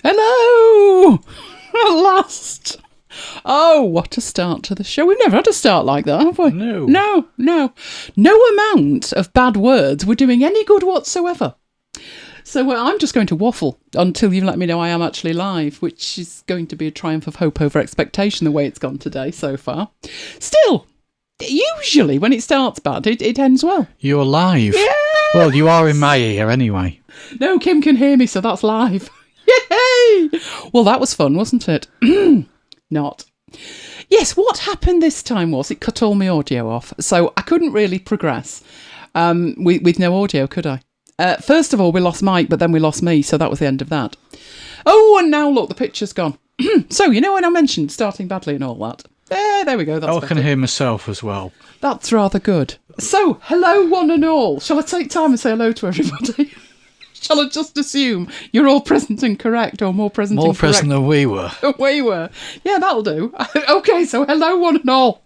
Hello! At last! Oh, what a start to the show. We've never had a start like that, have we? No. No amount of bad words were doing any good whatsoever. So I'm just going to waffle until you let me know I am actually live, which is going to be a triumph of hope over expectation the way it's gone today so far. Still, usually when it starts bad, it ends well. You're live. Yes! Well, you are in my ear anyway. No, Kim can hear me, so that's live. Yay! Well, that was fun, wasn't it? Not. Yes, what happened this time was it cut all my audio off, so I couldn't really progress with no audio, could I? First of all, we lost Mike, but then we lost me, so that was the end of that. Oh, and now look, the picture's gone. So, you know when I mentioned starting badly and all that? There we go. That's I can hear myself as well. That's rather good. So, hello one and all. Shall I take time and say hello to everybody? Shall I just assume you're all present and correct, or more present and correct? More present than we were. We were. Yeah, that'll do. Okay, so hello one and all.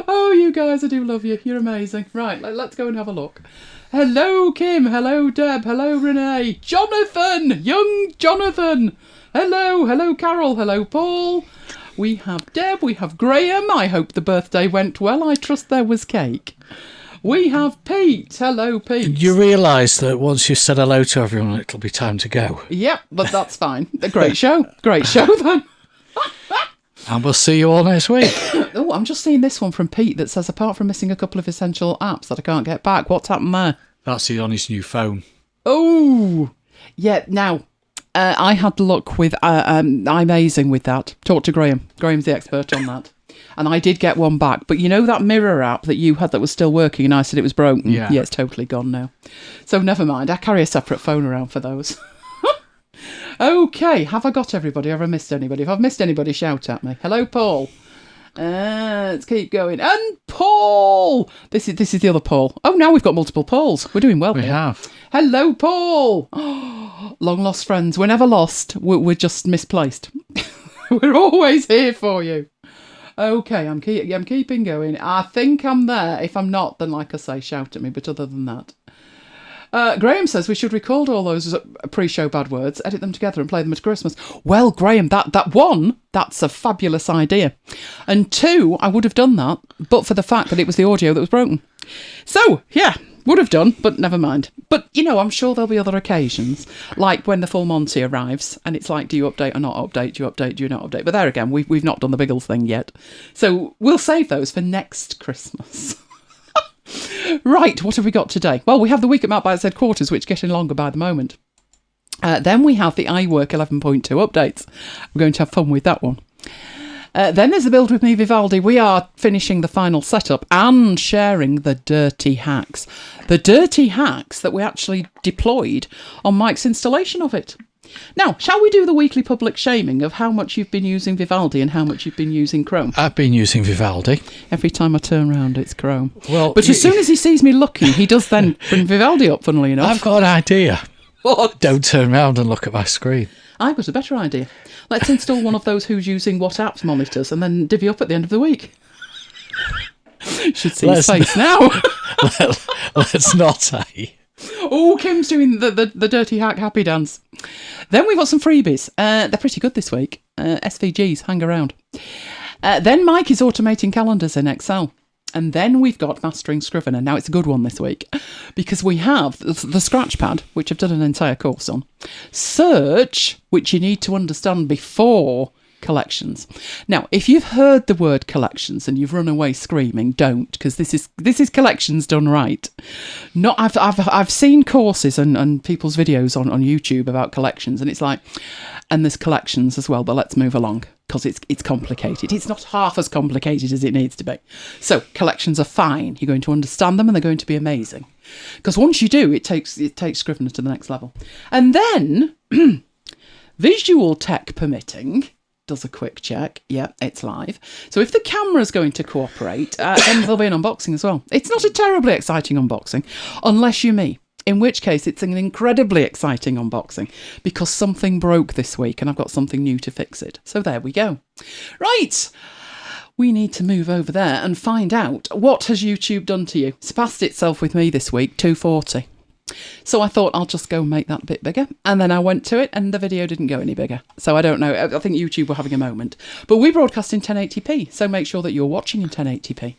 Oh, you guys, I do love you. You're amazing. Right, let's go and have a look. Hello, Kim. Hello, Deb. Hello, Renee. Jonathan. Young Jonathan. Hello, Carol. Hello, Paul. We have Deb. We have Graham. I hope the birthday went well. I trust there was cake. We have Pete. Hello, Pete. You realise that once you've said hello to everyone, it'll be time to go. Yep, but that's fine. A great show. Great show, then. And we'll see you all next week. Oh, I'm just seeing this one from Pete that says, apart from missing a couple of essential apps that I can't get back, what's happened there? That's on his new phone. Oh, yeah. Now, I had luck with iMazing with that. Talk to Graham. Graham's the expert on that. And I did get one back. But you know that mirror app that you had that was still working and I said it was broken? Yeah. Yeah, it's totally gone now. So never mind. I carry a separate phone around for those. Okay, have I got everybody or have I missed anybody? If I've missed anybody, shout at me. Hello, Paul. Let's keep going. And Paul! This is the other Paul. Oh, now we've got multiple Pauls. We're doing well. We here. have. Hello, Paul! Oh, long lost friends. We're never lost. We're just misplaced. We're always here for you. Okay, I'm keeping going. I think I'm there. If I'm not, then like I say, shout at me. But other than that. Graham says we should record all those pre-show bad words, edit them together and play them at Christmas. Well, Graham, that one, that's a fabulous idea. And two, I would have done that, but for the fact that it was the audio that was broken. So, yeah, would have done, but never mind. But, you know, I'm sure there'll be other occasions, like when the full Monty arrives, and it's like, do you update or not update? Do you update, do you not update? But there again, we've not done the Biggles thing yet. So we'll save those for next Christmas. Right, what have we got today? Well, we have the week at MacBites headquarters, which is getting longer by the moment. Then we have the iWork 11.2 updates. We're going to have fun with that one. Then there's the Build With Me Vivaldi. We are finishing the final setup and sharing the dirty hacks. The dirty hacks that we actually deployed on Mike's installation of it. Now, shall we do the weekly public shaming of how much you've been using Vivaldi and how much you've been using Chrome? I've been using Vivaldi. Every time I turn around, it's Chrome. Well, but as soon as he sees me looking, he does then bring Vivaldi up, funnily enough. I've got an idea. What? Don't turn around and look at my screen. I've got a better idea. Let's install one of those who's using what apps monitors and then divvy up at the end of the week. Should see his face now. Let's not, eh? Oh, Kim's doing the dirty hack happy dance. Then we've got some freebies. They're pretty good this week. SVGs, hang around. Then Mike is automating calendars in Excel. And then we've got mastering Scrivener. Now, it's a good one this week because we have the Scratchpad, which I've done an entire course on. Search, which you need to understand before collections. Now, if you've heard the word collections and you've run away screaming, don't, because this is collections done right. Not I've seen courses and people's videos on YouTube about collections, and it's like, and there's collections as well, but let's move along because it's complicated. It's not half as complicated as it needs to be. So collections are fine. You're going to understand them and they're going to be amazing. Because once you do, it takes Scrivener to the next level. And then visual tech permitting does a quick check. Yeah, it's live. So if the camera's going to cooperate, then there'll be an unboxing as well. It's not a terribly exciting unboxing, unless you're me. In which case, it's an incredibly exciting unboxing because something broke this week and I've got something new to fix it. So there we go. Right. We need to move over there and find out what has YouTube done to you. It's passed itself with me this week, 240. So I thought I'll just go and make that a bit bigger. And then I went to it and the video didn't go any bigger. So I don't know. I think YouTube were having a moment. But we broadcast in 1080p. So make sure that you're watching in 1080p.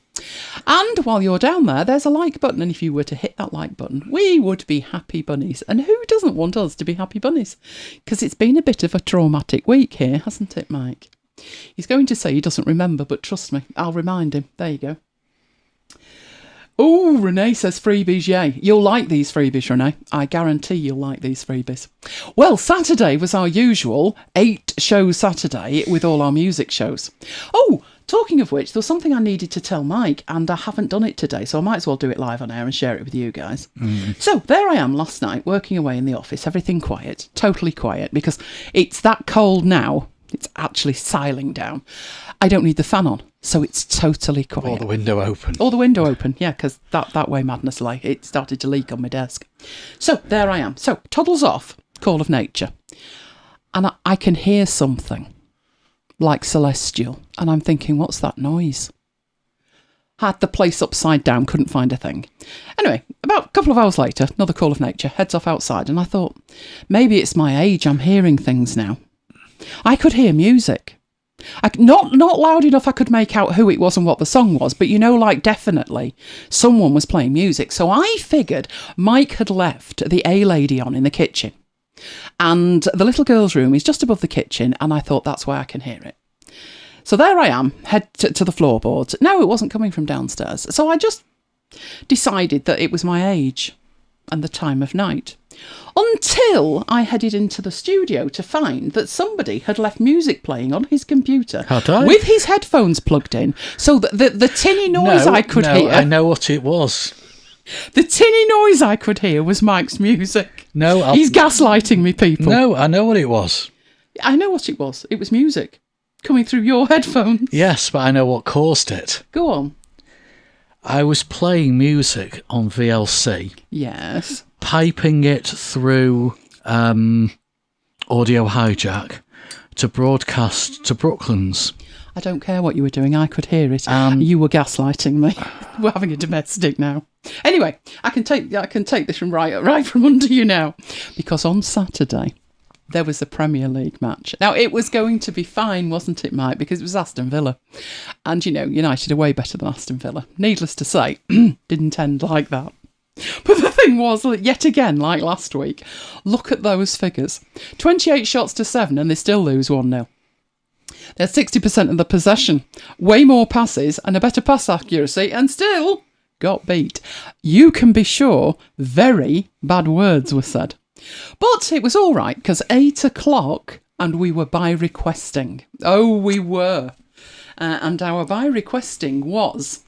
And while you're down there, there's a like button. And if you were to hit that like button, we would be happy bunnies. And who doesn't want us to be happy bunnies? Because it's been a bit of a traumatic week here, hasn't it, Mike? He's going to say he doesn't remember, but trust me, I'll remind him. There you go. Oh, Renee says freebies, yay. You'll like these freebies, Renee. I guarantee you'll like these freebies. Well, Saturday was our usual 8-show Saturday with all our music shows. Oh, talking of which, there was something I needed to tell Mike, and I haven't done it today, so I might as well do it live on air and share it with you guys. So there I am last night, working away in the office, everything quiet, totally quiet, because it's that cold now. It's actually siling down. I don't need the fan on, so it's totally quiet. Or the window open. Or the window open, yeah, because that way madness lay. It started to leak on my desk. So there I am. So toddles off, call of nature. And I can hear something like celestial. And I'm thinking, what's that noise? Had the place upside down, couldn't find a thing. Anyway, about a couple of hours later, another call of nature, heads off outside. And I thought, maybe it's my age, I'm hearing things now. I could hear music. Not loud enough I could make out who it was and what the song was, but like definitely someone was playing music. So I figured Mike had left the A-lady on in the kitchen. And the little girl's room is just above the kitchen, and I thought that's why I can hear it. So there I am, head to the floorboards. No, it wasn't coming from downstairs. So I just decided that it was my age and the time of night. Until I headed into the studio to find that somebody had left music playing on his computer with his headphones plugged in, so that the tinny noise I could hear... I know what it was. The tinny noise I could hear was Mike's music. No, he's gaslighting me, people. No, I know what it was. I know what it was. It was music coming through your headphones. Yes, but I know what caused it. Go on. I was playing music on VLC. Yes. Piping it through Audio Hijack to broadcast to Brooklands. I don't care what you were doing. I could hear it. You were gaslighting me. We're having a domestic now. Anyway, I can take this from right from under you now, because on Saturday there was a Premier League match. Now, it was going to be fine, wasn't it, Mike? Because it was Aston Villa. And, United are way better than Aston Villa. Needless to say, didn't end like that. But the thing was, yet again, like last week, look at those figures. 28 shots to 7, and they still lose 1-0. They're 60% of the possession, way more passes, and a better pass accuracy, and still got beat. You can be sure very bad words were said. But it was all right, because 8 o'clock, and we were by requesting. Oh, we were. And our by requesting was...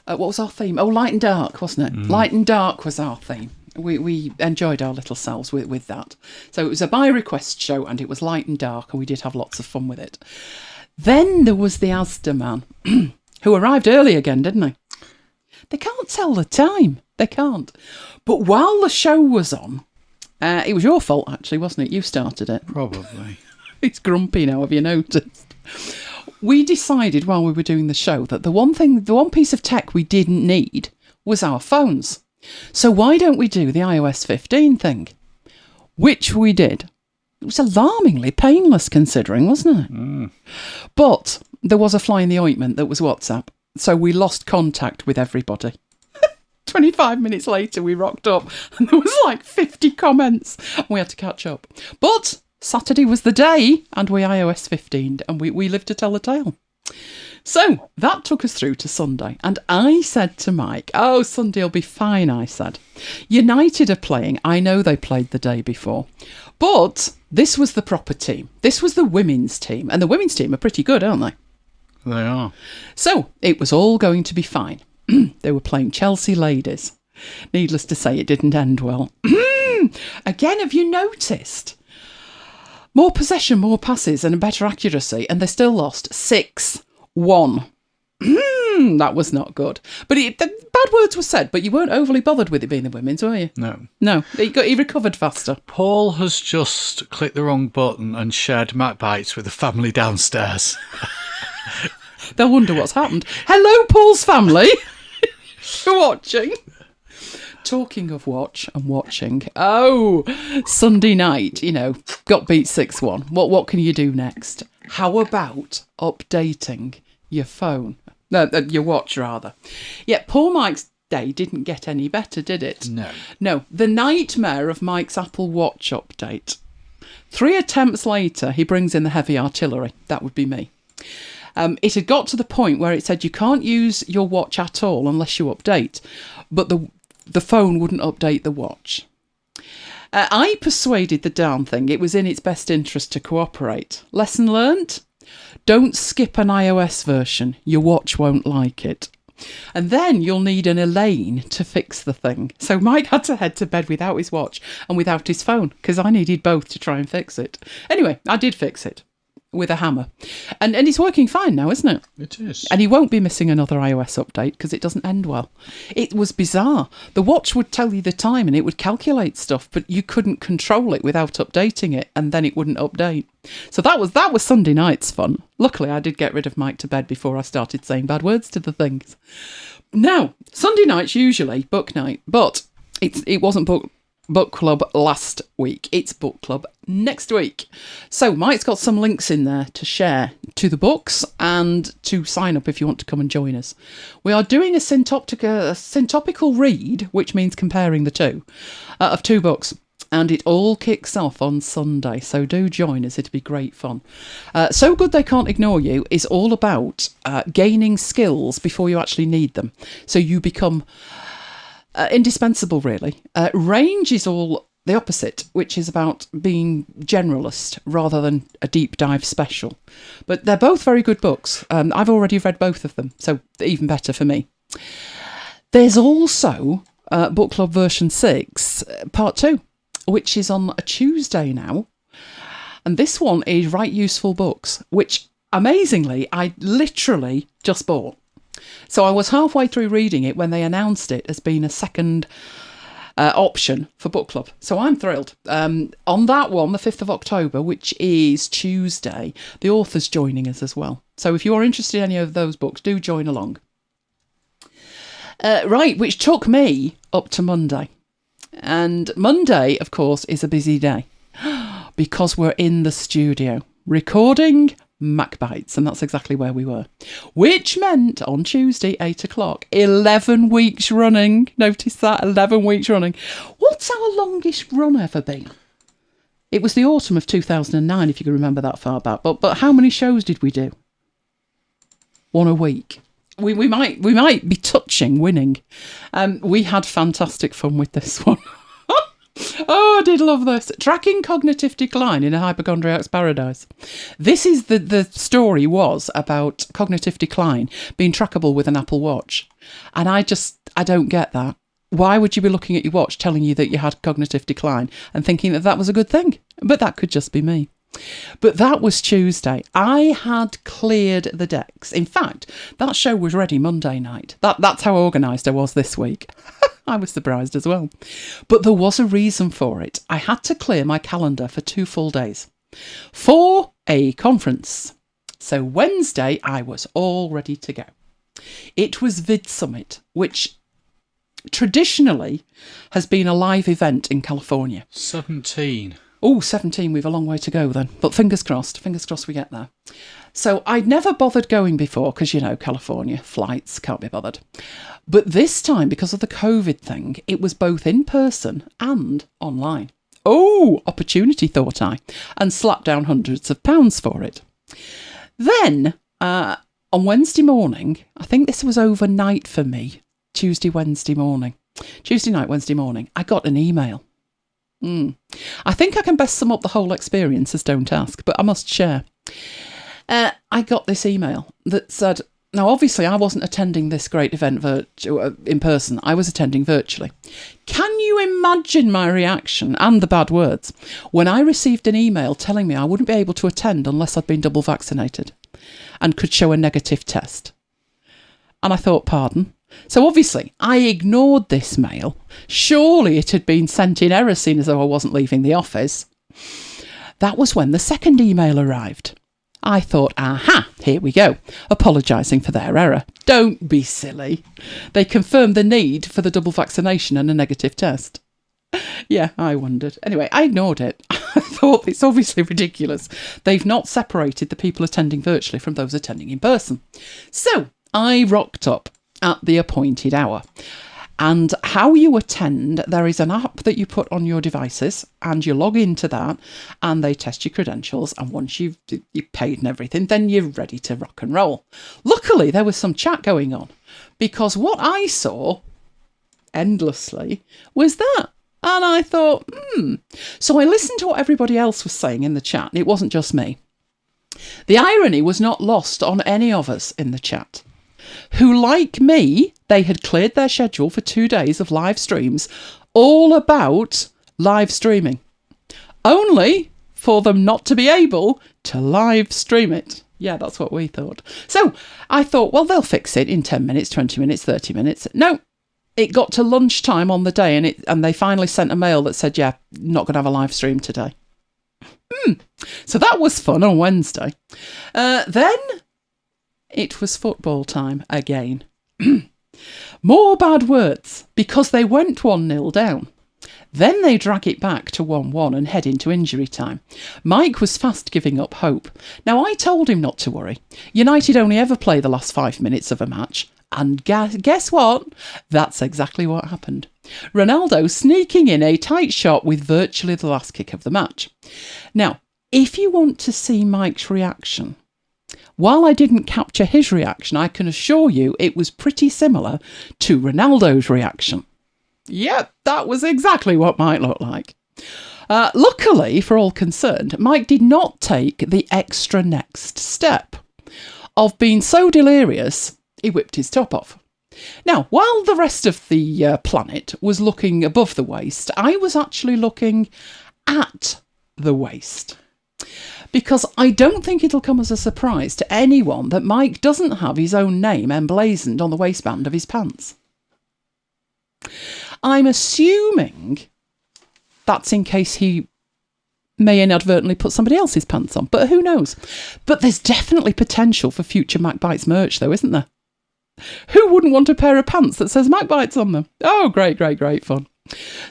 what was our theme? Oh, light and dark, wasn't it? Light and dark was our theme. We enjoyed our little selves with that. So it was a by request show, and it was light and dark, and we did have lots of fun with it. Then there was the Asda man, who arrived early again, didn't he? They can't tell the time. They can't. But while the show was on, it was your fault, actually, wasn't it? You started it. Probably. It's grumpy now, have you noticed? We decided while we were doing the show that the one piece of tech we didn't need was our phones. So why don't we do the iOS 15 thing? Which we did. It was alarmingly painless considering, wasn't it? But there was a fly in the ointment that was WhatsApp. So we lost contact with everybody. 25 minutes later, we rocked up and there was like 50 comments and we had to catch up. But Saturday was the day and we iOS 15'd and we lived to tell the tale. So that took us through to Sunday. And I said to Mike, oh, Sunday will be fine, I said. United are playing. I know they played the day before. But this was the proper team. This was the women's team. And the women's team are pretty good, aren't they? They are. So it was all going to be fine. They were playing Chelsea ladies. Needless to say, it didn't end well. Again, have you noticed? More possession, more passes and a better accuracy, and they still lost 6-1. That was not good. But the bad words were said, but you weren't overly bothered with it being the women's, were you? No. No, he recovered faster. Paul has just clicked the wrong button and shared MacBites with the family downstairs. They'll wonder what's happened. Hello, Paul's family. You're watching. Talking of watch and watching, Sunday night, got beat 6-1. What can you do next? How about updating your phone? No, your watch, rather. Yeah, poor Mike's day didn't get any better, did it? No, the nightmare of Mike's Apple Watch update. 3 attempts later, he brings in the heavy artillery. That would be me. It had got to the point where it said you can't use your watch at all unless you update, but the phone wouldn't update the watch. I persuaded the darn thing it was in its best interest to cooperate. Lesson learnt? Don't skip an iOS version. Your watch won't like it. And then you'll need an Elaine to fix the thing. So Mike had to head to bed without his watch and without his phone, because I needed both to try and fix it. Anyway, I did fix it with a hammer. And it's working fine now, isn't it? It is. And he won't be missing another iOS update because it doesn't end well. It was bizarre. The watch would tell you the time and it would calculate stuff, but you couldn't control it without updating it, and then it wouldn't update. So that was Sunday night's fun. Luckily, I did get rid of Mike to bed before I started saying bad words to the things. Now, Sunday night's usually book night, but it wasn't book club last week. It's book club next week. So Mike's got some links in there to share to the books and to sign up if you want to come and join us. We are doing a syntopical read, which means comparing the two, of 2 books. And it all kicks off on Sunday, so do join us. It'll be great fun. So Good They Can't Ignore You is all about gaining skills before you actually need them. So you become indispensable, really. Range is all the opposite, which is about being generalist rather than a deep dive special. But they're both very good books. I've already read both of them, so even better for me. There's also Book Club version 6, part 2. Which is on a Tuesday now. And this one is Write Useful Books, which, amazingly, I literally just bought. So I was halfway through reading it when they announced it as being a second option for book club. So I'm thrilled. On that one, the 5th of October, which is Tuesday, the author's joining us as well. So if you are interested in any of those books, do join along. Right, which took me up to Monday. And Monday, of course, is a busy day because we're in the studio recording MacBites, and that's exactly where we were. Which meant on Tuesday, 8 o'clock, 11 weeks running. Notice that, 11 weeks running. What's our longest run ever been? It was the autumn of 2009, if you can remember that far back. But how many shows did we do? 1 a week. We might be touching winning. We had fantastic fun with this one. Oh, I did love this. Tracking cognitive decline in a hypochondriac's paradise. This is the story was about cognitive decline being trackable with an Apple Watch. And I don't get that. Why would you be looking at your watch telling you that you had cognitive decline and thinking that was a good thing? But that could just be me. But that was Tuesday. I had cleared the decks. In fact, that show was ready Monday night. That's how organised I was this week. I was surprised as well. But there was a reason for it. I had to clear my calendar for 2 full days for a conference. So Wednesday, I was all ready to go. It was Vid Summit, which traditionally has been a live event in California. 17. Oh, 17, we've a long way to go then. But fingers crossed we get there. So I'd never bothered going before because, California, flights, can't be bothered. But this time, because of the COVID thing, it was both in person and online. Oh, opportunity, thought I, and slapped down hundreds of pounds for it. Then, on Wednesday morning, I think this was overnight for me, Tuesday night, Wednesday morning, I got an email. I think I can best sum up the whole experience as don't ask, but I must share. I got this email that said, now obviously I wasn't attending this great event in person, I was attending virtually. Can you imagine my reaction and the bad words when I received an email telling me I wouldn't be able to attend unless I'd been double vaccinated and could show a negative test? And I thought, pardon? So obviously, I ignored this mail. Surely it had been sent in error, seeing as though I wasn't leaving the office. That was when the second email arrived. I thought, aha, here we go, apologising for their error. Don't be silly. They confirmed the need for the double vaccination and a negative test. Yeah, I wondered. Anyway, I ignored it. I thought it's obviously ridiculous. They've not separated the people attending virtually from those attending in person. So I rocked up at the appointed hour. And how you attend, there is an app that you put on your devices and you log into that and they test your credentials. And once you've paid and everything, then you're ready to rock and roll. Luckily, there was some chat going on because what I saw endlessly was that. And I thought, So I listened to what everybody else was saying in the chat. And it wasn't just me. The irony was not lost on any of us in the chat, who, like me, they had cleared their schedule for 2 days of live streams, all about live streaming, only for them not to be able to live stream it. Yeah, that's what we thought. So I thought, well, they'll fix it in 10 minutes, 20 minutes, 30 minutes. No, it got to lunchtime on the day and they finally sent a mail that said, yeah, not going to have a live stream today. So that was fun on Wednesday. Then it was football time again. More bad words because they went 1-0 down. Then they drag it back to 1-1 and head into injury time. Mike was fast giving up hope. Now, I told him not to worry. United only ever play the last 5 minutes of a match. And guess what? That's exactly what happened. Ronaldo sneaking in a tight shot with virtually the last kick of the match. Now, if you want to see Mike's reaction, while I didn't capture his reaction, I can assure you it was pretty similar to Ronaldo's reaction. Yep, that was exactly what Mike looked like. Luckily, for all concerned, Mike did not take the extra next step of being so delirious, he whipped his top off. Now, while the rest of the planet was looking above the waist, I was actually looking at the waist. Because I don't think it'll come as a surprise to anyone that Mike doesn't have his own name emblazoned on the waistband of his pants. I'm assuming that's in case he may inadvertently put somebody else's pants on, but who knows? But there's definitely potential for future MacBites merch though, isn't there? Who wouldn't want a pair of pants that says MacBites on them? Oh, great fun.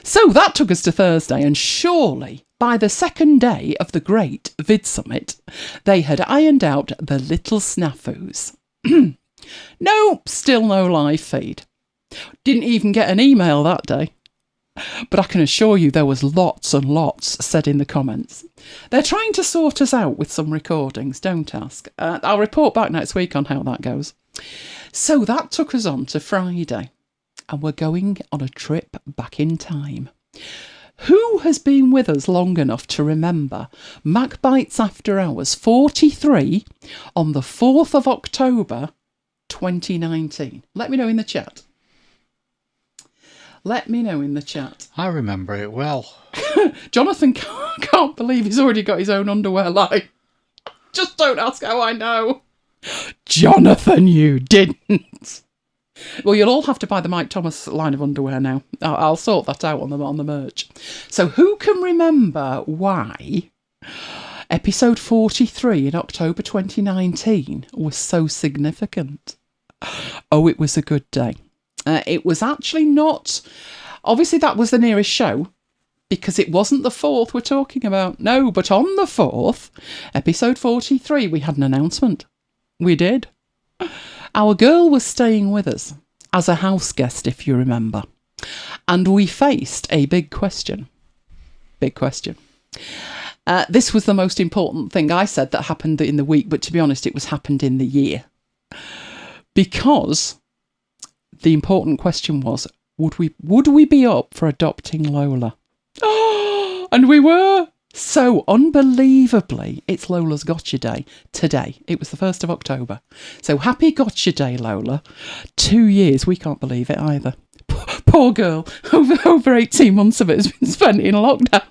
So that took us to Thursday, and surely by the second day of the great Vid Summit, they had ironed out the little snafus. Nope, still no live feed. Didn't even get an email that day. But I can assure you there was lots and lots said in the comments. They're trying to sort us out with some recordings, don't ask. I'll report back next week on how that goes. So that took us on to Friday, and we're going on a trip back in time. Who has been with us long enough to remember MacBites After Hours 43 on the 4th of October 2019? Let me know in the chat. Let me know in the chat. I remember it well. Jonathan can't believe he's already got his own underwear line. Just don't ask how I know. Jonathan, you didn't. Well, you'll all have to buy the Mike Thomas line of underwear now. I'll sort that out on the merch. So who can remember why episode 43 in October 2019 was so significant? Oh, it was a good day. It was actually not... Obviously, that was the nearest show, because it wasn't the 4th we're talking about. No, but on the 4th, episode 43, we had an announcement. We did. Our girl was staying with us as a house guest, if you remember. And we faced a big question. Big question. This was the most important thing I said that happened in the week, but to be honest, it was happened in the year. Because the important question was, would we be up for adopting Lola? Oh, and we were. So, unbelievably, it's Lola's Gotcha Day today. It was the 1st of October. So, happy Gotcha Day, Lola. 2 years, we can't believe it either. Poor girl, over 18 months of it has been spent in lockdown.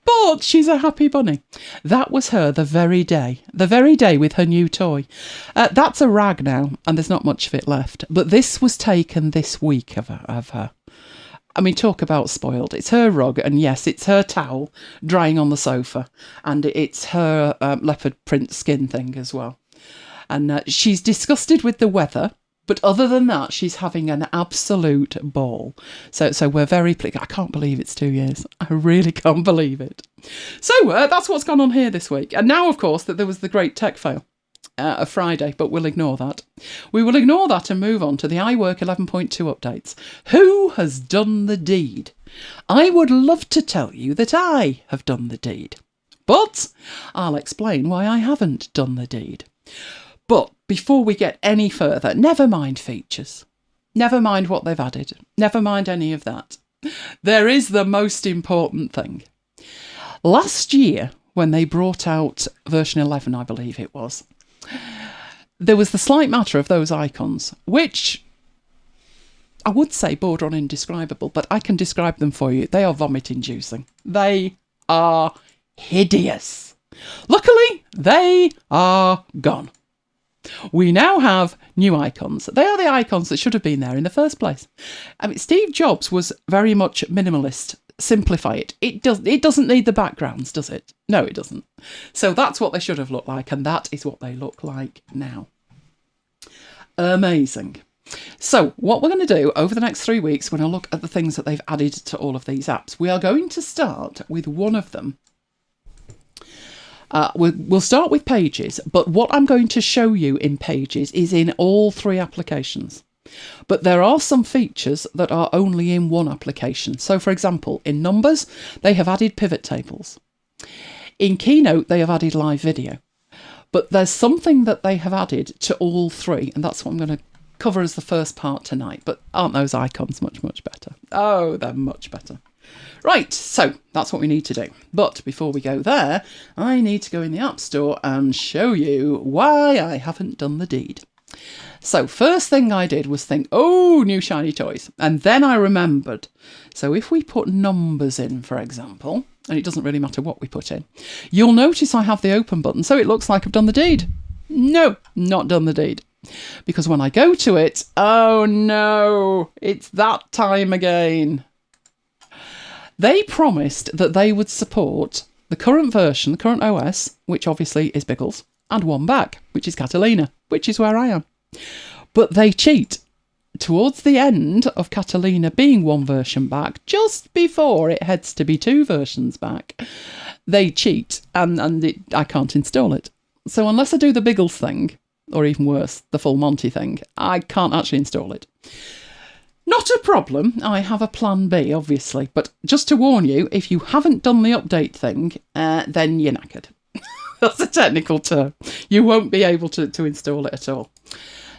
But she's a happy bunny. That was her the very day with her new toy. That's a rag now, and there's not much of it left. But this was taken this week of her. I mean, talk about spoiled. It's her rug, and yes, it's her towel drying on the sofa, and it's her leopard print skin thing as well. And she's disgusted with the weather, but other than that, she's having an absolute ball. So we're very pleased. I can't believe it's 2 years. I really can't believe it. So that's what's gone on here this week. And now, of course, that there was the great tech fail of Friday, but we'll ignore that. We will ignore that and move on to the iWork 11.2 updates. Who has done the deed? I would love to tell you that I have done the deed, but I'll explain why I haven't done the deed. But before we get any further, never mind features. Never mind what they've added. Never mind any of that. There is the most important thing. Last year, when they brought out version 11, I believe it was, there was the slight matter of those icons, which I would say border on indescribable, but I can describe them for you. They are vomit-inducing. They are hideous. Luckily, they are gone. We now have new icons. They are the icons that should have been there in the first place. I mean, Steve Jobs was very much minimalist. Simplify it. It doesn't need the backgrounds, does it? No, it doesn't. So that's what they should have looked like, and that is what they look like now. Amazing. So what we're going to do over the next 3 weeks, when I look at the things that they've added to all of these apps, we are going to start with one of them. We'll start with Pages, but what I'm going to show you in Pages is in all 3 applications. But there are some features that are only in one application. So, for example, in Numbers, they have added pivot tables. In Keynote, they have added live video. But there's something that they have added to all 3, and that's what I'm going to cover as the first part tonight. But aren't those icons much, much better? Oh, they're much better. Right, so that's what we need to do. But before we go there, I need to go in the App Store and show you why I haven't done the deed. So first thing I did was think, oh, new shiny toys. And then I remembered. So if we put Numbers in, for example, and it doesn't really matter what we put in, you'll notice I have the open button, so it looks like I've done the deed. No, not done the deed. Because when I go to it, oh no, it's that time again. They promised that they would support the current version, the current OS, which obviously is Biggles, and one back, which is Catalina, which is where I am. But they cheat. Towards the end of Catalina being one version back, just before it heads to be 2 versions back, they cheat and I can't install it. So unless I do the Biggles thing, or even worse, the full Monty thing, I can't actually install it. Not a problem, I have a plan B, obviously, but just to warn you, if you haven't done the update thing, then you're knackered. That's a technical term. You won't be able to install it at all.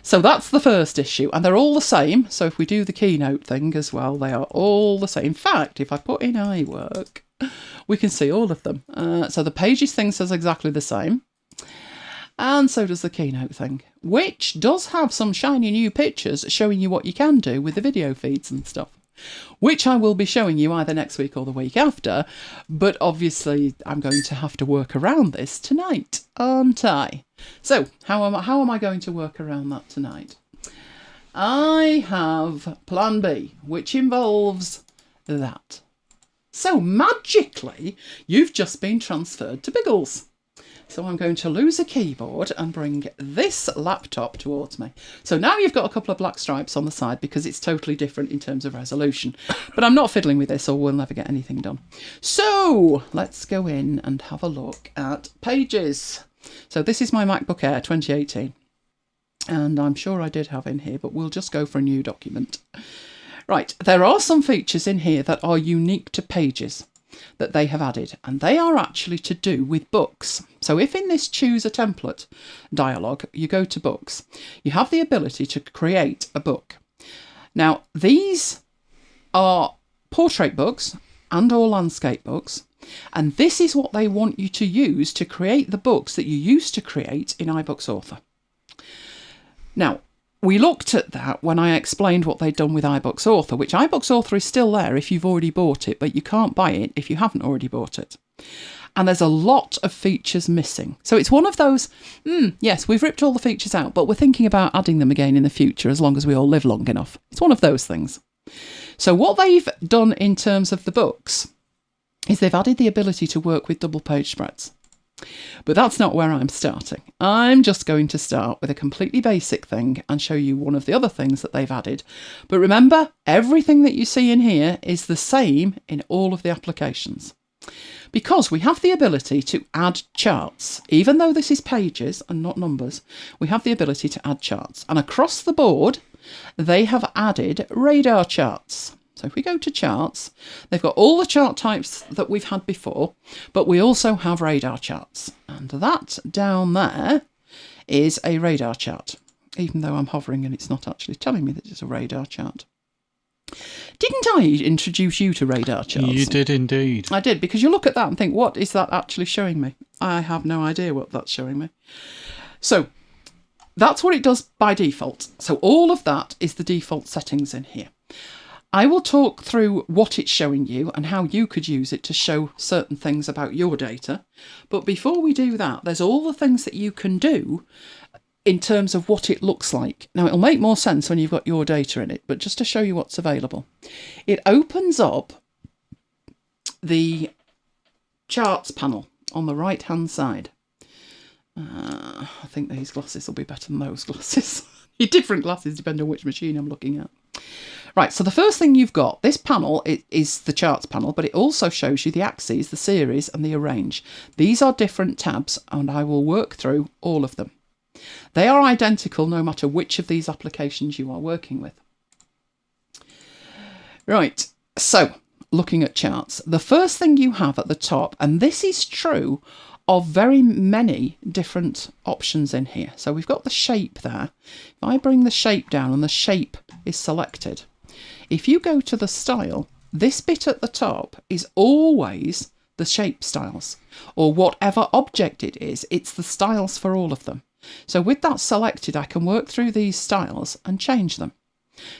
So that's the first issue, and they're all the same, so if we do the Keynote thing as well, they are all the same. In fact, if I put in iWork, we can see all of them. So the Pages thing says exactly the same. And so does the Keynote thing, which does have some shiny new pictures showing you what you can do with the video feeds and stuff, which I will be showing you either next week or the week after, but obviously I'm going to have to work around this tonight, aren't I? So how am I going to work around that tonight? I have plan B, which involves that. So magically, you've just been transferred to Biggles. So I'm going to lose a keyboard and bring this laptop towards me. So now you've got a couple of black stripes on the side because it's totally different in terms of resolution. But I'm not fiddling with this or we'll never get anything done. So let's go in and have a look at Pages. So this is my MacBook Air 2018. And I'm sure I did have in here, but we'll just go for a new document. Right, there are some features in here that are unique to Pages that they have added, and they are actually to do with books. So if in this choose a template dialog, you go to books, you have the ability to create a book. Now, these are portrait books and or landscape books, and this is what they want you to use to create the books that you used to create in iBooks Author. Now, we looked at that when I explained what they'd done with iBooks Author, which iBooks Author is still there if you've already bought it, but you can't buy it if you haven't already bought it. And there's a lot of features missing. So it's one of those, yes, we've ripped all the features out, but we're thinking about adding them again in the future as long as we all live long enough. It's one of those things. So what they've done in terms of the books is they've added the ability to work with double page spreads. But that's not where I'm starting. I'm just going to start with a completely basic thing and show you one of the other things that they've added. But remember, everything that you see in here is the same in all of the applications. Because we have the ability to add charts, even though this is pages and not numbers, we have the ability to add charts. And across the board, they have added radar charts. So if we go to charts, they've got all the chart types that we've had before, but we also have radar charts. And that down there is a radar chart, even though I'm hovering and it's not actually telling me that it's a radar chart. Didn't I introduce you to radar charts? You did indeed. I did, because you look at that and think, what is that actually showing me? I have no idea what that's showing me. So that's what it does by default. So all of that is the default settings in here. I will talk through what it's showing you and how you could use it to show certain things about your data. But before we do that, there's all the things that you can do in terms of what it looks like. Now, it'll make more sense when you've got your data in it, but just to show you what's available. It opens up the charts panel on the right-hand side. I think these glasses will be better than those glasses. Different glasses depending on which machine I'm looking at. Right, so the first thing you've got, this panel is the charts panel, but it also shows you the axes, the series and the arrange. These are different tabs and I will work through all of them. They are identical no matter which of these applications you are working with. Right, so looking at charts, the first thing you have at the top, and this is true of very many different options in here. So we've got the shape there. If I bring the shape down and the shape is selected, if you go to the style, this bit at the top is always the shape styles, or whatever object it is, it's the styles for all of them. So with that selected, I can work through these styles and change them.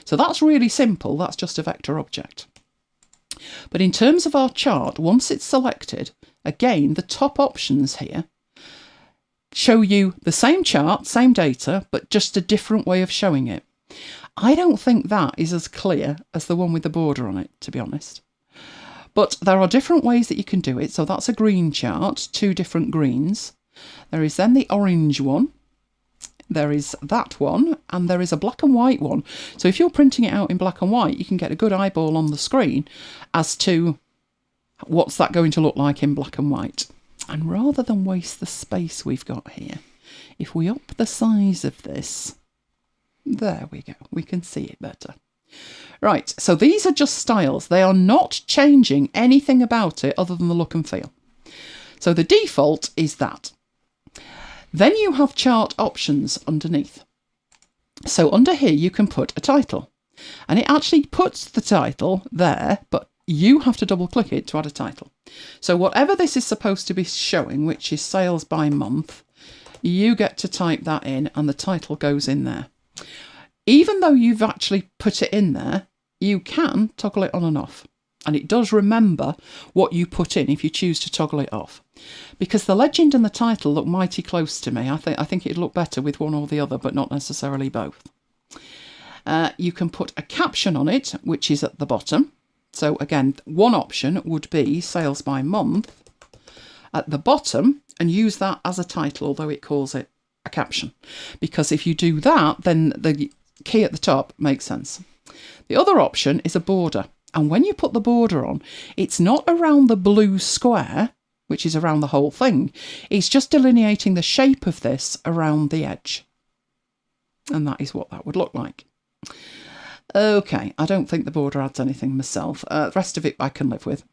So that's really simple, that's just a vector object. But in terms of our chart, once it's selected, again, the top options here show you the same chart, same data, but just a different way of showing it. I don't think that is as clear as the one with the border on it, to be honest. But there are different ways that you can do it. So that's a green chart, 2 different greens. There is then the orange one. There is that one, and there is a black and white one. So if you're printing it out in black and white, you can get a good eyeball on the screen as to what's that going to look like in black and white. And rather than waste the space we've got here, if we up the size of this, there we go, we can see it better. Right, so these are just styles. They are not changing anything about it other than the look and feel. So the default is that. Then you have chart options underneath. So under here you can put a title, and it actually puts the title there, but you have to double click it to add a title. So whatever this is supposed to be showing, which is sales by month, you get to type that in and the title goes in there. Even though you've actually put it in there, you can toggle it on and off. And it does remember what you put in if you choose to toggle it off. Because the legend and the title look mighty close to me. I think it'd look better with one or the other, but not necessarily both. You can put a caption on it, which is at the bottom. So again, one option would be sales by month at the bottom and use that as a title, although it calls it a caption. Because if you do that, then the key at the top makes sense. The other option is a border. And when you put the border on, it's not around the blue square, which is around the whole thing. It's just delineating the shape of this around the edge. And that is what that would look like. Okay, I don't think the border adds anything myself. The rest of it I can live with.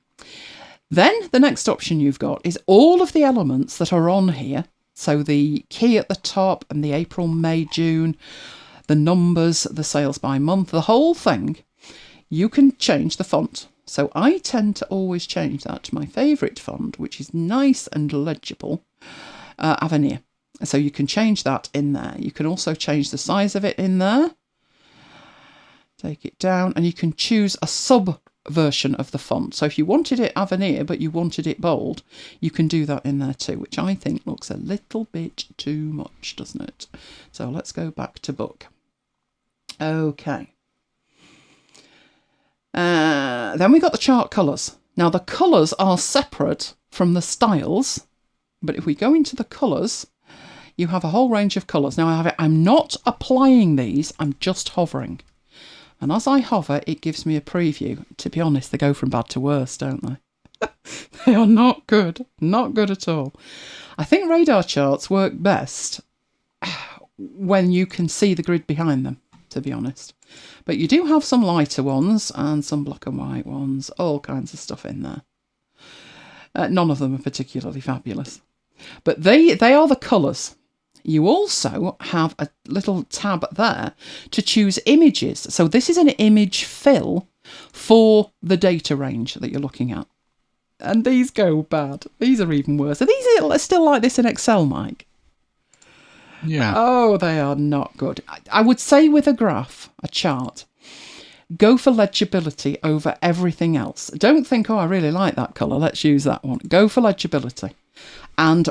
Then the next option you've got is all of the elements that are on here. So the key at the top and the April, May, June, the numbers, the sales by month, the whole thing. You can change the font. So I tend to always change that to my favourite font, which is nice and legible, Avenir. So you can change that in there. You can also change the size of it in there. Take it down and you can choose a sub version of the font. So if you wanted it Avenir, but you wanted it bold, you can do that in there too, which I think looks a little bit too much, doesn't it? So let's go back to book. Okay. Then we got the chart colours. Now the colours are separate from the styles, but if we go into the colours, you have a whole range of colours. Now I'm not applying these, I'm just hovering. And as I hover, it gives me a preview. To be honest, they go from bad to worse, don't they? They are not good. Not good at all. I think radar charts work best when you can see the grid behind them, to be honest. But you do have some lighter ones and some black and white ones, all kinds of stuff in there. None of them are particularly fabulous. But they are the colours. You also have a little tab there to choose images. So this is an image fill for the data range that you're looking at. And these go bad. These are even worse. Are these still like this in Excel, Mike? Yeah. Oh, they are not good. I would say with a graph, a chart, go for legibility over everything else. Don't think, oh, I really like that colour, let's use that one. Go for legibility. And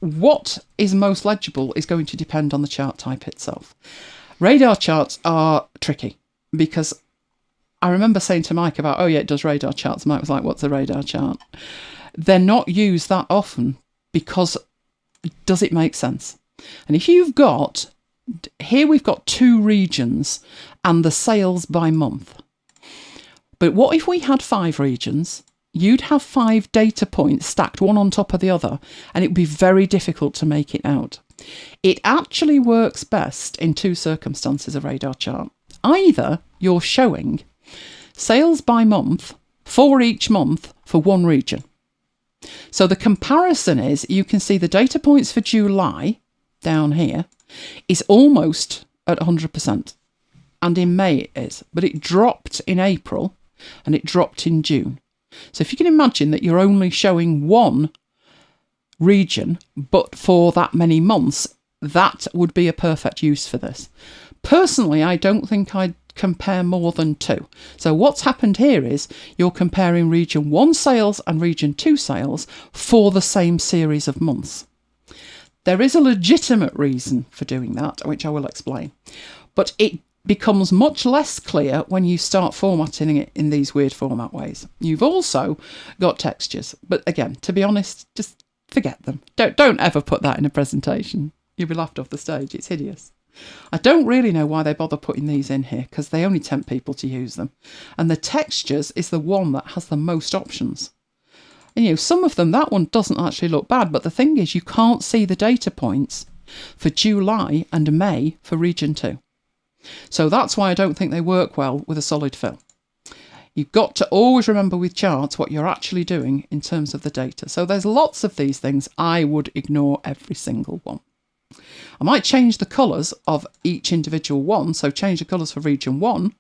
what is most legible is going to depend on the chart type itself. Radar charts are tricky because I remember saying to Mike about, oh yeah, it does radar charts. Mike was like, what's a radar chart? They're not used that often because does it make sense? And if you've got, here we've got 2 regions and the sales by month. But what if we had 5 regions? You'd have 5 data points stacked one on top of the other, and it would be very difficult to make it out. It actually works best in 2 circumstances, a radar chart. Either you're showing sales by month for each month for one region. So the comparison is you can see the data points for July down here is almost at 100%. And in May it is. But it dropped in April and it dropped in June. So if you can imagine that you're only showing one region, but for that many months, that would be a perfect use for this. Personally, I don't think I'd compare more than 2. So what's happened here is you're comparing region 1 sales and region 2 sales for the same series of months. There is a legitimate reason for doing that, which I will explain. But it becomes much less clear when you start formatting it in these weird format ways. You've also got textures. But again, to be honest, just forget them. Don't ever put that in a presentation. You'll be laughed off the stage. It's hideous. I don't really know why they bother putting these in here because they only tempt people to use them. And the textures is the one that has the most options. And, you know, some of them, that one doesn't actually look bad. But the thing is, you can't see the data points for July and May for region 2. So that's why I don't think they work well with a solid fill. You've got to always remember with charts what you're actually doing in terms of the data. So there's lots of these things. I would ignore every single one. I might change the colours of each individual one, so change the colours for region 1,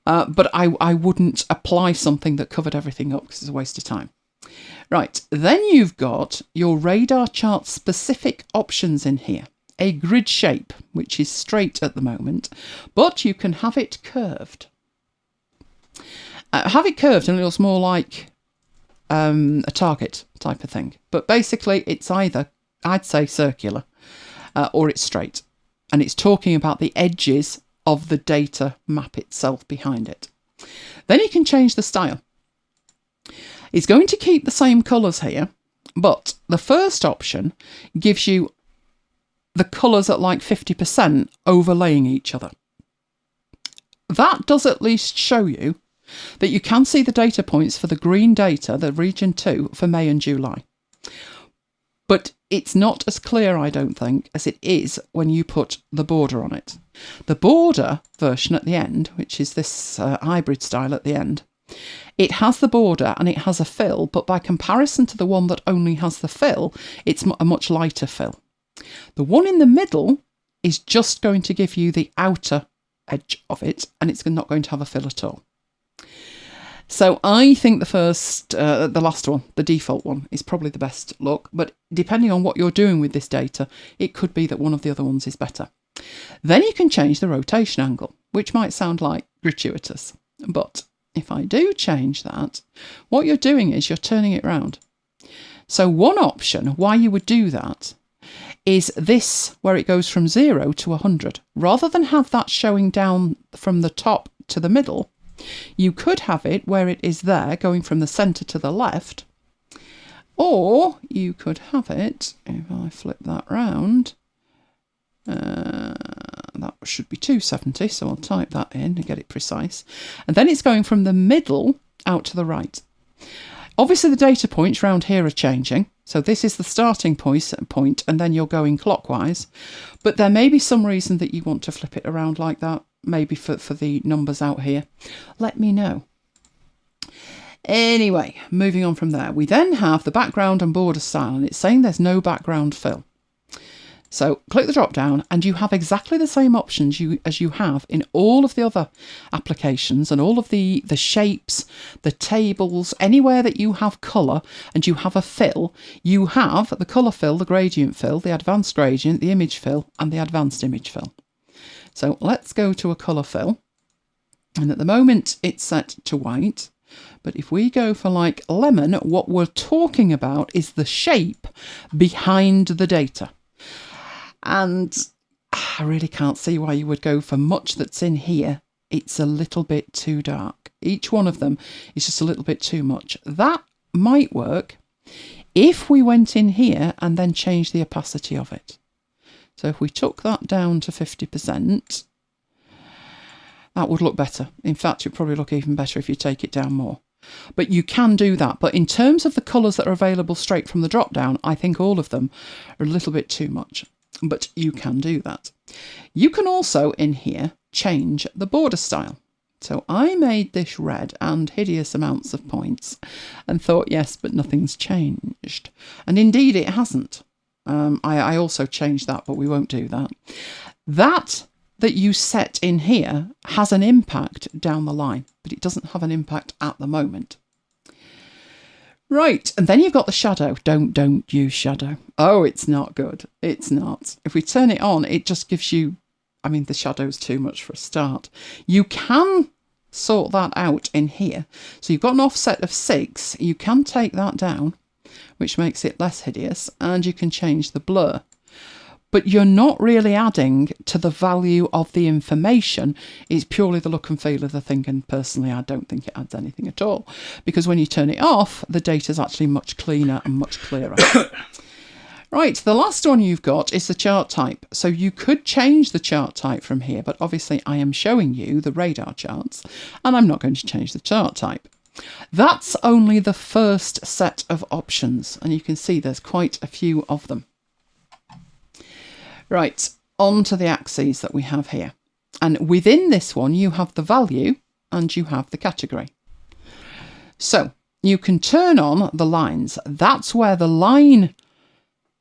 but I wouldn't apply something that covered everything up because it's a waste of time. Right, then you've got your radar chart specific options in here. A grid shape, which is straight at the moment, but you can have it curved. Have it curved and it looks more like a target type of thing. But basically it's either, I'd say circular, or it's straight. And it's talking about the edges of the data map itself behind it. Then you can change the style. It's going to keep the same colours here, but the first option gives you the colours at like 50% overlaying each other. That does at least show you that you can see the data points for the green data, the region 2, for May and July. But it's not as clear, I don't think, as it is when you put the border on it. The border version at the end, which is this hybrid style at the end, it has the border and it has a fill, but by comparison to the one that only has the fill, it's a much lighter fill. The one in the middle is just going to give you the outer edge of it, and it's not going to have a fill at all. So I think the last one, the default one, is probably the best look, but depending on what you're doing with this data, it could be that one of the other ones is better. Then you can change the rotation angle, which might sound like gratuitous, but if I do change that, what you're doing is you're turning it round. So one option why you would do that is this, where it goes from 0 to 100. Rather than have that showing down from the top to the middle, You could have it where it is there, going from the centre to the left, or you could have it, if I flip that round, that should be 270, so I'll type that in and get it precise. And then it's going from the middle out to the right. Obviously the data points round here are changing, so this is the starting point, and then you're going clockwise. But there may be some reason that you want to flip it around like that, maybe for the numbers out here. Let me know. Anyway, moving on from there, we then have the background and border style, and it's saying there's no background fill. So click the drop down and you have exactly the same options as you have in all of the other applications, and all of the shapes, the tables, anywhere that you have colour and you have a fill, you have the colour fill, the gradient fill, the advanced gradient, the image fill and the advanced image fill. So let's go to a colour fill, and at the moment it's set to white. But if we go for like lemon, what we're talking about is the shape behind the data. And I really can't see why you would go for much that's in here. It's a little bit too dark. Each one of them is just a little bit too much. That might work if we went in here and then changed the opacity of it. So if we took that down to 50%, that would look better. In fact, it would probably look even better if you take it down more. But you can do that. But in terms of the colours that are available straight from the drop down, I think all of them are a little bit too much. But you can do that. You can also in here change the border style. So I made this red and hideous amounts of points and thought, yes, but nothing's changed. And indeed it hasn't. I also changed that, but we won't do that. That you set in here has an impact down the line, but it doesn't have an impact at the moment. Right, and then you've got the shadow. Don't use shadow. Oh, it's not good. It's not. If we turn it on, it just gives you, I mean, the shadow's too much for a start. You can sort that out in here. So you've got an offset of 6. You can take that down, which makes it less hideous, and you can change the blur. But you're not really adding to the value of the information. It's purely the look and feel of the thing, and personally I don't think it adds anything at all, because when you turn it off, the data's actually much cleaner and much clearer. Right, the last one you've got is the chart type. So you could change the chart type from here, but obviously I am showing you the radar charts and I'm not going to change the chart type. That's only the first set of options, and you can see there's quite a few of them. Right, on to the axes that we have here. And within this one, you have the value and you have the category. So you can turn on the lines. That's where the line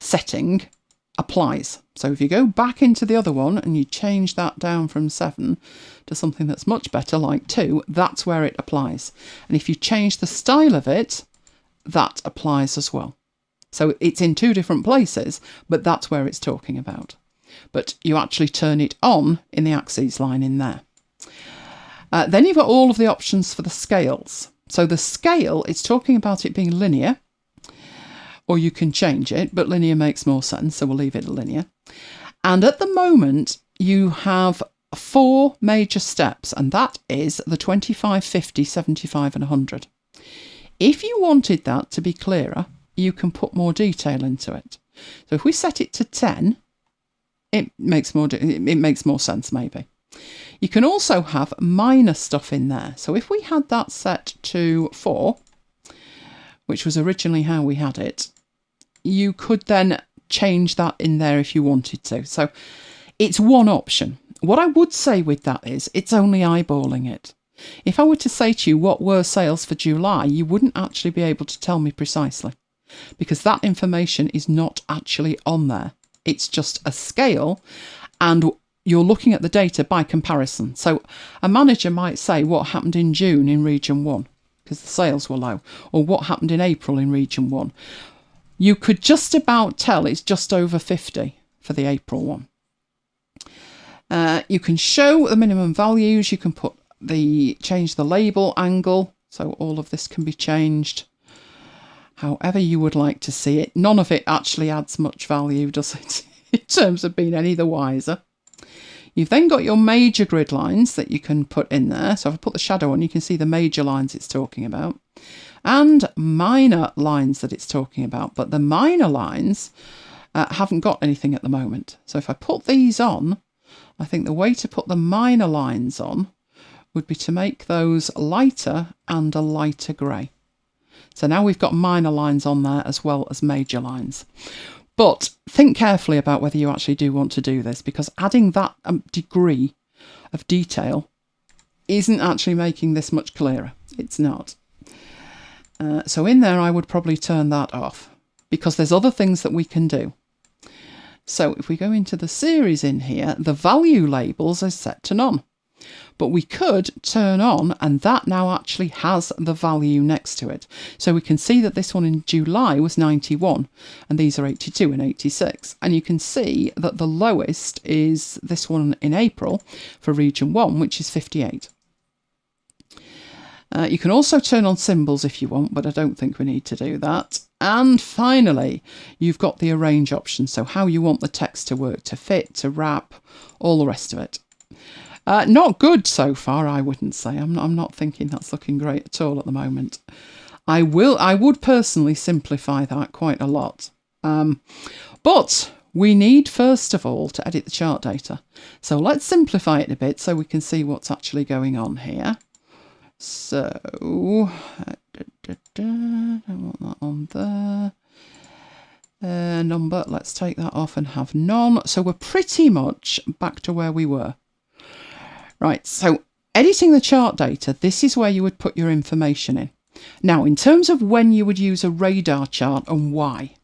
setting applies. So if you go back into the other one and you change that down from 7 to something that's much better, like 2, that's where it applies. And if you change the style of it, that applies as well. So it's in 2 different places, but that's where it's talking about. But you actually turn it on in the axes line in there. Then you've got all of the options for the scales. So the scale, it's talking about it being linear, or you can change it, but linear makes more sense, so we'll leave it linear. And at the moment, you have 4 major steps, and that is the 25, 50, 75 and 100. If you wanted that to be clearer, you can put more detail into it. So if we set it to 10, it makes more sense maybe. You can also have minor stuff in there. So if we had that set to 4, which was originally how we had it, you could then change that in there if you wanted to. So it's one option. What I would say with that is it's only eyeballing it. If I were to say to you what were sales for July, you wouldn't actually be able to tell me precisely, because that information is not actually on there. It's just a scale, and you're looking at the data by comparison. So a manager might say what happened in June in region 1 because the sales were low, or what happened in April in region 1. You could just about tell it's just over 50 for the April one. You can show the minimum values. You can change the label angle. So all of this can be changed however you would like to see it. None of it actually adds much value, does it, in terms of being any the wiser. You've then got your major grid lines that you can put in there. So if I put the shadow on, you can see the major lines it's talking about, and minor lines that it's talking about. But the minor lines haven't got anything at the moment. So if I put these on, I think the way to put the minor lines on would be to make those lighter and a lighter grey. So now we've got minor lines on there as well as major lines. But think carefully about whether you actually do want to do this, because adding that degree of detail isn't actually making this much clearer. It's not. So in there, I would probably turn that off, because there's other things that we can do. So if we go into the series in here, the value labels are set to none. But we could turn on, and that now actually has the value next to it. So we can see that this one in July was 91, and these are 82 and 86. And you can see that the lowest is this one in April for region 1, which is 58. You can also turn on symbols if you want, but I don't think we need to do that. And finally, you've got the arrange option, so how you want the text to work, to fit, to wrap, all the rest of it. Not good so far, I wouldn't say. I'm not thinking that's looking great at all at the moment. I would personally simplify that quite a lot. But we need, first of all, to edit the chart data. So let's simplify it a bit so we can see what's actually going on here. So, don't want that on there. Number, let's take that off and have none. So we're pretty much back to where we were. Right, so editing the chart data, this is where you would put your information in. Now, in terms of when you would use a radar chart and why,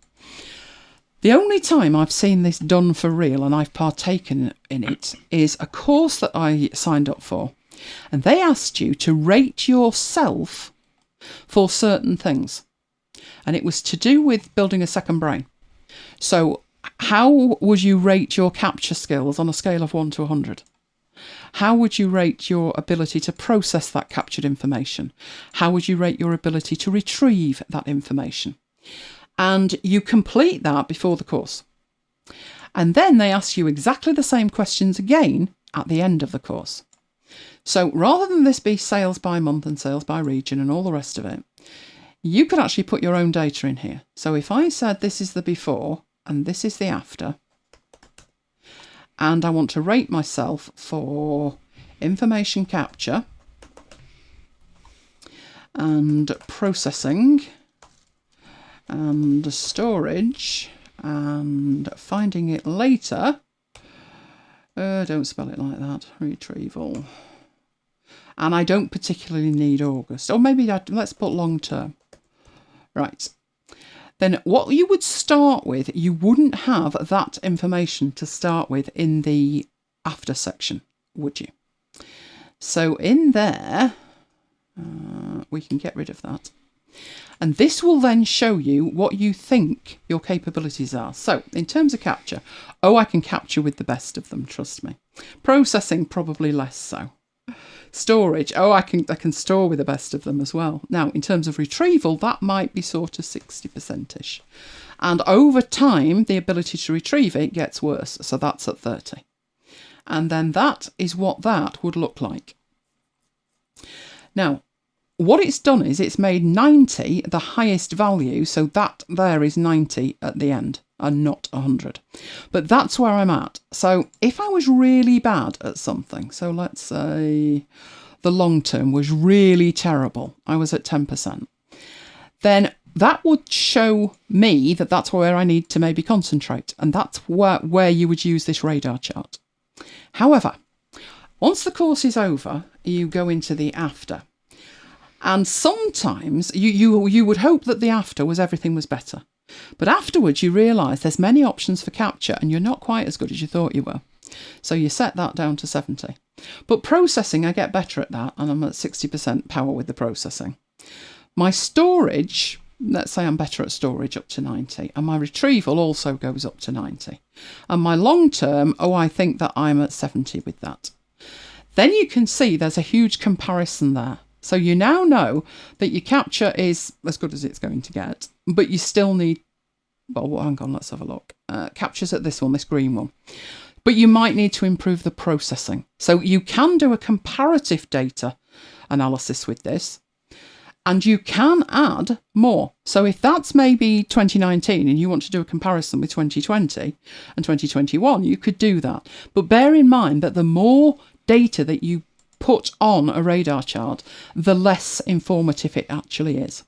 the only time I've seen this done for real and I've partaken in it is a course that I signed up for. And they asked you to rate yourself for certain things. And it was to do with building a second brain. So how would you rate your capture skills on a scale of 1 to 100? How would you rate your ability to process that captured information? How would you rate your ability to retrieve that information? And you complete that before the course. And then they ask you exactly the same questions again at the end of the course. So rather than this be sales by month and sales by region and all the rest of it, you could actually put your own data in here. So if I said this is the before and this is the after, and I want to rate myself for information capture and processing and storage and finding it later. Don't spell it like that. Retrieval. And I don't particularly need August. Or maybe let's put long term. Right. Then what you would start with, you wouldn't have that information to start with in the after section, would you? So in there, we can get rid of that. And this will then show you what you think your capabilities are. So in terms of capture, I can capture with the best of them, trust me. Processing, probably less so. Storage, I can store with the best of them as well. Now, in terms of retrieval, that might be sort of 60%-ish. And over time, the ability to retrieve it gets worse. So that's at 30. And then that is what that would look like. Now, what it's done is it's made 90 the highest value. So that there is 90 at the end and not 100. But that's where I'm at. So if I was really bad at something, so let's say the long term was really terrible, I was at 10%, then that would show me that that's where I need to maybe concentrate. And that's where you would use this radar chart. However, once the course is over, you go into the after. And sometimes you would hope that the after was everything was better. But afterwards you realise there's many options for capture and you're not quite as good as you thought you were. So you set that down to 70. But processing, I get better at that, and I'm at 60% power with the processing. My storage, let's say I'm better at storage, up to 90. And my retrieval also goes up to 90. And my long term, I think that I'm at 70 with that. Then you can see there's a huge comparison there. So you now know that your capture is as good as it's going to get, but you still need, well, hang on, let's have a look. Captures at this one, this green one. but you might need to improve the processing. So you can do a comparative data analysis with this, and you can add more. So if that's maybe 2019 and you want to do a comparison with 2020 and 2021, you could do that. But bear in mind that the more data that you put on a radar chart, the less informative it actually is.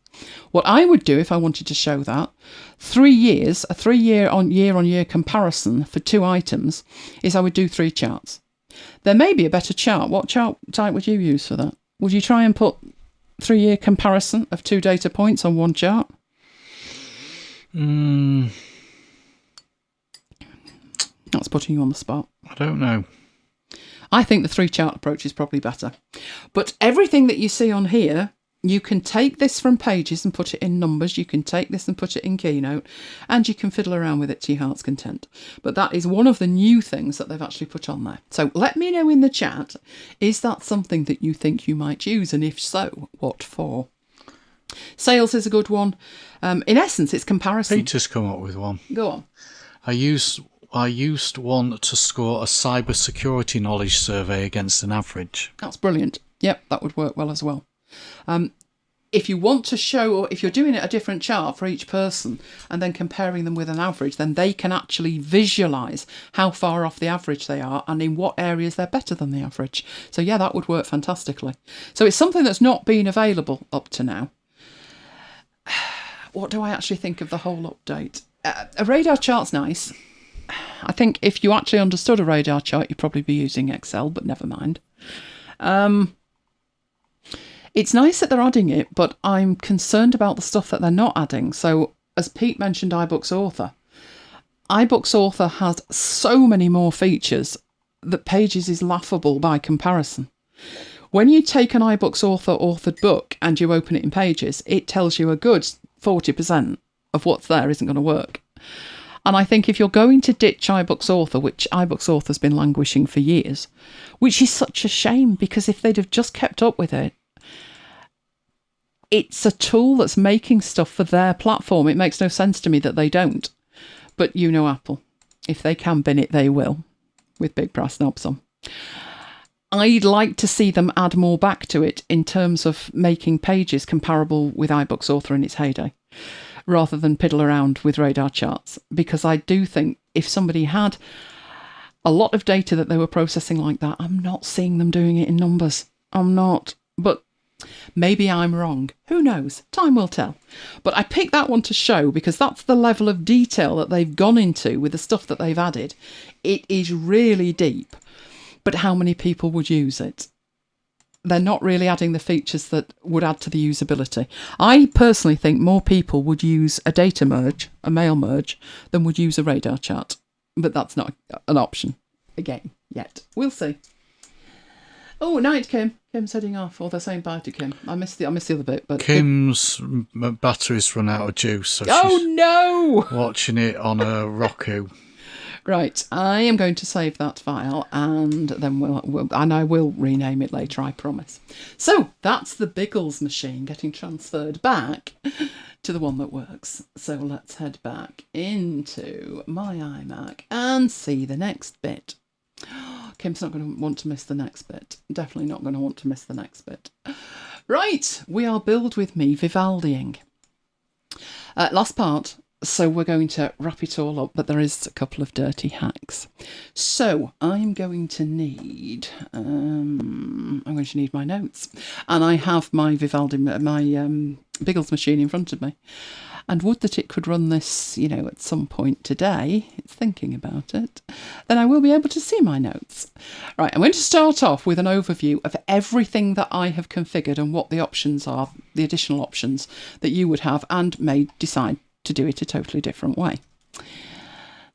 What I would do if I wanted to show that, 3 years, a 3 year-on-year comparison for 2 items, is I would do 3 charts. There may be a better chart. What chart type would you use for that? Would you try and put 3-year comparison of 2 data points on 1 chart? That's putting you on the spot. I don't know. I think the 3 chart approach is probably better. But everything that you see on here, you can take this from Pages and put it in Numbers. You can take this and put it in Keynote, and you can fiddle around with it to your heart's content. But that is one of the new things that they've actually put on there. So let me know in the chat, is that something that you think you might use? And if so, what for? Sales is a good one. In essence, it's comparison. Peter's come up with one. Go on. I used one to score a cybersecurity knowledge survey against an average. That's brilliant. Yep, that would work well as well. If you want to show, or if you're doing a different chart for each person and then comparing them with an average, then they can actually visualise how far off the average they are and in what areas they're better than the average. So yeah, that would work fantastically. So it's something that's not been available up to now. What do I actually think of the whole update? A radar chart's nice. I think if you actually understood a radar chart, you'd probably be using Excel, but never mind. It's nice that they're adding it, but I'm concerned about the stuff that they're not adding. So, as Pete mentioned, iBooks Author. iBooks Author has so many more features that Pages is laughable by comparison. When you take an iBooks Author authored book and you open it in Pages, it tells you a good 40% of what's there isn't going to work. And I think if you're going to ditch iBooks Author, which iBooks Author's been languishing for years, which is such a shame, because if they'd have just kept up with it, it's a tool that's making stuff for their platform. It makes no sense to me that they don't. But you know Apple. If they can bin it, they will, with big brass knobs on. I'd like to see them add more back to it in terms of making Pages comparable with iBooks Author in its heyday, rather than piddle around with radar charts. Because I do think if somebody had a lot of data that they were processing like that, I'm not seeing them doing it in Numbers. I'm not. But maybe I'm wrong. Who knows? Time will tell. But I picked that one to show because that's the level of detail that they've gone into with the stuff that they've added. It is really deep. But how many people would use it? They're not really adding the features that would add to the usability. I personally think more people would use a data merge, a mail merge, than would use a radar chart. But that's not an option, again, yet. We'll see. Oh, night, Kim. Kim's heading off. Or they're saying bye to Kim. I missed the other bit. But Kim's battery's run out of juice, so she's no! Watching it on a Roku. Right, I am going to save that file, and then I will rename it later, I promise. So that's the Biggles machine getting transferred back to the one that works. So let's head back into my iMac and see the next bit. Kim's not going to want to miss the next bit. Definitely not going to want to miss the next bit. Right, we are Build With Me Vivaldiing. Last part. So we're going to wrap it all up, but there is a couple of dirty hacks. So I'm going to need my notes, and I have my Vivaldi, my Biggles machine in front of me. And would that it could run this, at some point today. It's thinking about it. Then I will be able to see my notes. Right, I'm going to start off with an overview of everything that I have configured and what the options are, the additional options that you would have and may decide to do it a totally different way.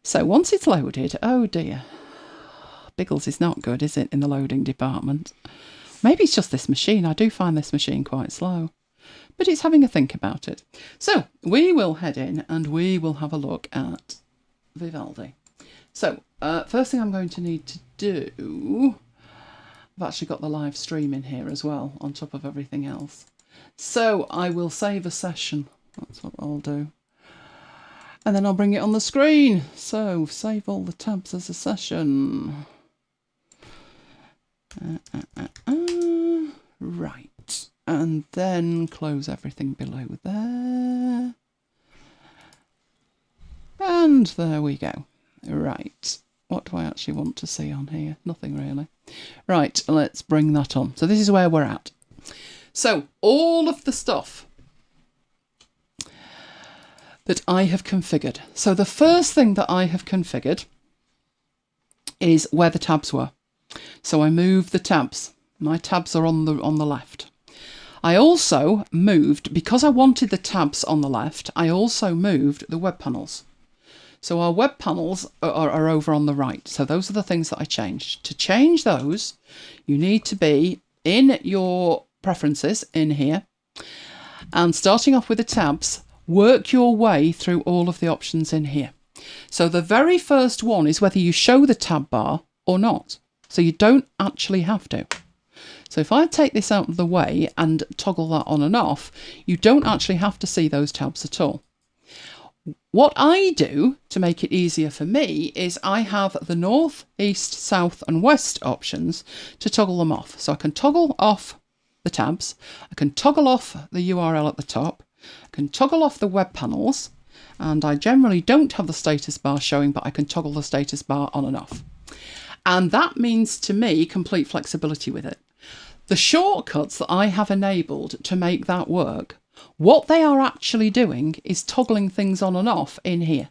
So once it's loaded, oh dear, Biggles is not good, is it, in the loading department? Maybe it's just this machine. I do find this machine quite slow, but it's having a think about it. So we will head in and we will have a look at Vivaldi. So first thing I'm going to need to do, I've actually got the live stream in here as well on top of everything else. So I will save a session. That's what I'll do. And then I'll bring it on the screen. So save all the tabs as a session. Right. And then close everything below there. And there we go. Right. What do I actually want to see on here? Nothing really. Right, let's bring that on. So this is where we're at. So all of the stuff that I have configured. So the first thing that I have configured is where the tabs were. So I moved the tabs. My tabs are on the left. I also moved, because I wanted the tabs on the left, I also moved the web panels. So our web panels are over on the right. So those are the things that I changed. To change those, you need to be in your preferences in here, and starting off with the tabs, work your way through all of the options in here. So the very first one is whether you show the tab bar or not. So you don't actually have to. So if I take this out of the way and toggle that on and off, you don't actually have to see those tabs at all. What I do to make it easier for me is I have the north, east, south and west options to toggle them off. So I can toggle off the tabs, I can toggle off the URL at the top, I can toggle off the web panels, and I generally don't have the status bar showing, but I can toggle the status bar on and off. And that means to me complete flexibility with it. The shortcuts that I have enabled to make that work, what they are actually doing is toggling things on and off in here.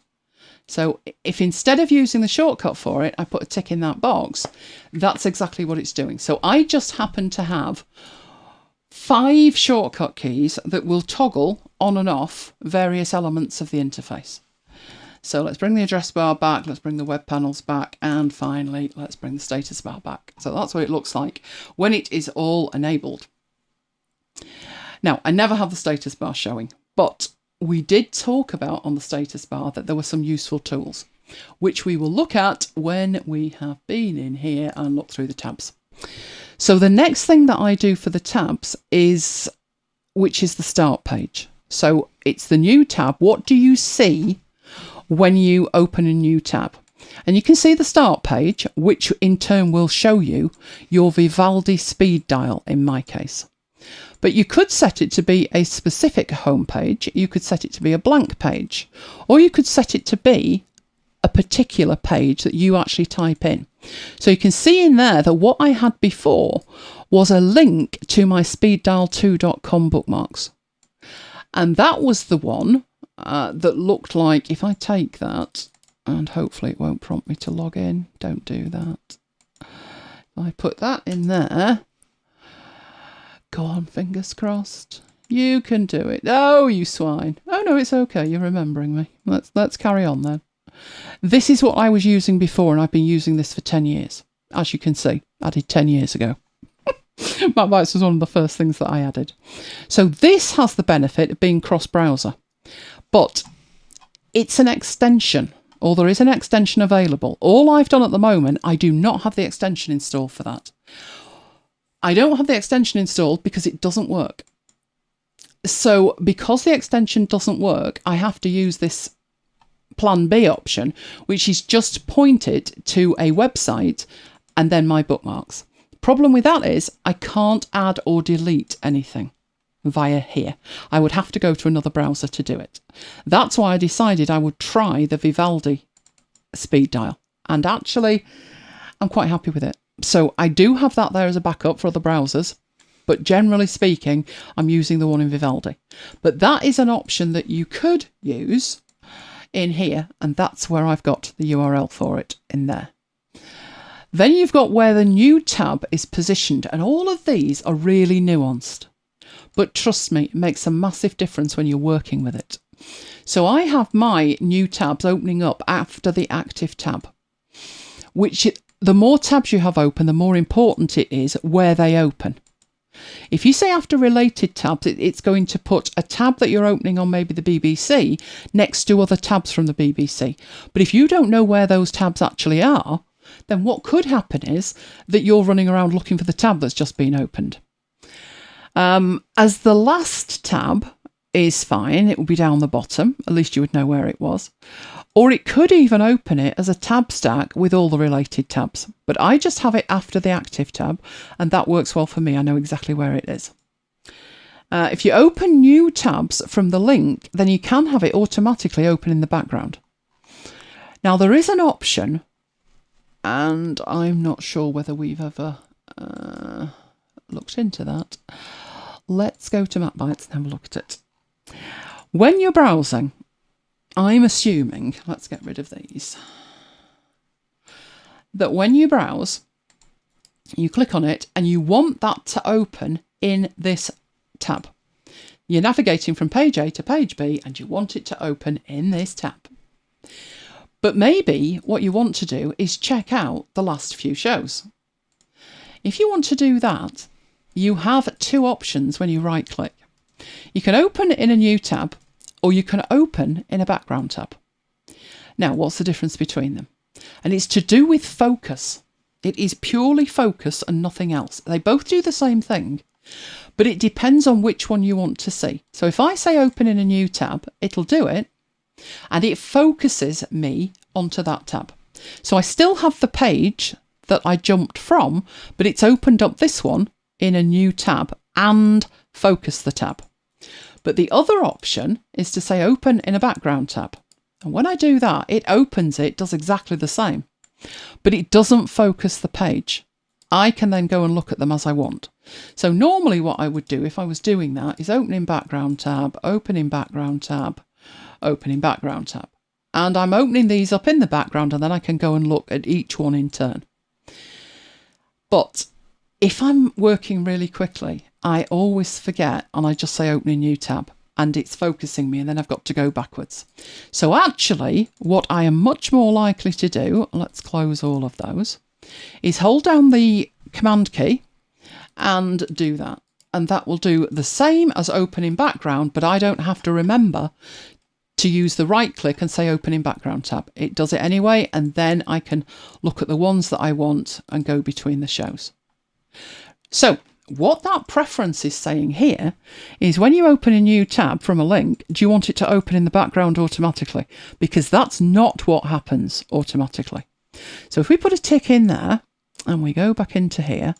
So if instead of using the shortcut for it, I put a tick in that box, that's exactly what it's doing. So I just happen to have 5 shortcut keys that will toggle on and off various elements of the interface. So let's bring the address bar back, let's bring the web panels back, and finally, let's bring the status bar back. So that's what it looks like when it is all enabled. Now, I never have the status bar showing, but we did talk about on the status bar that there were some useful tools, which we will look at when we have been in here and look through the tabs. So the next thing that I do for the tabs is, which is the start page. So it's the new tab. What do you see when you open a new tab? And you can see the start page, which in turn will show you your Vivaldi speed dial in my case. But you could set it to be a specific home page, you could set it to be a blank page, or you could set it to be a particular page that you actually type in. So you can see in there that what I had before was a link to my speeddial2.com bookmarks. And that was the one that looked like, if I take that, and hopefully it won't prompt me to log in, don't do that. If I put that in there, go on, fingers crossed. You can do it. Oh, you swine. Oh no, it's okay. You're remembering me. Let's carry on then. This is what I was using before, and I've been using this for 10 years. As you can see, I did 10 years ago. MacBites was one of the first things that I added. So this has the benefit of being cross-browser, but it's an extension, or there is an extension available. All I've done at the moment, I do not have the extension installed for that. I don't have the extension installed because it doesn't work. So because the extension doesn't work, I have to use this Plan B option, which is just pointed to a website and then my bookmarks. The problem with that is I can't add or delete anything via here. I would have to go to another browser to do it. That's why I decided I would try the Vivaldi speed dial. And actually, I'm quite happy with it. So I do have that there as a backup for other browsers, but generally speaking, I'm using the one in Vivaldi. But that is an option that you could use in here, and that's where I've got the URL for it in there. Then you've got where the new tab is positioned, and all of these are really nuanced. But trust me, it makes a massive difference when you're working with it. So I have my new tabs opening up after the active tab, which the more tabs you have open, the more important it is where they open. If you say after related tabs, it's going to put a tab that you're opening on maybe the BBC next to other tabs from the BBC. But if you don't know where those tabs actually are, then what could happen is that you're running around looking for the tab that's just been opened. As the last tab is fine. It will be down the bottom. At least you would know where it was. Or it could even open it as a tab stack with all the related tabs. But I just have it after the active tab, and that works well for me. I know exactly where it is. If you open new tabs from the link, then you can have it automatically open in the background. Now, there is an option, and I'm not sure whether we've ever looked into that. Let's go to MacBites and have a look at it. When you're browsing, I'm assuming, let's get rid of these, that when you browse, you click on it and you want that to open in this tab. You're navigating from page A to page B and you want it to open in this tab. But maybe what you want to do is check out the last few shows. If you want to do that, you have two options when you right click. You can open in a new tab, or you can open in a background tab. Now, what's the difference between them? And it's to do with focus. It is purely focus and nothing else. They both do the same thing, but it depends on which one you want to see. So if I say open in a new tab, it'll do it, and it focuses me onto that tab. So I still have the page that I jumped from, but it's opened up this one in a new tab and focus the tab. But the other option is to say open in a background tab. And when I do that, it opens it, does exactly the same, but it doesn't focus the page. I can then go and look at them as I want. So normally what I would do if I was doing that is open in background tab, open in background tab, open in background tab. And I'm opening these up in the background and then I can go and look at each one in turn. But if I'm working really quickly, I always forget and I just say open a new tab and it's focusing me and then I've got to go backwards. So actually, what I am much more likely to do, let's close all of those, is hold down the command key and do that. And that will do the same as open in background, but I don't have to remember to use the right click and say open in background tab. It does it anyway, and then I can look at the ones that I want and go between the shows. So what that preference is saying here is when you open a new tab from a link, do you want it to open in the background automatically? Because that's not what happens automatically. So if we put a tick in there and we go back into here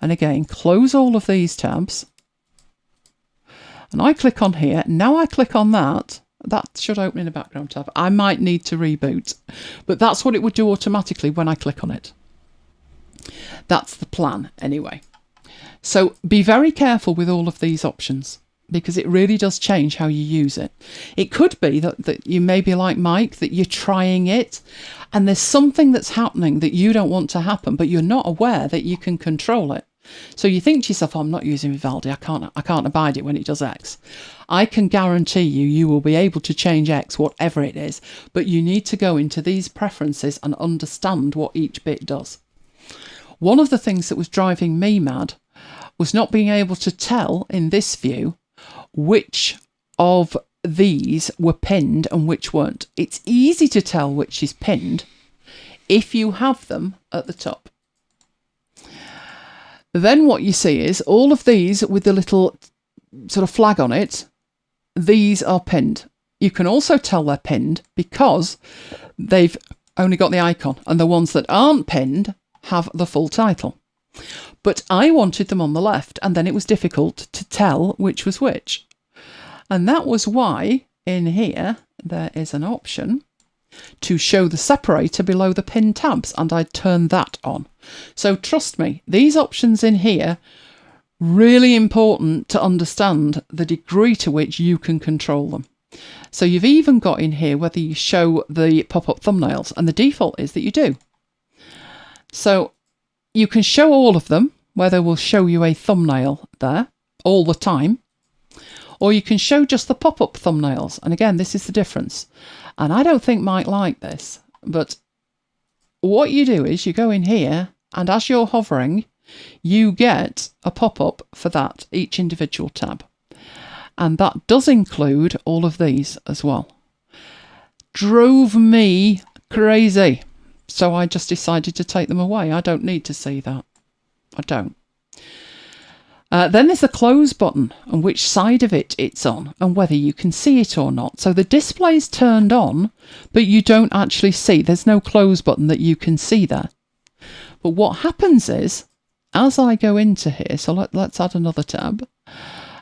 and again close all of these tabs and I click on here, now I click on that, that should open in a background tab. I might need to reboot, but that's what it would do automatically when I click on it. That's the plan anyway. So be very careful with all of these options because it really does change how you use it. It could be that you may be like Mike, that you're trying it and there's something that's happening that you don't want to happen, but you're not aware that you can control it. So you think to yourself, oh, I'm not using Vivaldi, I can't abide it when it does X. I can guarantee you will be able to change X, whatever it is, but you need to go into these preferences and understand what each bit does. One of the things that was driving me mad was not being able to tell in this view which of these were pinned and which weren't. It's easy to tell which is pinned if you have them at the top. Then what you see is all of these with the little sort of flag on it, these are pinned. You can also tell they're pinned because they've only got the icon, and the ones that aren't pinned have the full title. But I wanted them on the left, and then it was difficult to tell which was which. And that was why in here there is an option to show the separator below the pinned tabs, and I turned that on. So trust me, these options in here, really important to understand the degree to which you can control them. So you've even got in here whether you show the pop-up thumbnails, and the default is that you do. So you can show all of them, where they will show you a thumbnail there all the time, or you can show just the pop-up thumbnails. And again, this is the difference. And I don't think Mike liked this, but what you do is you go in here and as you're hovering, you get a pop-up for that, each individual tab. And that does include all of these as well. Drove me crazy. So I just decided to take them away. I don't need to see that. I don't. Then there's the close button and which side of it it's on and whether you can see it or not. So the display's turned on, but you don't actually see. There's no close button that you can see there. But what happens is, as I go into here, so let's add another tab.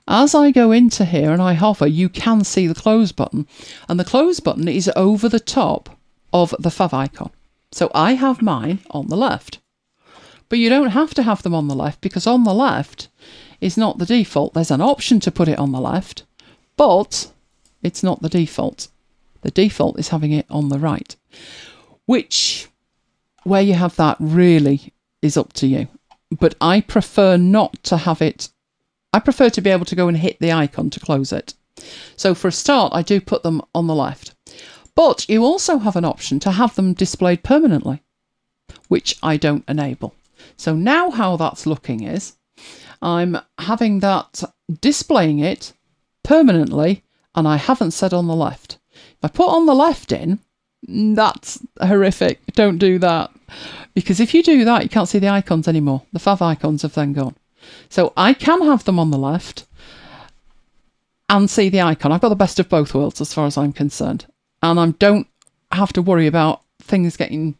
As I go into here and I hover, you can see the close button. And the close button is over the top of the fav icon. So I have mine on the left. But you don't have to have them on the left because on the left is not the default. There's an option to put it on the left, but it's not the default. The default is having it on the right, which, where you have that really is up to you. But I prefer not to have it. I prefer to be able to go and hit the icon to close it. So for a start, I do put them on the left. But you also have an option to have them displayed permanently, which I don't enable. So now how that's looking is, I'm having that displaying it permanently, and I haven't said on the left. If I put on the left in, that's horrific. Don't do that. Because if you do that, you can't see the icons anymore. The fav icons have then gone. So I can have them on the left and see the icon. I've got the best of both worlds as far as I'm concerned. And I don't have to worry about things getting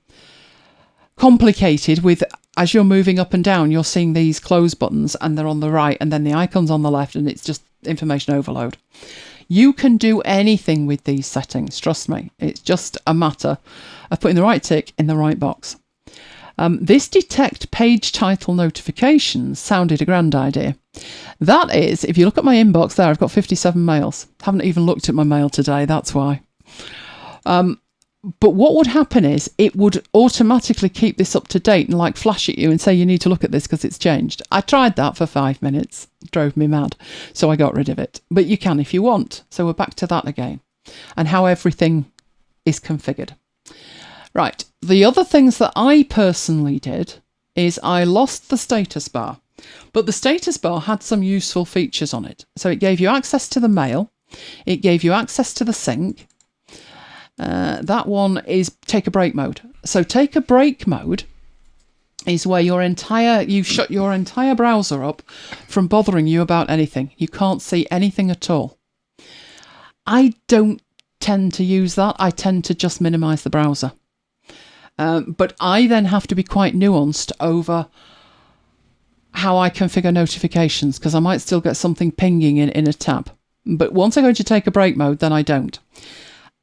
complicated with, as you're moving up and down, you're seeing these close buttons and they're on the right and then the icon's on the left and it's just information overload. You can do anything with these settings, trust me. It's just a matter of putting the right tick in the right box. This detect page title notifications sounded a grand idea. That is, if you look at my inbox there, I've got 57 mails. Haven't even looked at my mail today, that's why. But what would happen is it would automatically keep this up to date and like flash at you and say you need to look at this because it's changed. I tried that for 5 minutes. It drove me mad. So I got rid of it. But you can if you want. So we're back to that again and how everything is configured. Right. The other things that I personally did is I lost the status bar. But the status bar had some useful features on it. So it gave you access to the mail. It gave you access to the sync. That one is take a break mode. So take a break mode is where you shut your entire browser up from bothering you about anything. You can't see anything at all. I don't tend to use that. I tend to just minimize the browser. But I then have to be quite nuanced over how I configure notifications because I might still get something pinging in a tab. But once I go to take a break mode, then I don't.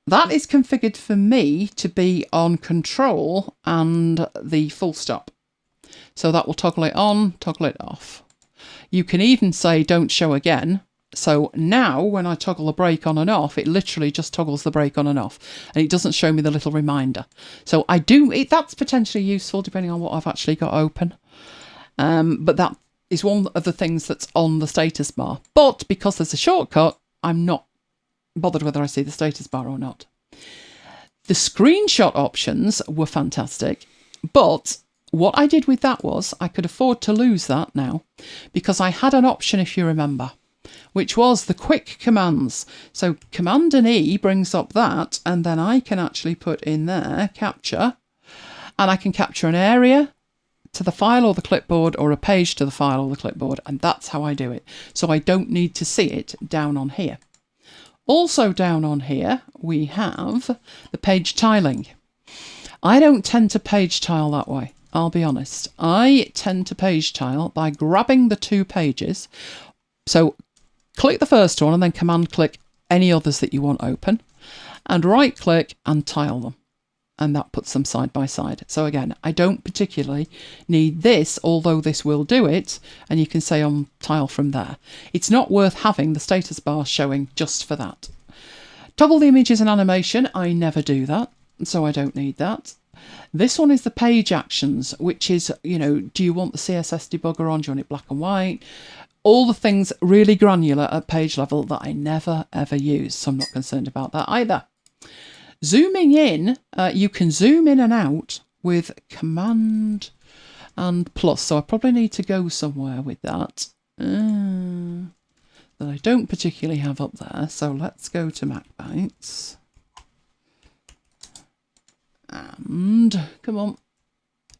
That is configured for me to be on control and the full stop. So that will toggle it on, toggle it off. You can even say don't show again. So now when I toggle the break on and off, it literally just toggles the break on and off and it doesn't show me the little reminder. So that's potentially useful depending on what I've actually got open. But that is one of the things that's on the status bar. But because there's a shortcut, I'm not bothered whether I see the status bar or not. The screenshot options were fantastic, but what I did with that was I could afford to lose that now because I had an option, if you remember, which was the quick commands. So Command and E brings up that, and then I can actually put in there capture, and I can capture an area to the file or the clipboard or a page to the file or the clipboard, and that's how I do it. So I don't need to see it down on here. Also down on here, we have the page tiling. I don't tend to page tile that way, I'll be honest. I tend to page tile by grabbing the two pages. So click the first one and then command click any others that you want open and right click and tile them. And that puts them side by side. So again, I don't particularly need this, although this will do it. And you can say on tile from there. It's not worth having the status bar showing just for that. Toggle the images and animation. I never do that, so I don't need that. This one is the page actions, which is, do you want the CSS debugger on? Do you want it black and white? All the things really granular at page level that I never ever use. So I'm not concerned about that either. Zooming in, you can zoom in and out with Command and plus. So I probably need to go somewhere with that that I don't particularly have up there. So let's go to MacBites. And come on,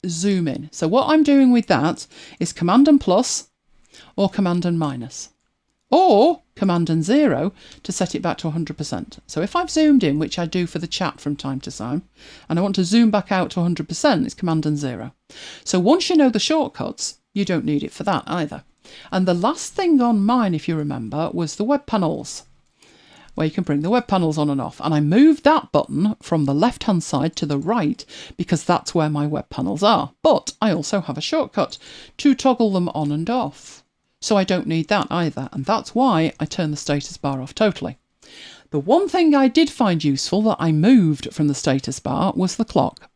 zoom in. So what I'm doing with that is Command and plus. or Command and minus, or Command and 0 to set it back to 100%. So if I've zoomed in, which I do for the chat from time to time, and I want to zoom back out to 100%, it's Command and 0. So once you know the shortcuts, you don't need it for that either. And the last thing on mine, if you remember, was the web panels, where you can bring the web panels on and off. And I moved that button from the left-hand side to the right because that's where my web panels are. But I also have a shortcut to toggle them on and off. So I don't need that either. And that's why I turn the status bar off totally. The one thing I did find useful that I moved from the status bar was the clock.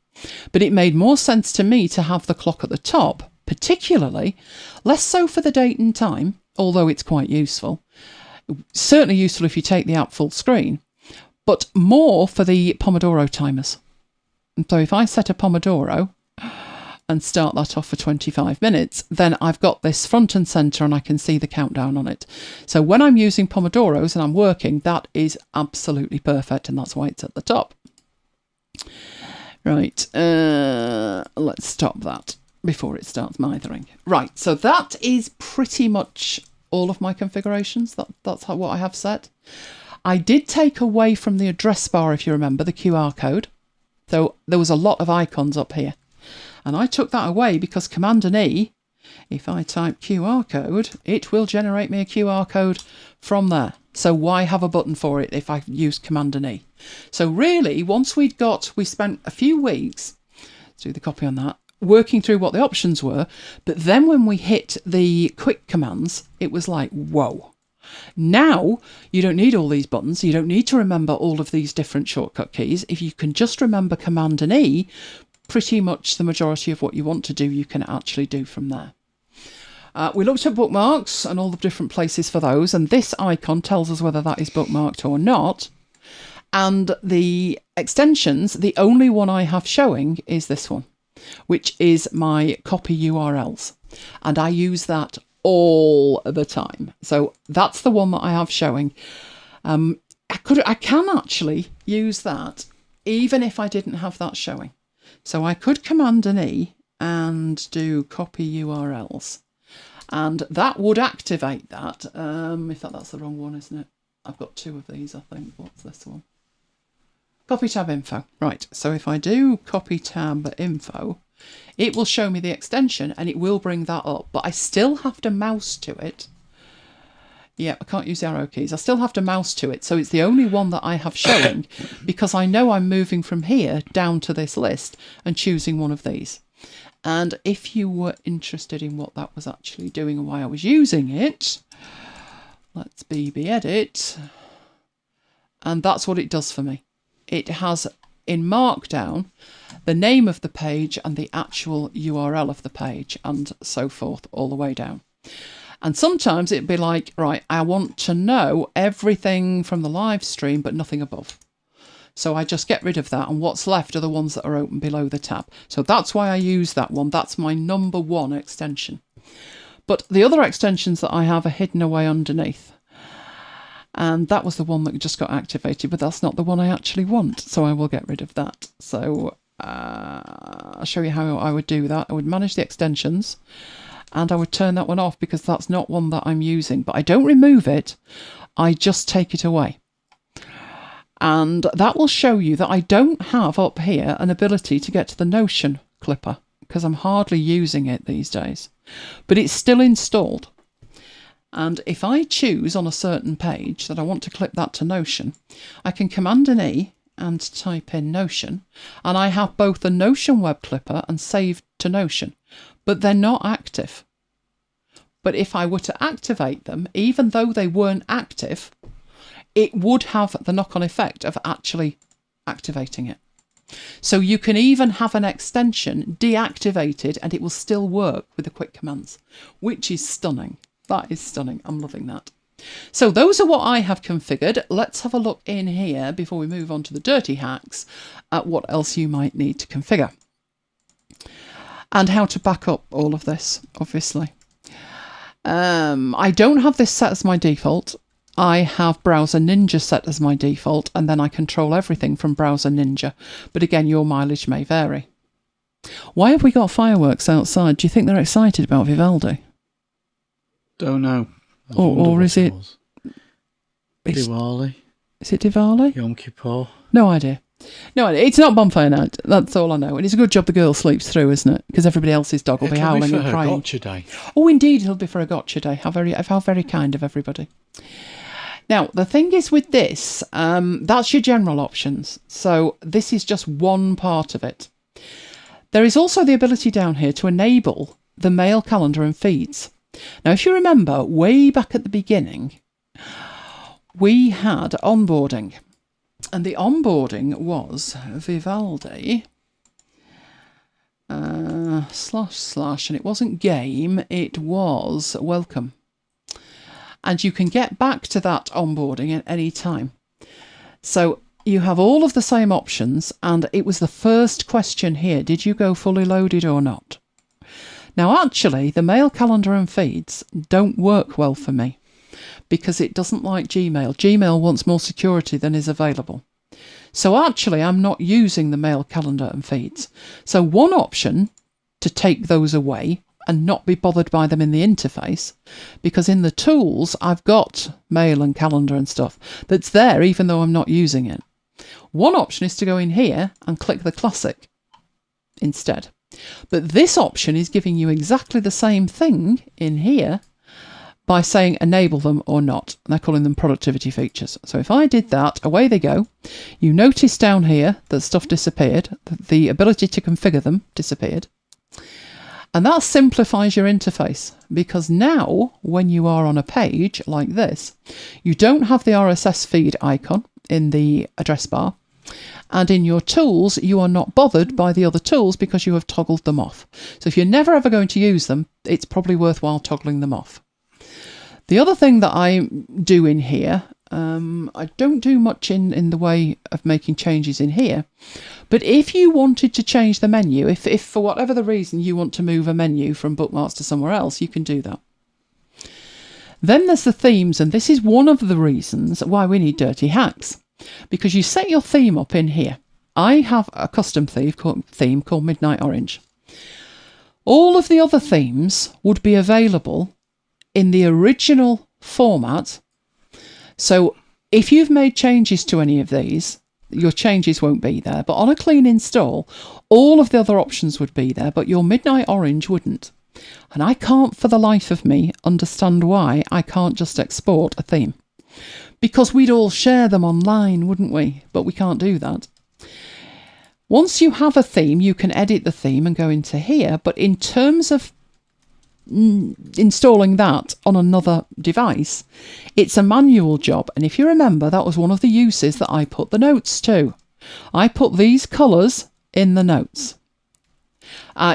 But it made more sense to me to have the clock at the top, particularly, less so for the date and time, although it's quite useful. Certainly useful if you take the app full screen, but more for the Pomodoro timers. And so if I set a Pomodoro and start that off for 25 minutes, then I've got this front and centre and I can see the countdown on it. So when I'm using Pomodoros and I'm working, that is absolutely perfect, and that's why it's at the top. Right, let's stop that before it starts mithering. Right, so that is pretty much all of my configurations. That's what I have set. I did take away from the address bar, if you remember, the QR code. So there was a lot of icons up here. And I took that away because Command and E, if I type QR code, it will generate me a QR code from there. So why have a button for it if I use Command and E? So really, once we spent a few weeks, let's do the copy on that, working through what the options were, but then when we hit the quick commands, it was like, whoa. Now you don't need all these buttons, you don't need to remember all of these different shortcut keys. If you can just remember Command and E, pretty much the majority of what you want to do you can actually do from there. We looked at bookmarks and all the different places for those, and this icon tells us whether that is bookmarked or not. And the extensions, the only one I have showing is this one, which is my copy URLs. And I use that all the time. So that's the one that I have showing. I can actually use that even if I didn't have that showing. So I could Command and E and do copy URLs. And that would activate that. In fact, that's the wrong one, isn't it? I've got two of these, I think. What's this one? Copy tab info. Right, so if I do copy tab info, it will show me the extension and it will bring that up, but I still have to mouse to it. Yeah, I can't use the arrow keys. I still have to mouse to it, so it's the only one that I have showing because I know I'm moving from here down to this list and choosing one of these. And if you were interested in what that was actually doing and why I was using it, let's BB edit, and that's what it does for me. It has in Markdown the name of the page and the actual URL of the page and so forth all the way down. And sometimes it'd be like, right, I want to know everything from the live stream but nothing above. So I just get rid of that, and what's left are the ones that are open below the tab. So that's why I use that one. That's my number one extension. But the other extensions that I have are hidden away underneath. And that was the one that just got activated, but that's not the one I actually want. So I will get rid of that. So I'll show you how I would do that. I would manage the extensions and I would turn that one off because that's not one that I'm using. But I don't remove it. I just take it away. And that will show you that I don't have up here an ability to get to the Notion clipper because I'm hardly using it these days. But it's still installed. And if I choose on a certain page that I want to clip that to Notion, I can Command and E and type in Notion, and I have both the Notion web clipper and saved to Notion, but they're not active. But if I were to activate them, even though they weren't active, it would have the knock-on effect of actually activating it. So you can even have an extension deactivated and it will still work with the quick commands, which is stunning. That is stunning. I'm loving that. So those are what I have configured. Let's have a look in here before we move on to the dirty hacks at what else you might need to configure. And how to back up all of this, obviously. I don't have this set as my default. I have Browser Ninja set as my default, and then I control everything from Browser Ninja. But again, your mileage may vary. Why have we got fireworks outside? Do you think they're excited about Vivaldi? Don't know. Or is it... Diwali? Is it Diwali? Yom Kippur? No idea. No idea. It's not bonfire night. That's all I know. And it's a good job the girl sleeps through, isn't it? Because everybody else's dog will be howling and crying. It'll be for her gotcha day. Oh, indeed, it'll be for a gotcha day. How very kind of everybody. Now, the thing is with this, that's your general options. So this is just one part of it. There is also the ability down here to enable the mail calendar and feeds. Now, if you remember, way back at the beginning, we had onboarding. And the onboarding was Vivaldi / and it wasn't game, it was welcome. And you can get back to that onboarding at any time. So you have all of the same options, and it was the first question here. Did you go fully loaded or not? Now, actually, the mail calendar and feeds don't work well for me because it doesn't like Gmail. Gmail wants more security than is available. So actually, I'm not using the mail calendar and feeds. So one option to take those away and not be bothered by them in the interface, because in the tools, I've got mail and calendar and stuff that's there even though I'm not using it. One option is to go in here and click the classic instead. But this option is giving you exactly the same thing in here by saying enable them or not. And they're calling them productivity features. So if I did that, away they go. You notice down here that stuff disappeared. The ability to configure them disappeared. And that simplifies your interface, because now when you are on a page like this, you don't have the RSS feed icon in the address bar. And in your tools, you are not bothered by the other tools because you have toggled them off. So if you're never ever going to use them, it's probably worthwhile toggling them off. The other thing that I do in here, I don't do much in the way of making changes in here. But if you wanted to change the menu, if for whatever the reason you want to move a menu from bookmarks to somewhere else, you can do that. Then there's the themes, and this is one of the reasons why we need dirty hacks. Because you set your theme up in here. I have a custom theme called Midnight Orange. All of the other themes would be available in the original format. So if you've made changes to any of these, your changes won't be there. But on a clean install, all of the other options would be there, but your Midnight Orange wouldn't. And I can't for the life of me understand why I can't just export a theme. Because we'd all share them online, wouldn't we? But we can't do that. Once you have a theme, you can edit the theme and go into here. But in terms of installing that on another device, it's a manual job. And if you remember, that was one of the uses that I put the notes to. I put these colours in the notes.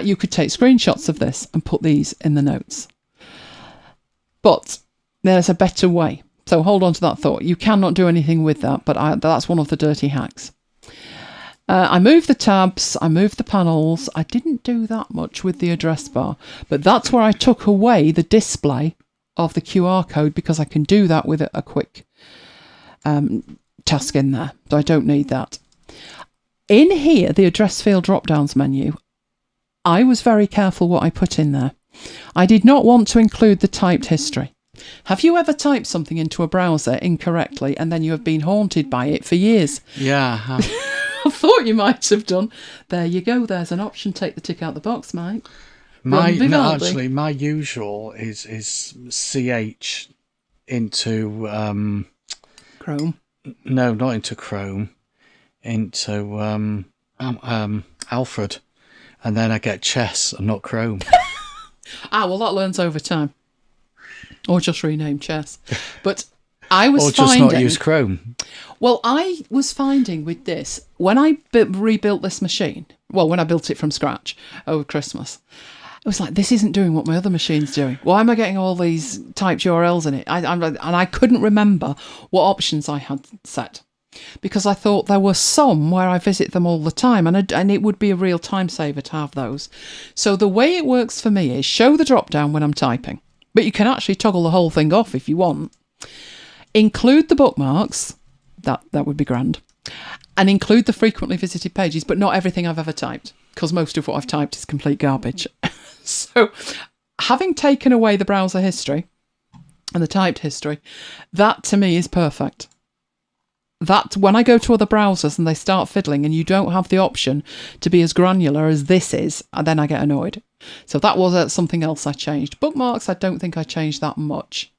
You could take screenshots of this and put these in the notes. But there's a better way. So hold on to that thought. You cannot do anything with that, but that's one of the dirty hacks. I moved the tabs, I moved the panels. I didn't do that much with the address bar, but that's where I took away the display of the QR code because I can do that with a quick task in there. So I don't need that. In here, the address field drop-downs menu, I was very careful what I put in there. I did not want to include the typed history. Have you ever typed something into a browser incorrectly and then you have been haunted by it for years? Yeah, I have. I thought you might have done. There you go. There's an option. Take the tick out the box, mate. My usual is CH into Chrome. No, not into Chrome. Into Alfred, and then I get chess and not Chrome. Well, that learns over time. Or just rename chess. But I was or just not use Chrome. Well, I was finding with this, when I rebuilt this machine, well, when I built it from scratch over Christmas, it was like, this isn't doing what my other machine's doing. Why am I getting all these typed URLs in it? And I couldn't remember what options I had set. Because I thought there were some where I visit them all the time, and it would be a real time saver to have those. So the way it works for me is show the drop down when I'm typing. But you can actually toggle the whole thing off if you want. Include the bookmarks. That would be grand. And include the frequently visited pages, but not everything I've ever typed, because most of what I've typed is complete garbage. So, having taken away the browser history, and the typed history, that to me is perfect. That when I go to other browsers and they start fiddling and you don't have the option to be as granular as this is, then I get annoyed. So that was something else I changed. Bookmarks, I don't think I changed that much.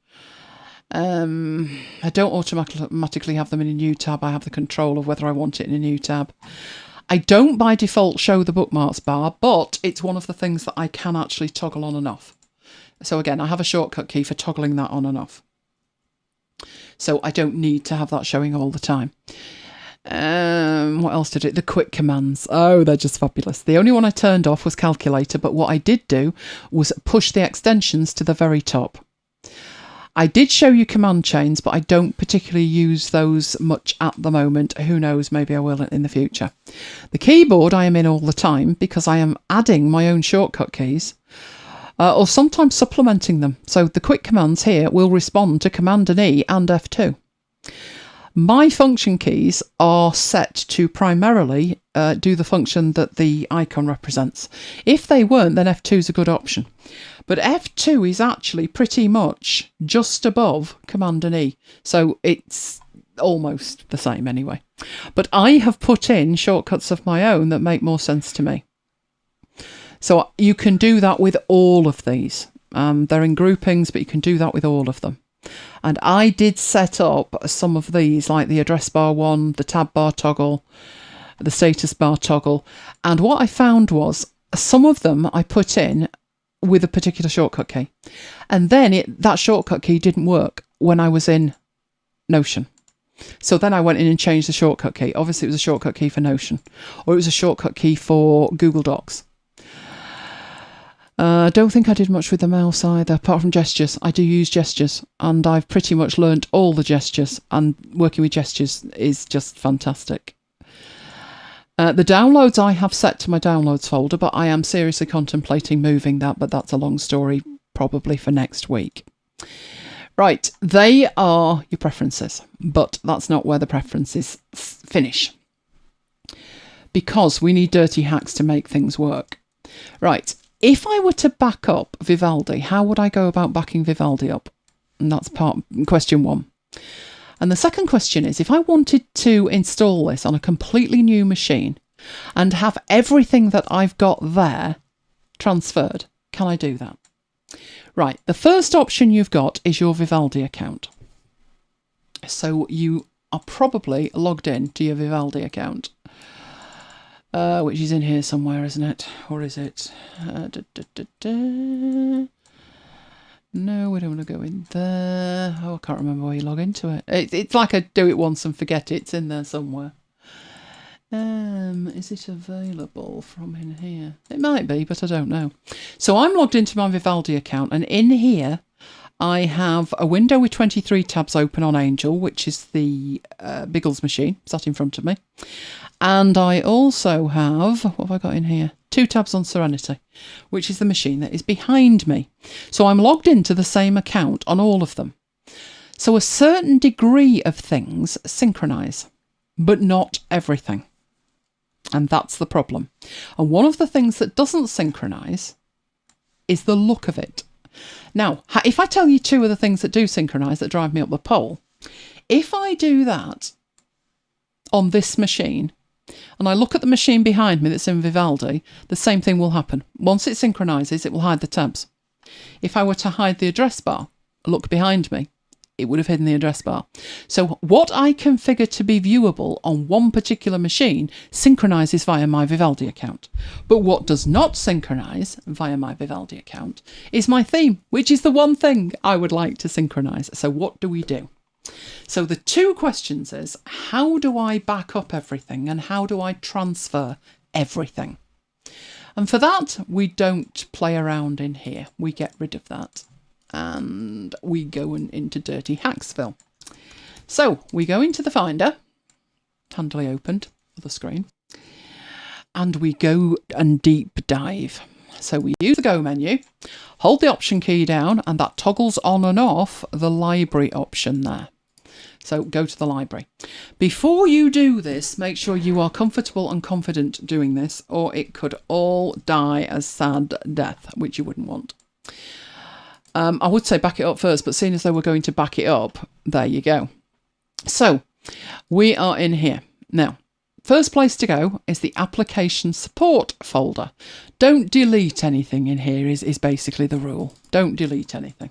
I don't automatically have them in a new tab. I have the control of whether I want it in a new tab. I don't by default show the bookmarks bar, but it's one of the things that I can actually toggle on and off. So again, I have a shortcut key for toggling that on and off. So I don't need to have that showing all the time. What else did it? The quick commands. Oh, they're just fabulous. The only one I turned off was calculator, but what I did do was push the extensions to the very top. I did show you command chains, but I don't particularly use those much at the moment. Who knows, maybe I will in the future. The keyboard I am in all the time because I am adding my own shortcut keys. Or sometimes supplementing them. So the quick commands here will respond to Command and E and F2. My function keys are set to primarily do the function that the icon represents. If they weren't, then F2 is a good option. But F2 is actually pretty much just above Command and E. So it's almost the same anyway. But I have put in shortcuts of my own that make more sense to me. So you can do that with all of these. They're in groupings, but you can do that with all of them. And I did set up some of these, like the address bar one, the tab bar toggle, the status bar toggle. And what I found was some of them I put in with a particular shortcut key. And then that shortcut key didn't work when I was in Notion. So then I went in and changed the shortcut key. Obviously, it was a shortcut key for Notion, or it was a shortcut key for Google Docs. I don't think I did much with the mouse either, apart from gestures. I do use gestures, and I've pretty much learnt all the gestures, and working with gestures is just fantastic. The downloads I have set to my downloads folder, but I am seriously contemplating moving that, but that's a long story, probably for next week. Right, they are your preferences, but that's not where the preferences finish, because we need dirty hacks to make things work. Right. If I were to back up Vivaldi, how would I go about backing Vivaldi up? And that's question one. And the second question is, if I wanted to install this on a completely new machine and have everything that I've got there transferred, can I do that? Right, the first option you've got is your Vivaldi account. So you are probably logged in to your Vivaldi account. Which is in here somewhere, isn't it? Or is it? No, we don't want to go in there. Oh, I can't remember where you log into it. It's like I do it once and forget it. It's in there somewhere. Is it available from in here? It might be, but I don't know. So I'm logged into my Vivaldi account, and in here I have a window with 23 tabs open on Angel, which is the Biggles machine sat in front of me. And I also have, what have I got in here? 2 tabs on Serenity, which is the machine that is behind me. So I'm logged into the same account on all of them. So a certain degree of things synchronise, but not everything. And that's the problem. And one of the things that doesn't synchronise is the look of it. Now, if I tell you 2 of the things that do synchronise that drive me up the pole, if I do that on this machine, and I look at the machine behind me that's in Vivaldi, the same thing will happen. Once it synchronises, it will hide the tabs. If I were to hide the address bar, look behind me, it would have hidden the address bar. So what I configure to be viewable on one particular machine synchronises via my Vivaldi account. But what does not synchronise via my Vivaldi account is my theme, which is the one thing I would like to synchronise. So what do we do? So the 2 questions is, how do I back up everything and how do I transfer everything? And for that, we don't play around in here. We get rid of that and we go into Dirty Hacksville. So we go into the Finder, handily opened for the screen, and we go and deep dive. So we use the Go menu, hold the Option key down, and that toggles on and off the library option there. So go to the library. Before you do this, make sure you are comfortable and confident doing this, or it could all die a sad death, which you wouldn't want. I would say back it up first, but seeing as though we're going to back it up, there you go. So we are in here. Now, first place to go is the application support folder. Don't delete anything in here is basically the rule. Don't delete anything.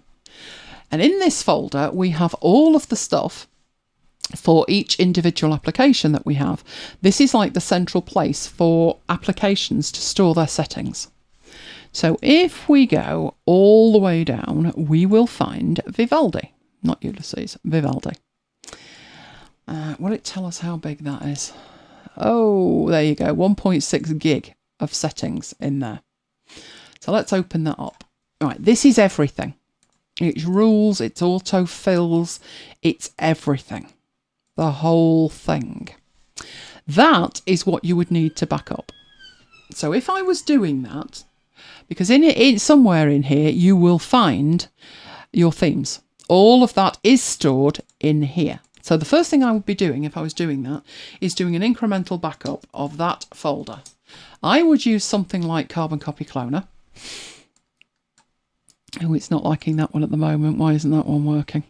And in this folder, we have all of the stuff for each individual application that we have. This is like the central place for applications to store their settings. So if we go all the way down, we will find Vivaldi, not Ulysses, Vivaldi. Will it tell us how big that is? Oh, there you go, 1.6 gig of settings in there. So let's open that up. Right, this is everything. It's rules, it's autofills, it's everything. The whole thing. That is what you would need to back up. So if I was doing that, because in somewhere in here you will find your themes. All of that is stored in here. So the first thing I would be doing if I was doing that is doing an incremental backup of that folder. I would use something like Carbon Copy Cloner. Oh, it's not liking that one at the moment. Why isn't that one working?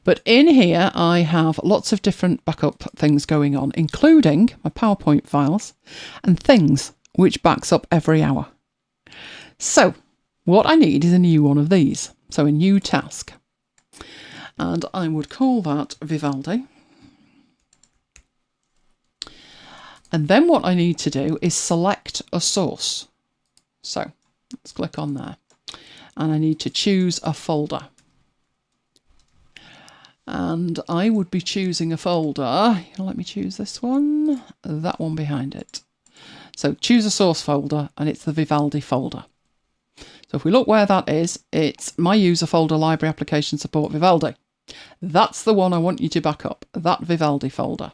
But in here, I have lots of different backup things going on, including my PowerPoint files and things which backs up every hour. So what I need is a new one of these. So a new task. And I would call that Vivaldi. And then what I need to do is select a source. So let's click on there. And I need to choose a folder. And I would be choosing a folder. Let me choose this one. That one behind it. So choose a source folder, and it's the Vivaldi folder. So if we look where that is, it's my user folder, library application support Vivaldi. That's the one I want you to back up, that Vivaldi folder.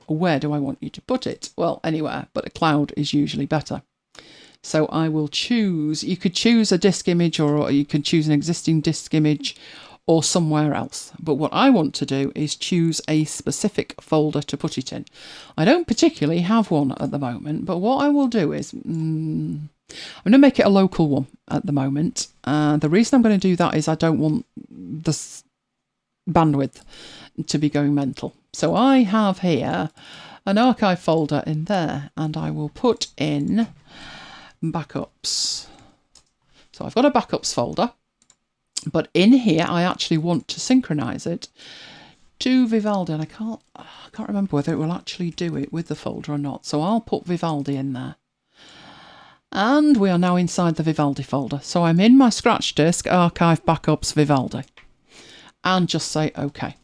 Where do I want you to put it? Well, anywhere, but a cloud is usually better. So I will choose, you could choose a disk image or you can choose an existing disk image or somewhere else. But what I want to do is choose a specific folder to put it in. I don't particularly have one at the moment, but what I will do is, I'm going to make it a local one at the moment. The reason I'm going to do that is I don't want this bandwidth to be going mental. So I have here an archive folder in there, and I will put in backups. So I've got a backups folder, but in here I actually want to synchronize it to Vivaldi, and I can't remember whether it will actually do it with the folder or not. So I'll put Vivaldi in there. And we are now inside the Vivaldi folder. So I'm in my Scratch disk, archive backups Vivaldi, and just say OK.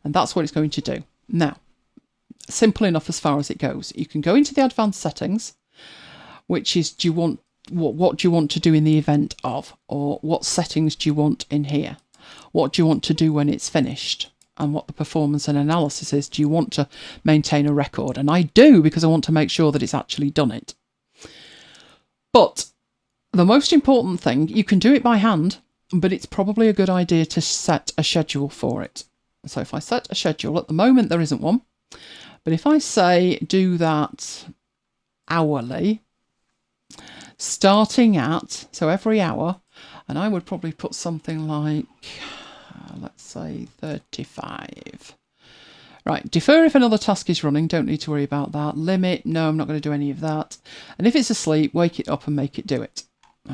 And that's what it's going to do. Now, simple enough as far as it goes. You can go into the advanced settings, which is, do you want what do you want to do in the event of, or what settings do you want in here? What do you want to do when it's finished? And what the performance and analysis is. Do you want to maintain a record? And I do, because I want to make sure that it's actually done it. But the most important thing, you can do it by hand, but it's probably a good idea to set a schedule for it. So if I set a schedule, at the moment there isn't one, but if I say do that hourly, starting at, so every hour, and I would probably put something like, let's say 35. Right, defer if another task is running, don't need to worry about that. Limit, no, I'm not going to do any of that. And if it's asleep, wake it up and make it do it.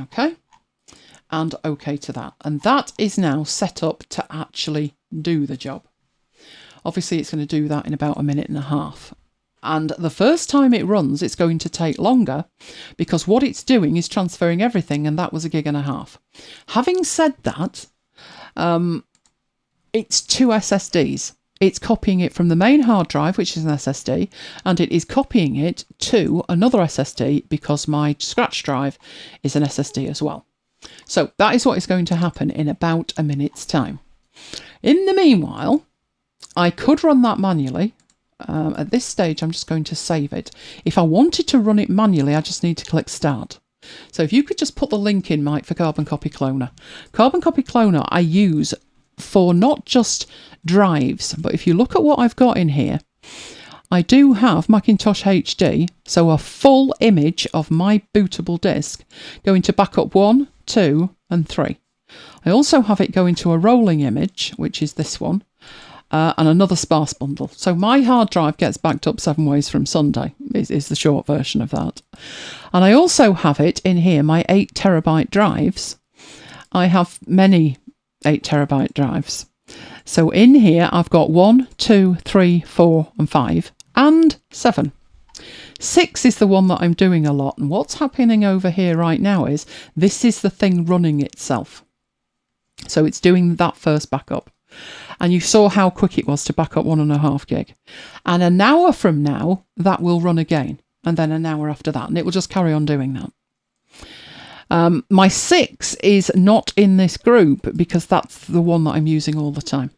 Okay? And OK to that. And that is now set up to actually do the job. Obviously, it's going to do that in about 1.5 minutes. And the first time it runs, it's going to take longer because what it's doing is transferring everything, and that was 1.5 gigs. Having said that, it's 2 SSDs. It's copying it from the main hard drive, which is an SSD, and it is copying it to another SSD because my Scratch drive is an SSD as well. So that is what is going to happen in about 1 minute's time. In the meanwhile, I could run that manually. At this stage, I'm just going to save it. If I wanted to run it manually, I just need to click Start. So if you could just put the link in, Mike, for Carbon Copy Cloner. Carbon Copy Cloner I use for not just drives, but if you look at what I've got in here, I do have Macintosh HD, so a full image of my bootable disk going to backup 1, 2 and 3. I also have it go into a rolling image, which is this one, and another sparse bundle. So my hard drive gets backed up 7 ways from Sunday, is the short version of that. And I also have it in here, my 8 terabyte drives. I have many 8 terabyte drives. So in here, I've got 1, 2, 3, 4, and 5, and 7. 6 is the one that I'm doing a lot. And what's happening over here right now is this is the thing running itself. So it's doing that first backup. And you saw how quick it was to back up 1.5 gig. And an hour from now, that will run again. And then an hour after that. And it will just carry on doing that. My 6 is not in this group because that's the one that I'm using all the time.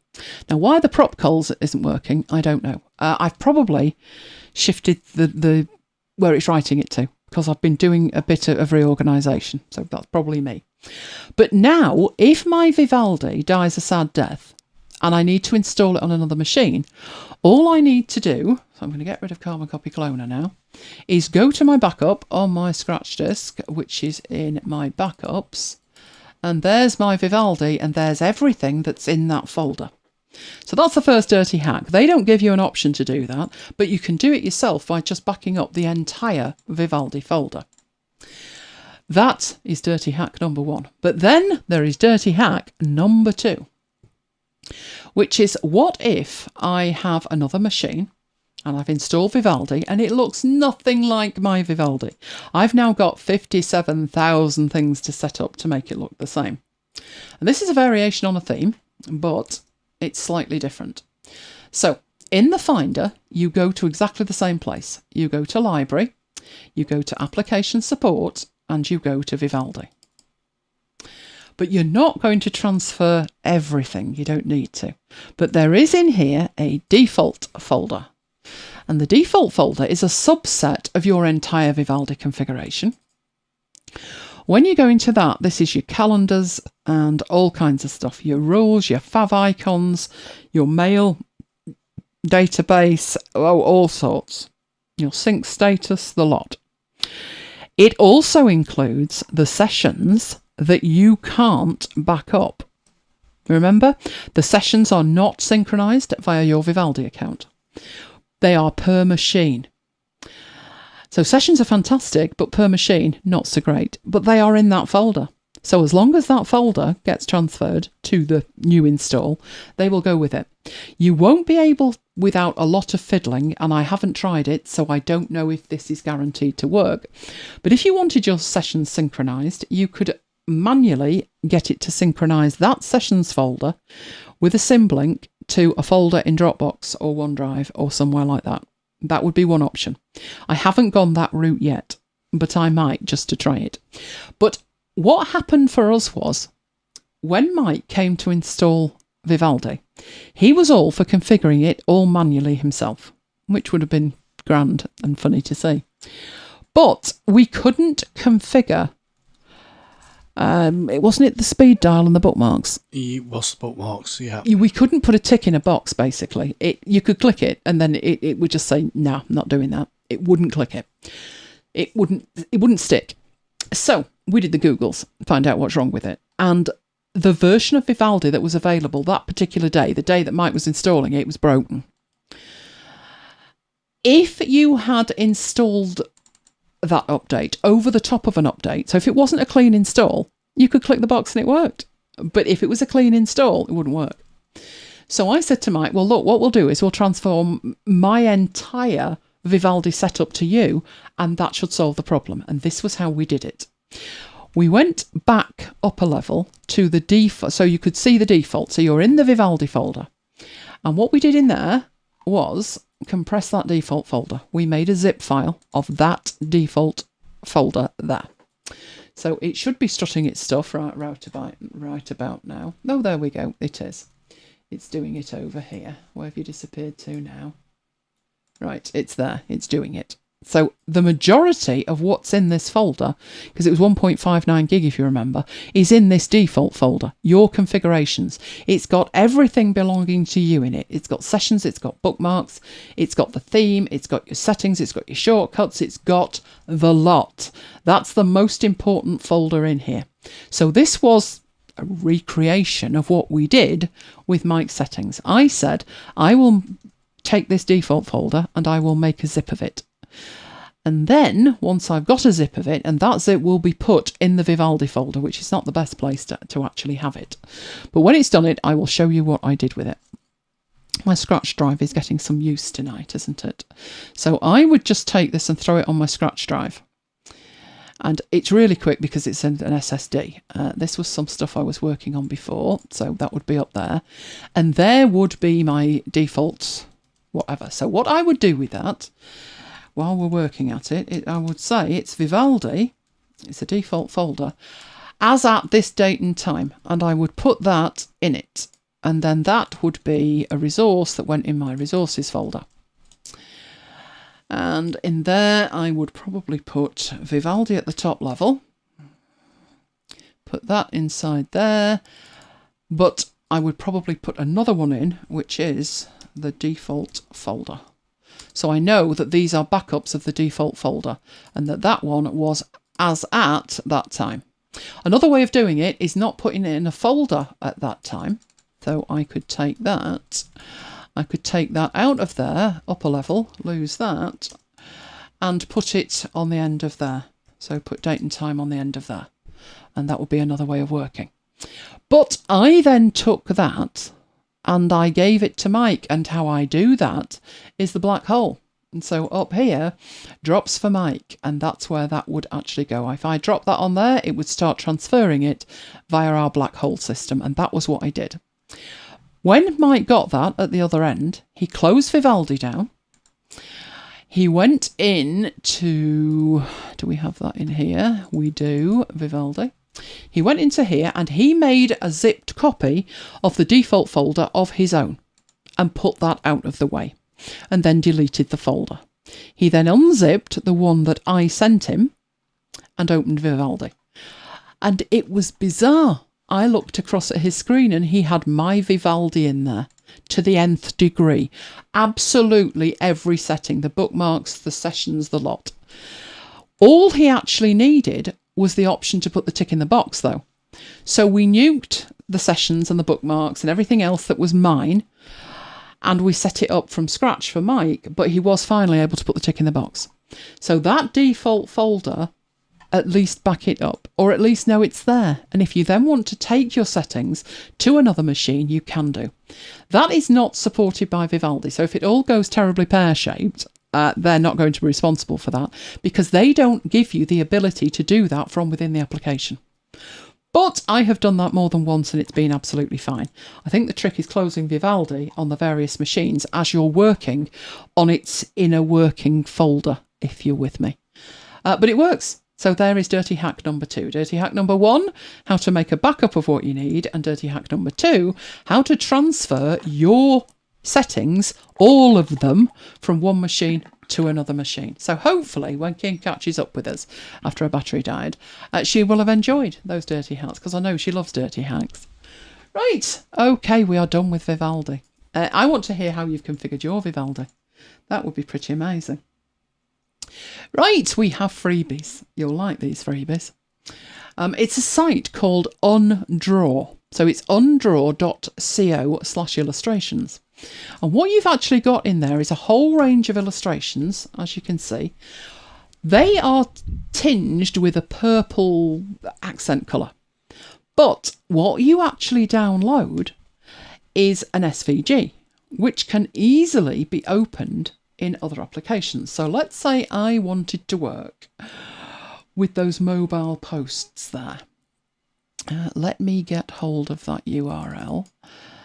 Now, why the prop culls isn't working, I don't know. I've probably shifted the where it's writing it to because I've been doing a bit of reorganisation. So that's probably me. But now, if my Vivaldi dies a sad death and I need to install it on another machine, all I need to do, so I'm going to get rid of Carbon Copy Cloner now, is go to my backup on my Scratch disk, which is in my backups, and there's my Vivaldi, and there's everything that's in that folder. So that's the first dirty hack. They don't give you an option to do that, but you can do it yourself by just backing up the entire Vivaldi folder. That is dirty hack number 1. But then there is dirty hack number 2, which is what if I have another machine and I've installed Vivaldi and it looks nothing like my Vivaldi. I've now got 57,000 things to set up to make it look the same. And this is a variation on a theme, but it's slightly different. So in the Finder, you go to exactly the same place. You go to Library, you go to Application Support, and you go to Vivaldi. But you're not going to transfer everything. You don't need to. But there is in here a default folder. And the default folder is a subset of your entire Vivaldi configuration. When you go into that, this is your calendars and all kinds of stuff. Your rules, your fav icons, your mail database, all sorts. Your sync status, the lot. It also includes the sessions that you can't back up. Remember, the sessions are not synchronized via your Vivaldi account. They are per machine. So sessions are fantastic, but per machine, not so great. But they are in that folder. So as long as that folder gets transferred to the new install, they will go with it. You won't be able, without a lot of fiddling, and I haven't tried it, so I don't know if this is guaranteed to work. But if you wanted your sessions synchronized, you could manually get it to synchronize that sessions folder with a symlink to a folder in Dropbox or OneDrive or somewhere like that. That would be one option. I haven't gone that route yet, but I might just to try it. But what happened for us was, when Mike came to install Vivaldi, he was all for configuring it all manually himself, which would have been grand and funny to see. But we couldn't configure, wasn't it the speed dial and the bookmarks? It was the bookmarks, yeah. We couldn't put a tick in a box, basically. You could click it and then it would just say, no, I'm not doing that. It wouldn't click it. It wouldn't stick. So we did the Googles, find out what's wrong with it. And the version of Vivaldi that was available that particular day, the day that Mike was installing it, was broken. If you had installed that update over the top of an update, so if it wasn't a clean install, you could click the box and it worked. But if it was a clean install, it wouldn't work. So I said to Mike, well, look, what we'll do is we'll transform my entire Vivaldi setup to you, and that should solve the problem. And this was how we did it. We went back up a level to the default, so you could see the default. So you're in the Vivaldi folder. And what we did in there was compress that default folder. We made a zip file of that default folder there. So it should be strutting its stuff right about now. Oh, there we go. It is. It's doing it over here. Where have you disappeared to now? Right, it's there. It's doing it. So the majority of what's in this folder, because it was 1.59 gig if you remember, is in this default folder, your configurations. It's got everything belonging to you in it. It's got sessions, it's got bookmarks, it's got the theme, it's got your settings, it's got your shortcuts, it's got the lot. That's the most important folder in here. So this was a recreation of what we did with mic settings. I said, I will take this default folder and I will make a zip of it. And then once I've got a zip of it, and that zip will be put in the Vivaldi folder, which is not the best place to actually have it. But when it's done it, I will show you what I did with it. My Scratch drive is getting some use tonight, isn't it? So I would just take this and throw it on my Scratch drive. And it's really quick because it's an SSD. This was some stuff I was working on before, so that would be up there. And there would be my default whatever. So what I would do with that, while we're working at it, I would say it's Vivaldi, it's a default folder, as at this date and time, and I would put that in it, and then that would be a resource that went in my resources folder. And in there I would probably put Vivaldi at the top level, put that inside there, but I would probably put another one in, which is the default folder. So I know that these are backups of the default folder and that one was as at that time. Another way of doing it is not putting it in a folder at that time. So I could take that. I could take that out of there, upper level, lose that, and put it on the end of there. So put date and time on the end of there. And that would be another way of working. But I then took that and I gave it to Mike, and how I do that is the black hole. And so up here, drops for Mike, and that's where that would actually go. If I drop that on there, it would start transferring it via our black hole system, and that was what I did. When Mike got that at the other end, he closed Vivaldi down. He went in to, do we have that in here? We do, Vivaldi. He went into here and he made a zipped copy of the default folder of his own and put that out of the way and then deleted the folder. He then unzipped the one that I sent him and opened Vivaldi. And it was bizarre. I looked across at his screen and he had my Vivaldi in there to the nth degree. Absolutely every setting, the bookmarks, the sessions, the lot. All he actually needed was the option to put the tick in the box though. So we nuked the sessions and the bookmarks and everything else that was mine, and we set it up from scratch for Mike, but he was finally able to put the tick in the box. So that default folder, at least back it up, or at least know it's there. And if you then want to take your settings to another machine, you can do. That is not supported by Vivaldi. So if it all goes terribly pear-shaped, they're not going to be responsible for that because they don't give you the ability to do that from within the application. But I have done that more than once and it's been absolutely fine. I think the trick is closing Vivaldi on the various machines as you're working on its inner working folder, if you're with me. But it works. So there is dirty hack number 2. Dirty hack number 1, how to make a backup of what you need. And dirty hack number 2, how to transfer your settings, all of them, from one machine to another machine. So hopefully when Kim catches up with us after her battery died, she will have enjoyed those dirty hacks because I know she loves dirty hacks. Right, okay, we are done with Vivaldi. I want to hear how you've configured your Vivaldi. That would be pretty amazing. Right, we have freebies. You'll like these freebies. It's a site called Undraw. So it's undraw.co/illustrations. And what you've actually got in there is a whole range of illustrations, as you can see. They are tinged with a purple accent colour. But what you actually download is an SVG, which can easily be opened in other applications. So let's say I wanted to work with those mobile posts there. Let me get hold of that URL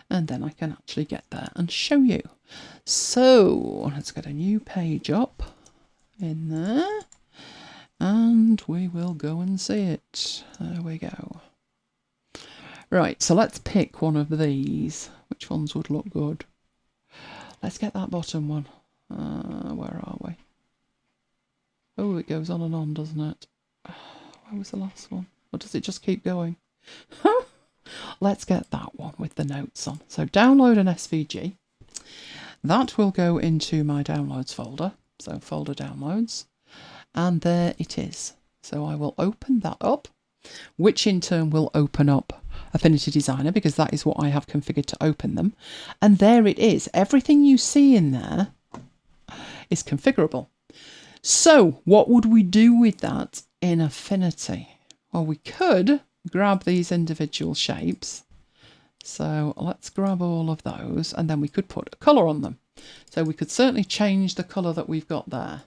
and then I can actually get there and show you. So let's get a new page up in there and we will go and see it. There we go. Right, so let's pick one of these. Which ones would look good? Let's get that bottom one. Where are we? Oh, it goes on and on, doesn't it? Where was the last one? Or does it just keep going? Let's get that one with the notes on. So download an SVG. That will go into my downloads folder. So folder downloads. And there it is. So I will open that up, which in turn will open up Affinity Designer because that is what I have configured to open them. And there it is. Everything you see in there is configurable. So what would we do with that in Affinity? Well, we could grab these individual shapes. So let's grab all of those and then we could put a colour on them. So we could certainly change the colour that we've got there.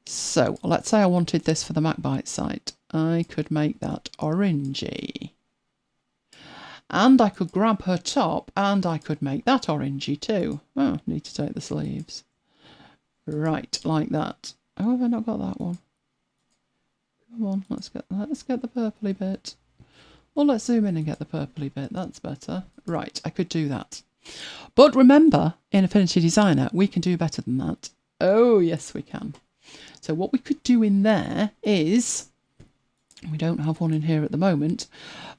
So let's say I wanted this for the MacBite site. I could make that orangey. And I could grab her top and I could make that orangey too. Oh, need to take the sleeves. Right, like that. Oh, have I not got that one? Come on, let's get the purpley bit. Well, let's zoom in and get the purpley bit. That's better. Right, I could do that. But remember, in Affinity Designer, we can do better than that. Oh, yes, we can. So what we could do in there is, we don't have one in here at the moment,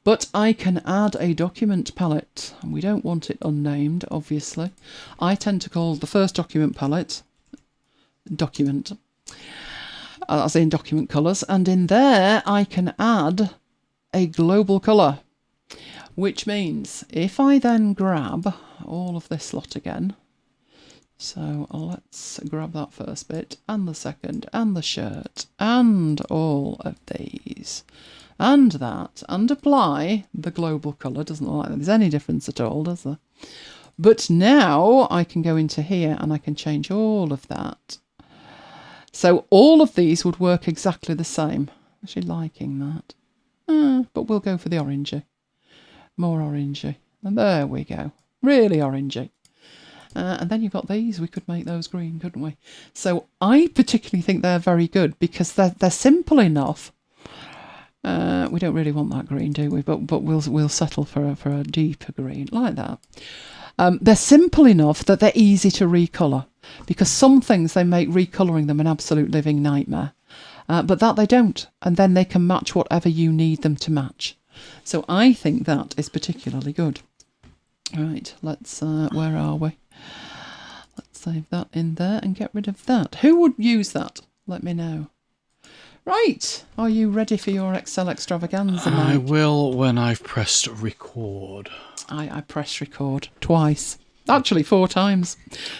but I can add a document palette. And we don't want it unnamed, obviously. I tend to call the first document palette document, as in document colours. And in there, I can add a global colour, which means if I then grab all of this lot again, so let's grab that first bit and the second and the shirt and all of these and that and apply the global colour. Doesn't look like there's any difference at all, does there? But now I can go into here and I can change all of that. So all of these would work exactly the same. Actually liking that. But we'll go for the orangey. More orangey. And there we go. Really orangey. And then you've got these. We could make those green, couldn't we? So I particularly think they're very good because they're simple enough. We don't really want that green, do we? But we'll settle for a deeper green like that. They're simple enough that they're easy to recolour because some things they make recolouring them an absolute living nightmare. But that they don't, and then they can match whatever you need them to match. So I think that is particularly good. Right, let's, where are we? Let's save that in there and get rid of that. Who would use that? Let me know. Right, are you ready for your Excel extravaganza, Mike? I will when I've pressed record. I pressed record twice. Actually 4 times,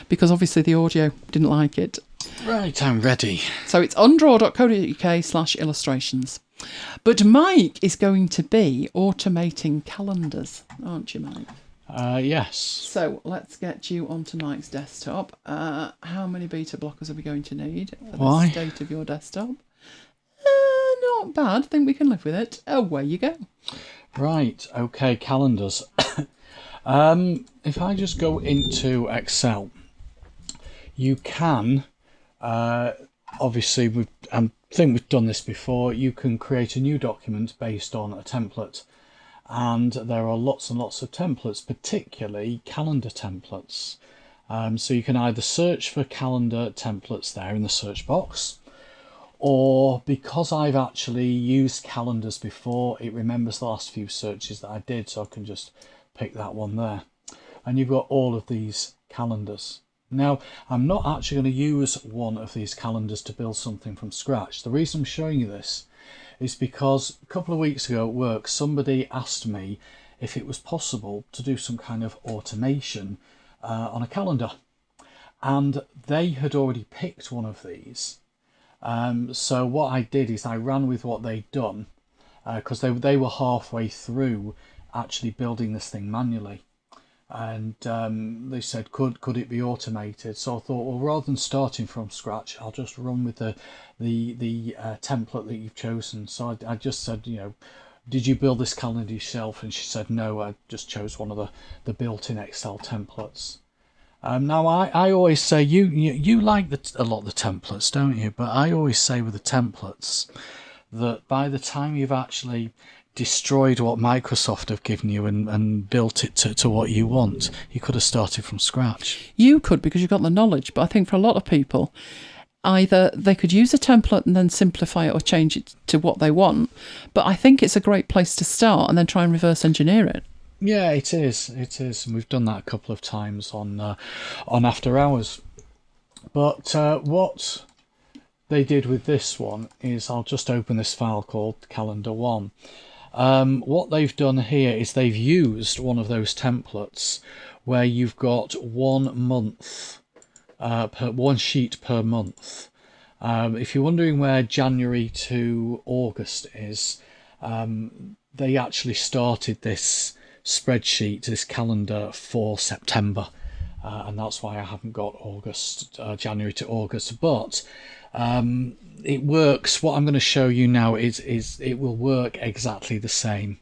because obviously the audio didn't like it. Right, I'm ready. So it's undraw.co.uk/illustrations. But Mike is going to be automating calendars, aren't you, Mike? Yes. So let's get you onto Mike's desktop. How many beta blockers are we going to need for Why? the state of your desktop? Not bad. I think we can live with it. Away you go. Right, okay, calendars. If I just go into Excel, you can, obviously, I think we've done this before, you can create a new document based on a template. And there are lots and lots of templates, particularly calendar templates. So you can either search for calendar templates there in the search box, or because I've actually used calendars before, it remembers the last few searches that I did, so I can just pick that one there. And you've got all of these calendars. Now, I'm not actually going to use one of these calendars to build something from scratch. The reason I'm showing you this is because a couple of weeks ago at work, somebody asked me if it was possible to do some kind of automation on a calendar. And they had already picked one of these. So what I did is I ran with what they'd done, because they were halfway through actually building this thing manually. And they said, could it be automated? So I thought, well, rather than starting from scratch, I'll just run with the template that you've chosen. So I just said, you know, did you build this calendar yourself? And she said, no, I just chose one of the built-in Excel templates. Now, I always say, you like a lot of the templates, don't you? But I always say with the templates that by the time you've actually destroyed what Microsoft have given you and built it to what you want, you could have started from scratch. You could, because you've got the knowledge, but I think for a lot of people, either they could use a template and then simplify it or change it to what they want, but I think it's a great place to start and then try and reverse engineer it. Yeah, it is. And we've done that a couple of times on After Hours. But what they did with this one is, I'll just open this file called Calendar 1. What they've done here is they've used one of those templates where you've got 1 month, one sheet per month. If you're wondering where January to August is, they actually started this spreadsheet, this calendar for September, and that's why I haven't got January to August. But it works. What I'm going to show you now is it will work exactly the same.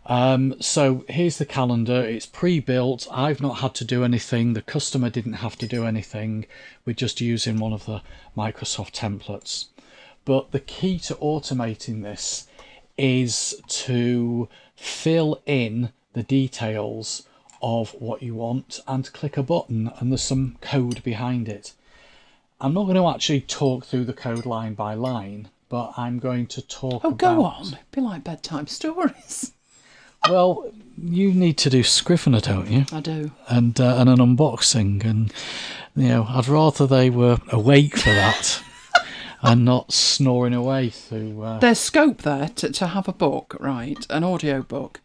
So here's the calendar. It's pre-built. I've not had to do anything. The customer didn't have to do anything. We're just using one of the Microsoft templates. But the key to automating this is to fill in the details of what you want and click a button, and there's some code behind it. I'm not going to actually talk through the code line by line, but I'm going to talk about... go on. It'd be like bedtime stories. Well, you need to do Scrivener, don't you? I do. And an unboxing, and I'd rather they were awake for that and not snoring away through... There's scope there to have a book, right, an audio book,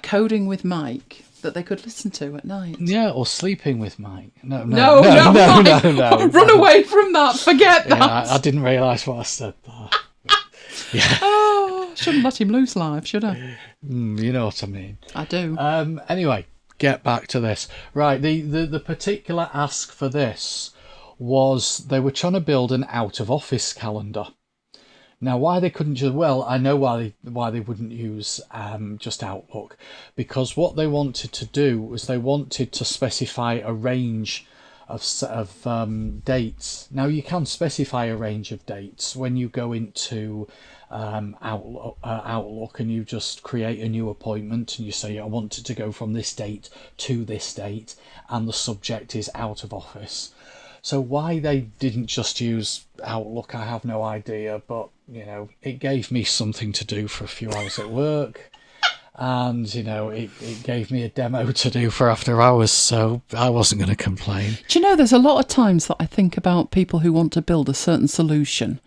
coding with Mike, that they could listen to at night. Yeah, or sleeping with Mike. No. Run away from that. Forget that. I didn't realise what I said there. Yeah. Oh, shouldn't let him loose live, should I? You know what I mean. I do. Anyway, get back to this. Right, the particular ask for this was they were trying to build an out-of-office calendar. Now, why they couldn't just... Well, I know why they wouldn't use just Outlook. Because what they wanted to do was they wanted to specify a range of dates. Now, you can specify a range of dates when you go into Outlook and you just create a new appointment and you say, I want it to go from this date to this date, and the subject is out of office. So why they didn't just use Outlook, I have no idea, but it gave me something to do for a few hours at work, and it gave me a demo to do for after hours, so I wasn't going to complain. Do you know, there's a lot of times that I think about people who want to build a certain solution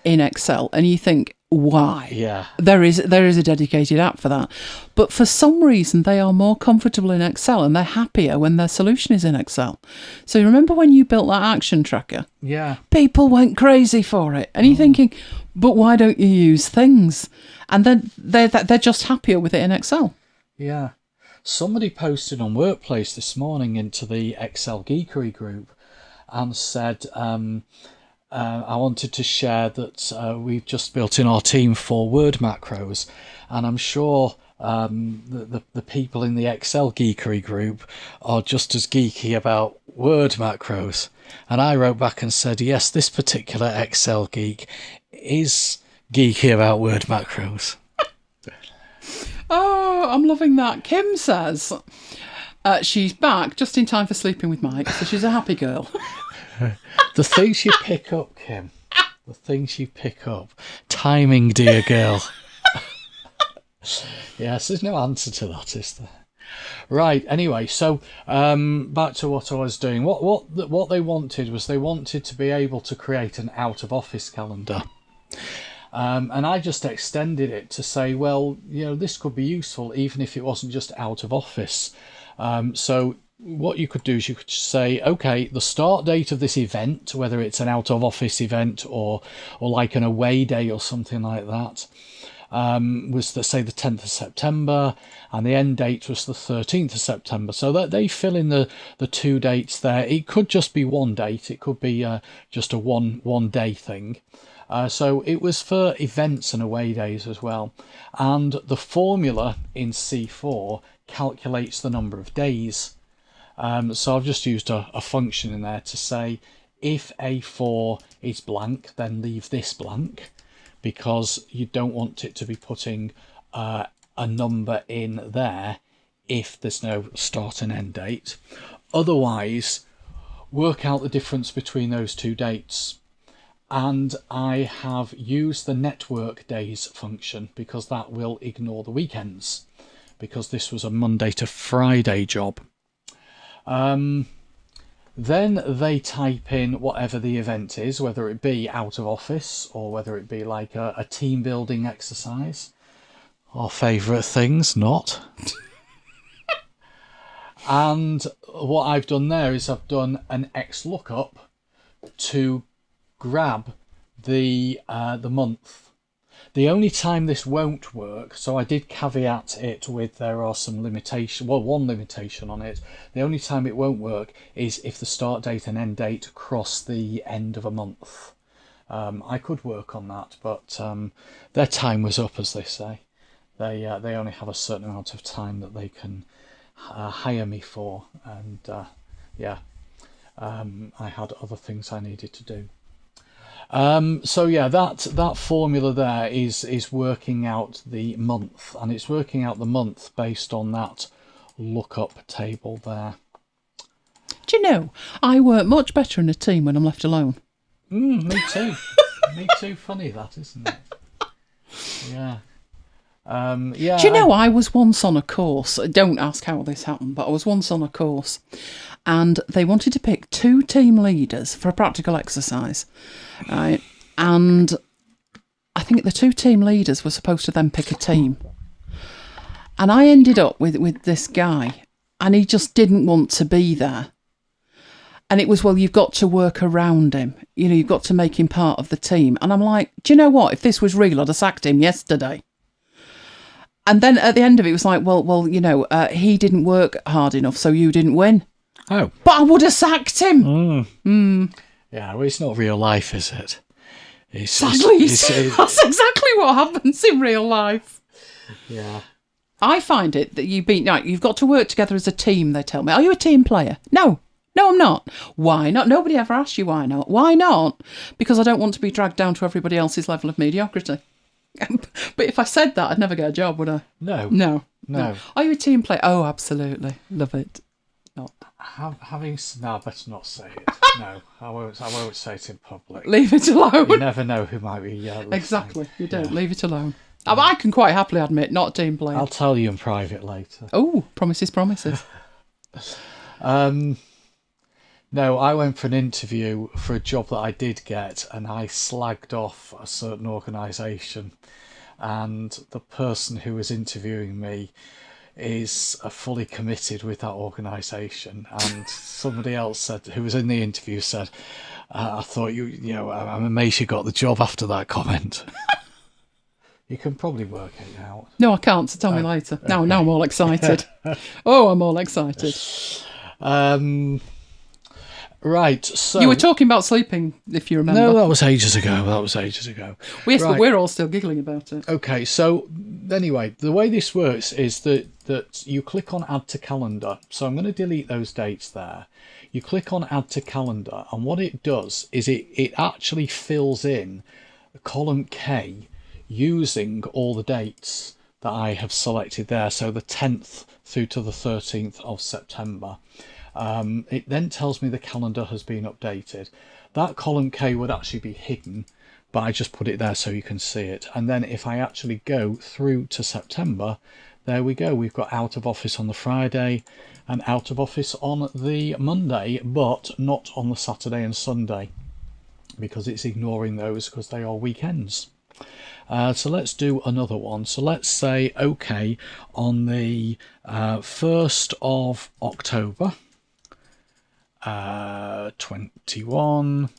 in Excel, and you think, why? Yeah. There is a dedicated app for that. But for some reason, they are more comfortable in Excel and they're happier when their solution is in Excel. So you remember when you built that action tracker? Yeah. People went crazy for it. And you're thinking, but why don't you use things? And then they're just happier with it in Excel. Yeah. Somebody posted on Workplace this morning into the Excel Geekery group and said... I wanted to share that we've just built in our team 4 Word macros, and I'm sure the people in the Excel Geekery group are just as geeky about Word macros. And I wrote back and said, yes, this particular Excel geek is geeky about Word macros. Oh, I'm loving that. Kim says she's back just in time for sleeping with Mike, so she's a happy girl. The things you pick up, Kim. The things you pick up. Timing, dear girl. Yes, there's no answer to that, is there? Right, anyway, so back to what I was doing. What they wanted was they wanted to be able to create an out-of-office calendar. And I just extended it to say, well, this could be useful even if it wasn't just out of office. So what you could do is you could say, okay, the start date of this event, whether it's an out of office event or like an away day or something like that, was say the 10th of September, and the end date was the 13th of September. So that they fill in the 2 dates there. It could just be one date. It could be just a one day thing. So it was for events and away days as well. And the formula in C4 calculates the number of days. So I've just used a function in there to say, if A4 is blank, then leave this blank, because you don't want it to be putting a number in there if there's no start and end date. Otherwise, work out the difference between those 2 dates. And I have used the network days function because that will ignore the weekends, because this was a Monday to Friday job. Then they type in whatever the event is, whether it be out of office or whether it be like a team building exercise. our favourite things, not. And what I've done there is I've done an XLOOKUP to grab the month. The only time this won't work, so I did caveat it with there are some limitations, well, one limitation on it. The only time it won't work is if the start date and end date cross the end of a month. I could work on that, but their time was up, as they say. They only have a certain amount of time that they can hire me for, and I had other things I needed to do. So yeah, that formula there is working out the month, and it's working out the month based on that lookup table there. Do you know, I work much better in a team when I'm left alone. Me too. Me too. Funny that, isn't it? Yeah. Yeah. Do you know, I was once on a course, don't ask how this happened, but I was once on a course, and they wanted to pick 2 team leaders for a practical exercise, right? And I think the 2 team leaders were supposed to then pick a team. And I ended up with this guy, and he just didn't want to be there. And it was, well, you've got to work around him. You know, you've got to make him part of the team. And I'm like, do you know what? If this was real, I'd have sacked him yesterday. And then at the end of it was like, well, you know, he didn't work hard enough, so you didn't win. Oh. But I would have sacked him. Yeah, well, it's not real life, is it? Exactly. That's exactly what happens in real life. Yeah. I find it that you've got to work together as a team, they tell me. Are you a team player? No, I'm not. Why not? Nobody ever asks you why not. Why not? Because I don't want to be dragged down to everybody else's level of mediocrity. But if I said that, I'd never get a job, would I? No. Are you a team player? Oh, absolutely. Love it. Not. No, I better not say it. No, I won't say it in public. Leave it alone. You never know who might be listening. Exactly. You don't. Yeah. Leave it alone. I can quite happily admit, not a team player. I'll tell you in private later. Oh, promises. No, I went for an interview for a job that I did get, and I slagged off a certain organisation, and the person who was interviewing me is fully committed with that organisation. And somebody else said, who was in the interview, said, "I thought I'm amazed you got the job after that comment." You can probably work it out. No, I can't. So tell me later. Okay. Now I'm all excited. I'm all excited. Right, so... You were talking about sleeping, if you remember. No, that was ages ago. Yes, right. But we're all still giggling about it. Okay, so anyway, the way this works is that you click on Add to Calendar. So I'm going to delete those dates there. You click on Add to Calendar, and what it does is it actually fills in column K using all the dates that I have selected there. So the 10th through to the 13th of September. It then tells me the calendar has been updated. That column K would actually be hidden, but I just put it there so you can see it. And then if I actually go through to September, there we go. We've got out of office on the Friday and out of office on the Monday, but not on the Saturday and Sunday, because it's ignoring those because they are weekends. So let's do another one. So let's say OK on the 1st of October. 21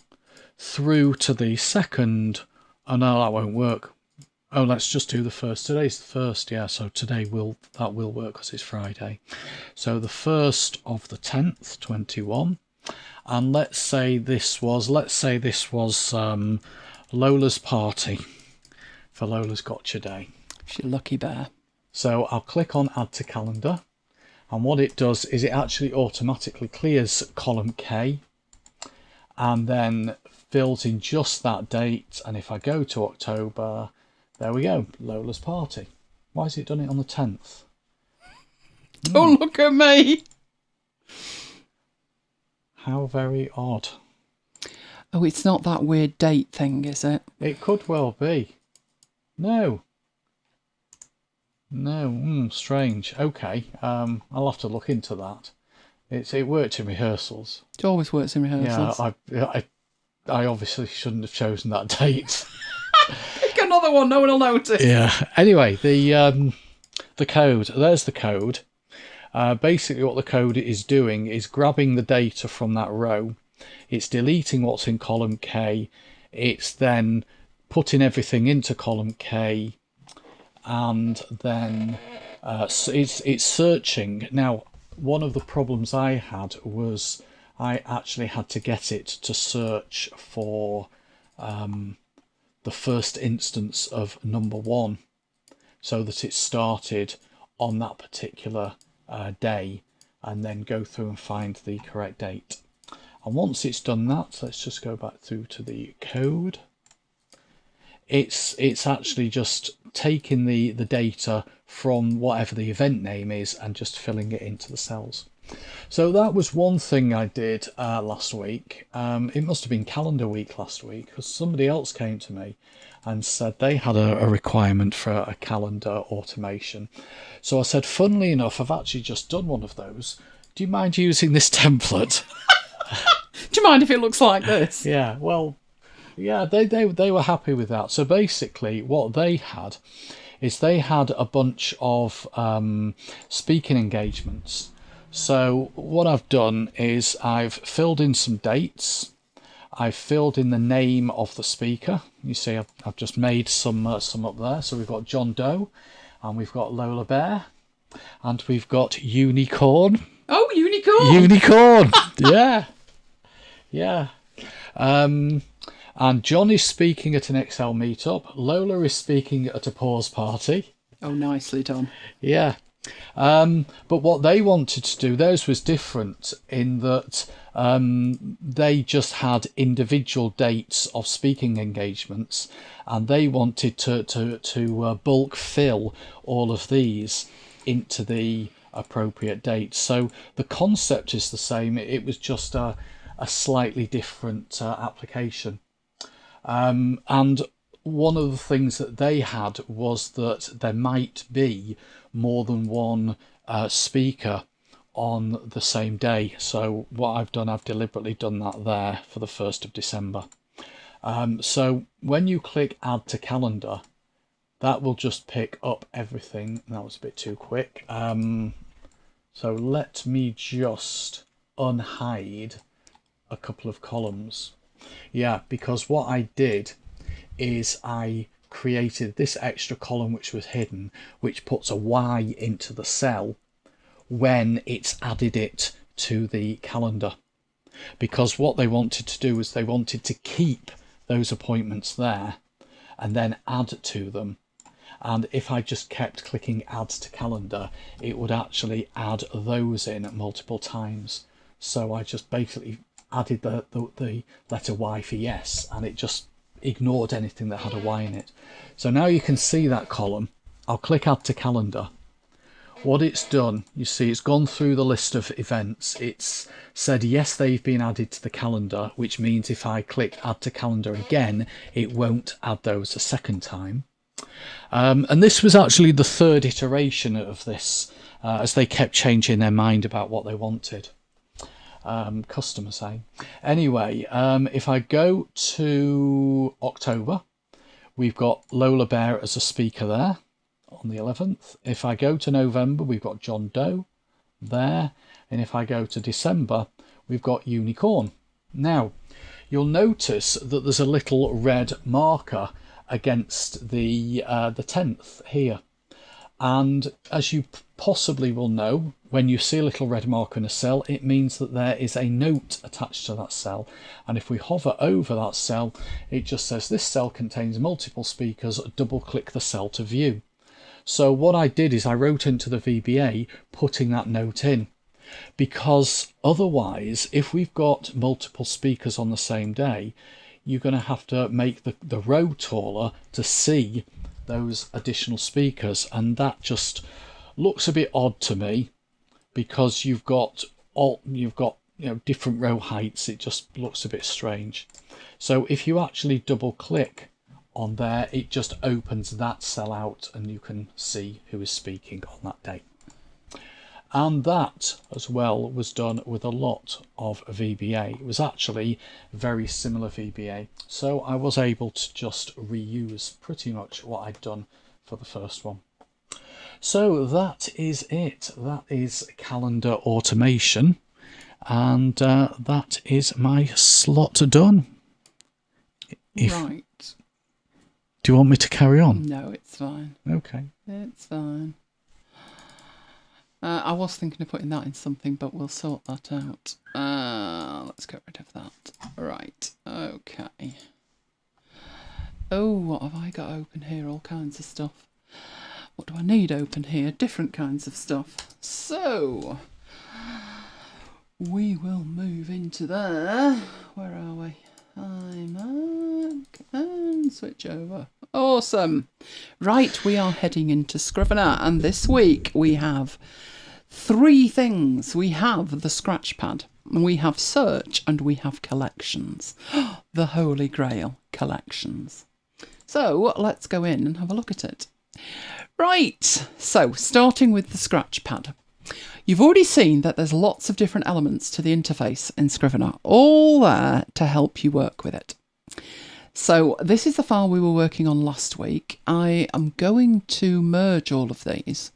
through to the 2nd. Oh no, that won't work. Oh, let's just do the 1st. Today's the 1st, yeah, so that will work because it's Friday. So the 1st of the 10th, 21. And let's say this was Lola's party for Lola's Gotcha Day. She's a lucky bear. So I'll click on Add to Calendar. And what it does is it actually automatically clears column K and then fills in just that date. And if I go to October, there we go, Lola's party. Why has it done it on the 10th? Don't look at me. How very odd. Oh, it's not that weird date thing, is it? It could well be. No, strange. Okay, I'll have to look into that. It worked in rehearsals. It always works in rehearsals. Yeah, I obviously shouldn't have chosen that date. Pick another one. No one will notice. Yeah. Anyway, the code. There's the code. Basically, what the code is doing is grabbing the data from that row. It's deleting what's in column K. It's then putting everything into column K, and then it's searching. Now, one of the problems I had was I actually had to get it to search for the first instance of number 1, so that it started on that particular day, and then go through and find the correct date. And once it's done that, let's just go back through to the code. It's actually just taking the data from whatever the event name is and just filling it into the cells. So that was one thing I did last week. It must have been calendar week last week, because somebody else came to me and said they had a requirement for a calendar automation. So I said, funnily enough, I've actually just done one of those. Do you mind using this template? Do you mind if it looks like this? Yeah, well, yeah, they were happy with that. So basically what they had is they had a bunch of speaking engagements. So what I've done is I've filled in some dates. I've filled in the name of the speaker. You see, I've just made some up there. So we've got John Doe, and we've got Lola Bear, and we've got Unicorn. Oh, Unicorn! Unicorn! Yeah. Yeah. And John is speaking at an Excel meetup. Lola is speaking at a pause party. Oh, nicely done. Yeah. But what they wanted to do, theirs was different in that they just had individual dates of speaking engagements, and they wanted to bulk fill all of these into the appropriate dates. So the concept is the same. It was just a slightly different application. And one of the things that they had was that there might be more than one speaker on the same day. So what I've done, I've deliberately done that there for the 1st of December. So when you click add to calendar, that will just pick up everything. That was a bit too quick. So let me just unhide a couple of columns. Yeah, because what I did is I created this extra column which was hidden, which puts a Y into the cell when it's added it to the calendar. Because what they wanted to do is they wanted to keep those appointments there and then add to them. And if I just kept clicking add to calendar, it would actually add those in multiple times. So I just basically added the letter Y for yes, and it just ignored anything that had a Y in it. So now you can see that column. I'll click add to calendar. What it's done, you see, it's gone through the list of events. It's said yes, they've been added to the calendar, which means if I click add to calendar again, it won't add those a second time. And this was actually the 3rd iteration of this, as they kept changing their mind about what they wanted. Customer saying. Anyway, if I go to October, we've got Lola Bear as a speaker there on the 11th. If I go to November, we've got John Doe there. And if I go to December, we've got Unicorn. Now, you'll notice that there's a little red marker against the 10th here. And as you possibly will know, when you see a little red marker in a cell, it means that there is a note attached to that cell. And if we hover over that cell, it just says this cell contains multiple speakers, double click the cell to view. So what I did is I wrote into the VBA putting that note in, because otherwise, if we've got multiple speakers on the same day, you're going to have to make the row taller to see those additional speakers, and that just looks a bit odd to me, because you've got different row heights. It just looks a bit strange. So if you actually double click on there, it just opens that cell out and you can see who is speaking on that day. And that as well was done with a lot of VBA. It was actually very similar VBA. So I was able to just reuse pretty much what I'd done for the first one. So that is it. That is calendar automation. And that is my slot done. Right. Do you want me to carry on? No, it's fine. Okay. It's fine. I was thinking of putting that in something, but we'll sort that out. Let's get rid of that. Right. Okay. Oh, what have I got open here? All kinds of stuff. What do I need open here? Different kinds of stuff. So, we will move into there. Where are we? iMac and switch over. Awesome. Right, we are heading into Scrivener, and this week we have 3 things. We have the Scratchpad, we have search, and we have collections. The Holy Grail, collections. So let's go in and have a look at it. Right, so starting with the Scratchpad. You've already seen that there's lots of different elements to the interface in Scrivener, all there to help you work with it. So this is the file we were working on last week. I am going to merge all of these.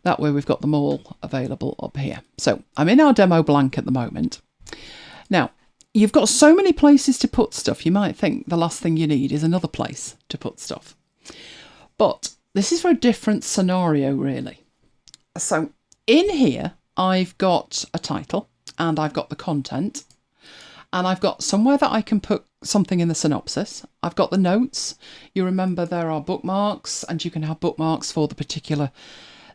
That way we've got them all available up here. So I'm in our demo blank at the moment. Now, you've got so many places to put stuff, you might think the last thing you need is another place to put stuff. But this is for a different scenario, really. So in here, I've got a title and I've got the content and I've got somewhere that I can put something in the synopsis. I've got the notes. You remember there are bookmarks and you can have bookmarks for the particular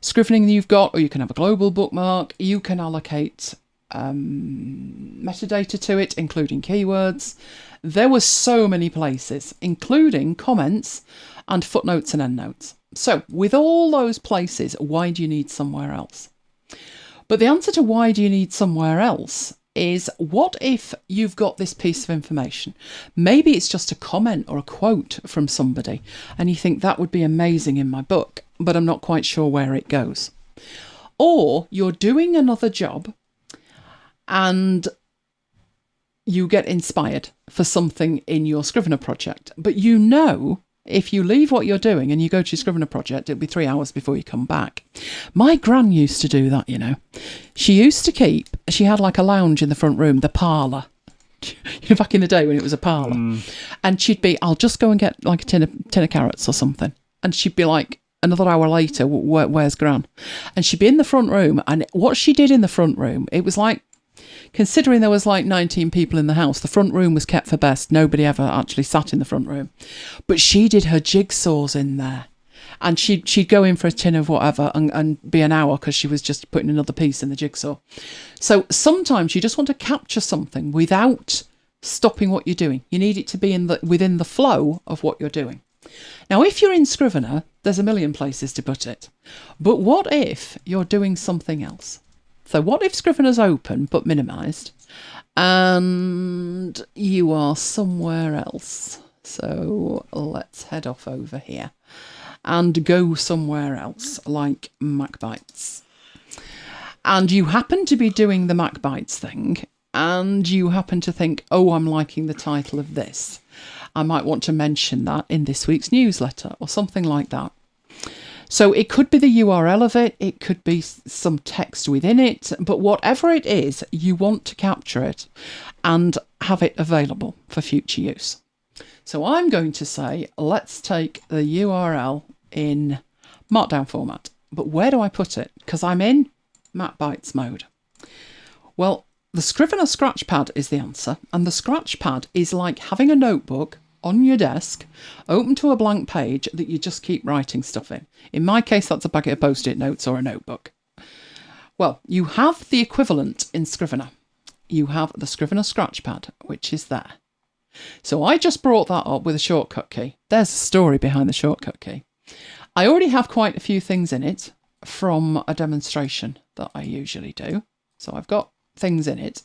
scrivening you've got, or you can have a global bookmark. You can allocate metadata to it, including keywords. There were so many places, including comments and footnotes and endnotes. So with all those places, why do you need somewhere else? But the answer to why do you need somewhere else is, what if you've got this piece of information? Maybe it's just a comment or a quote from somebody and you think that would be amazing in my book, but I'm not quite sure where it goes. Or you're doing another job and you get inspired for something in your Scrivener project, but you know if you leave what you're doing and you go to your Scrivener project, it'll be 3 hours before you come back. My gran used to do that, you know. She had like a lounge in the front room, the parlour. You know, back in the day when it was a parlour. And she'd be, I'll just go and get like a tin of carrots or something. And she'd be like, another hour later, where's Gran? And she'd be in the front room. And what she did in the front room, it was like, considering there was like 19 people in the house, the front room was kept for best. Nobody ever actually sat in the front room. But she did her jigsaws in there. And she'd go in for a tin of whatever and be an hour because she was just putting another piece in the jigsaw. So sometimes you just want to capture something without stopping what you're doing. You need it to be within the flow of what you're doing. Now, if you're in Scrivener, there's a million places to put it. But what if you're doing something else? So what if Scrivener's open but minimised and you are somewhere else? So let's head off over here and go somewhere else, like MacBites. And you happen to be doing the MacBites thing and you happen to think, oh, I'm liking the title of this. I might want to mention that in this week's newsletter or something like that. So it could be the URL of it, it could be some text within it, but whatever it is, you want to capture it and have it available for future use. So I'm going to say, let's take the URL in Markdown format. But where do I put it? Because I'm in MacBites mode. Well, the Scrivener Scratchpad is the answer, and the Scratchpad is like having a notebook on your desk, open to a blank page that you just keep writing stuff in. In my case, that's a packet of post-it notes or a notebook. Well, you have the equivalent in Scrivener. You have the Scrivener Scratchpad, which is there. So I just brought that up with a shortcut key. There's a story behind the shortcut key. I already have quite a few things in it from a demonstration that I usually do. So I've got things in it.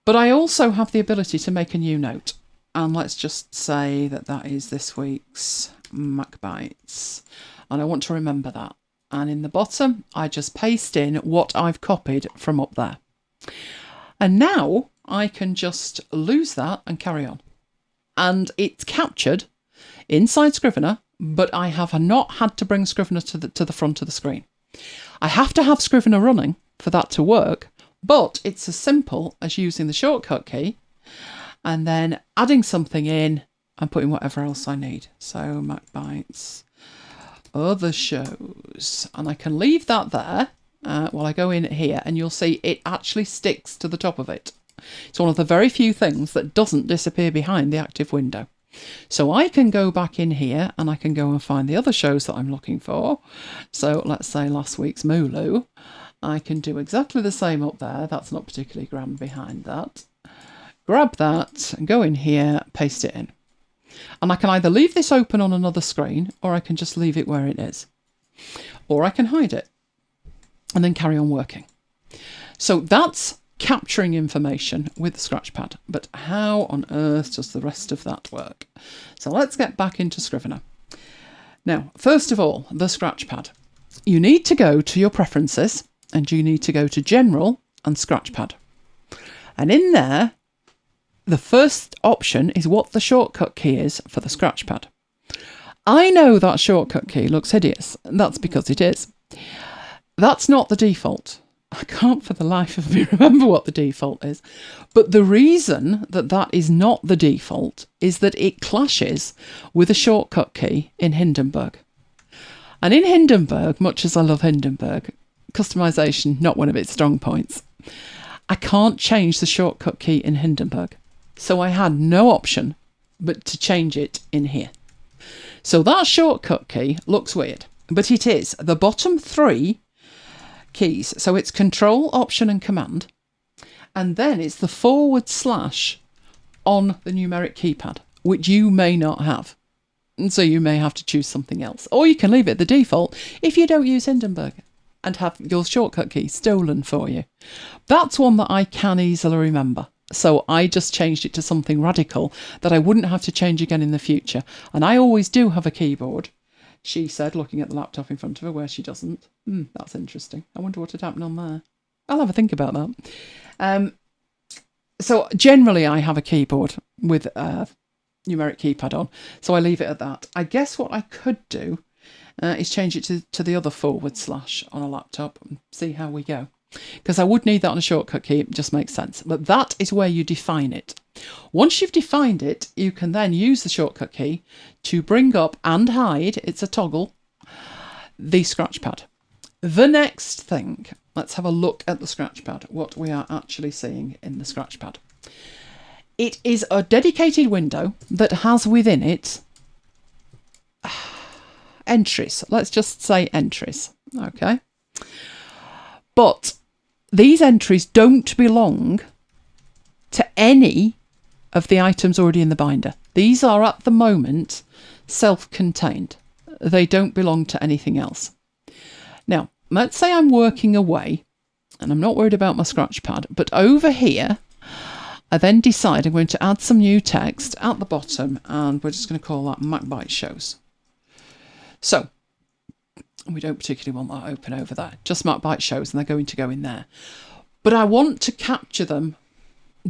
But I also have the ability to make a new note. And let's just say that is this week's MacBites. And I want to remember that. And in the bottom, I just paste in what I've copied from up there. And now I can just lose that and carry on. And it's captured inside Scrivener, but I have not had to bring Scrivener to the front of the screen. I have to have Scrivener running for that to work, but it's as simple as using the shortcut key and then adding something in and putting whatever else I need. So MacBites, other shows, and I can leave that there while I go in here, and you'll see it actually sticks to the top of it. It's one of the very few things that doesn't disappear behind the active window. So I can go back in here and I can go and find the other shows that I'm looking for. So let's say last week's Mooloo. I can do exactly the same up there. That's not particularly grand behind that. Grab that and go in here, paste it in. And I can either leave this open on another screen, or I can just leave it where it is. Or I can hide it and then carry on working. So that's capturing information with the Scratchpad. But how on earth does the rest of that work? So let's get back into Scrivener. Now, first of all, the Scratchpad. You need to go to your preferences and you need to go to General and Scratchpad. And in there, the first option is what the shortcut key is for the Scratchpad. I know that shortcut key looks hideous. That's because it is. That's not the default. I can't for the life of me remember what the default is. But the reason that that is not the default is that it clashes with a shortcut key in Hindenburg. And in Hindenburg, much as I love Hindenburg, customization, not one of its strong points, I can't change the shortcut key in Hindenburg. So I had no option but to change it in here. So that shortcut key looks weird, but it is the bottom three keys. So it's Control, Option and Command. And then it's the / on the numeric keypad, which you may not have. And so you may have to choose something else. Or you can leave it the default if you don't use Hindenburg and have your shortcut key stolen for you. That's one that I can easily remember. So I just changed it to something radical that I wouldn't have to change again in the future. And I always do have a keyboard, she said, looking at the laptop in front of her where she doesn't. That's interesting. I wonder what had happened on there. I'll have a think about that. So generally I have a keyboard with a numeric keypad on. So I leave it at that. I guess what I could do is change it to the other / on a laptop and see how we go. Because I would need that on a shortcut key, it just makes sense. But that is where you define it. Once you've defined it, you can then use the shortcut key to bring up and hide, it's a toggle, the Scratchpad. The next thing, let's have a look at the Scratchpad, what we are actually seeing in the Scratchpad. It is a dedicated window that has within it entries. Let's just say entries, okay? But these entries don't belong to any of the items already in the binder. These are at the moment self-contained. They don't belong to anything else. Now, let's say I'm working away and I'm not worried about my Scratchpad, but over here, I then decide I'm going to add some new text at the bottom and we're just going to call that MacBites shows. So, we don't particularly want that open over there, just MacBites shows, and they're going to go in there. But I want to capture them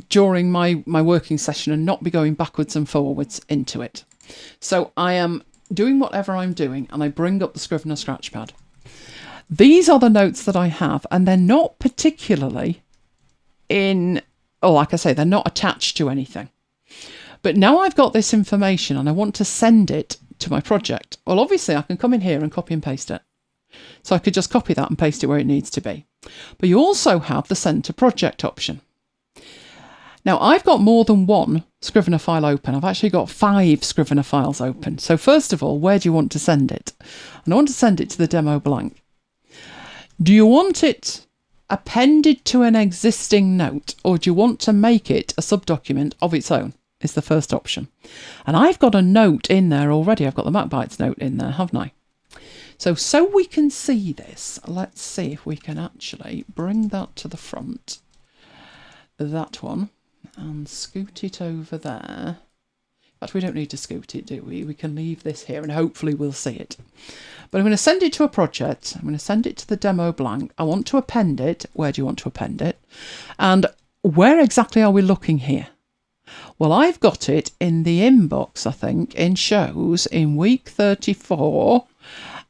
during my working session and not be going backwards and forwards into it. So I am doing whatever I'm doing and I bring up the Scrivener Scratchpad. These are the notes that I have, and they're not particularly like I say, they're not attached to anything. But now I've got this information and I want to send it to my project. Well, obviously I can come in here and copy and paste it. So I could just copy that and paste it where it needs to be. But you also have the send to project option. Now I've got more than one Scrivener file open. I've actually got 5 Scrivener files open. So first of all, where do you want to send it? And I want to send it to the demo blank. Do you want it appended to an existing note, or do you want to make it a subdocument of its own? Is the first option. And I've got a note in there already. I've got the MacBites note in there, haven't I? So we can see this. Let's see if we can actually bring that to the front. That one. And scoot it over there. But we don't need to scoot it, do we? We can leave this here and hopefully we'll see it. But I'm going to send it to a project. I'm going to send it to the demo blank. I want to append it. Where do you want to append it? And where exactly are we looking here? Well, I've got it in the inbox, I think, in shows in week 34.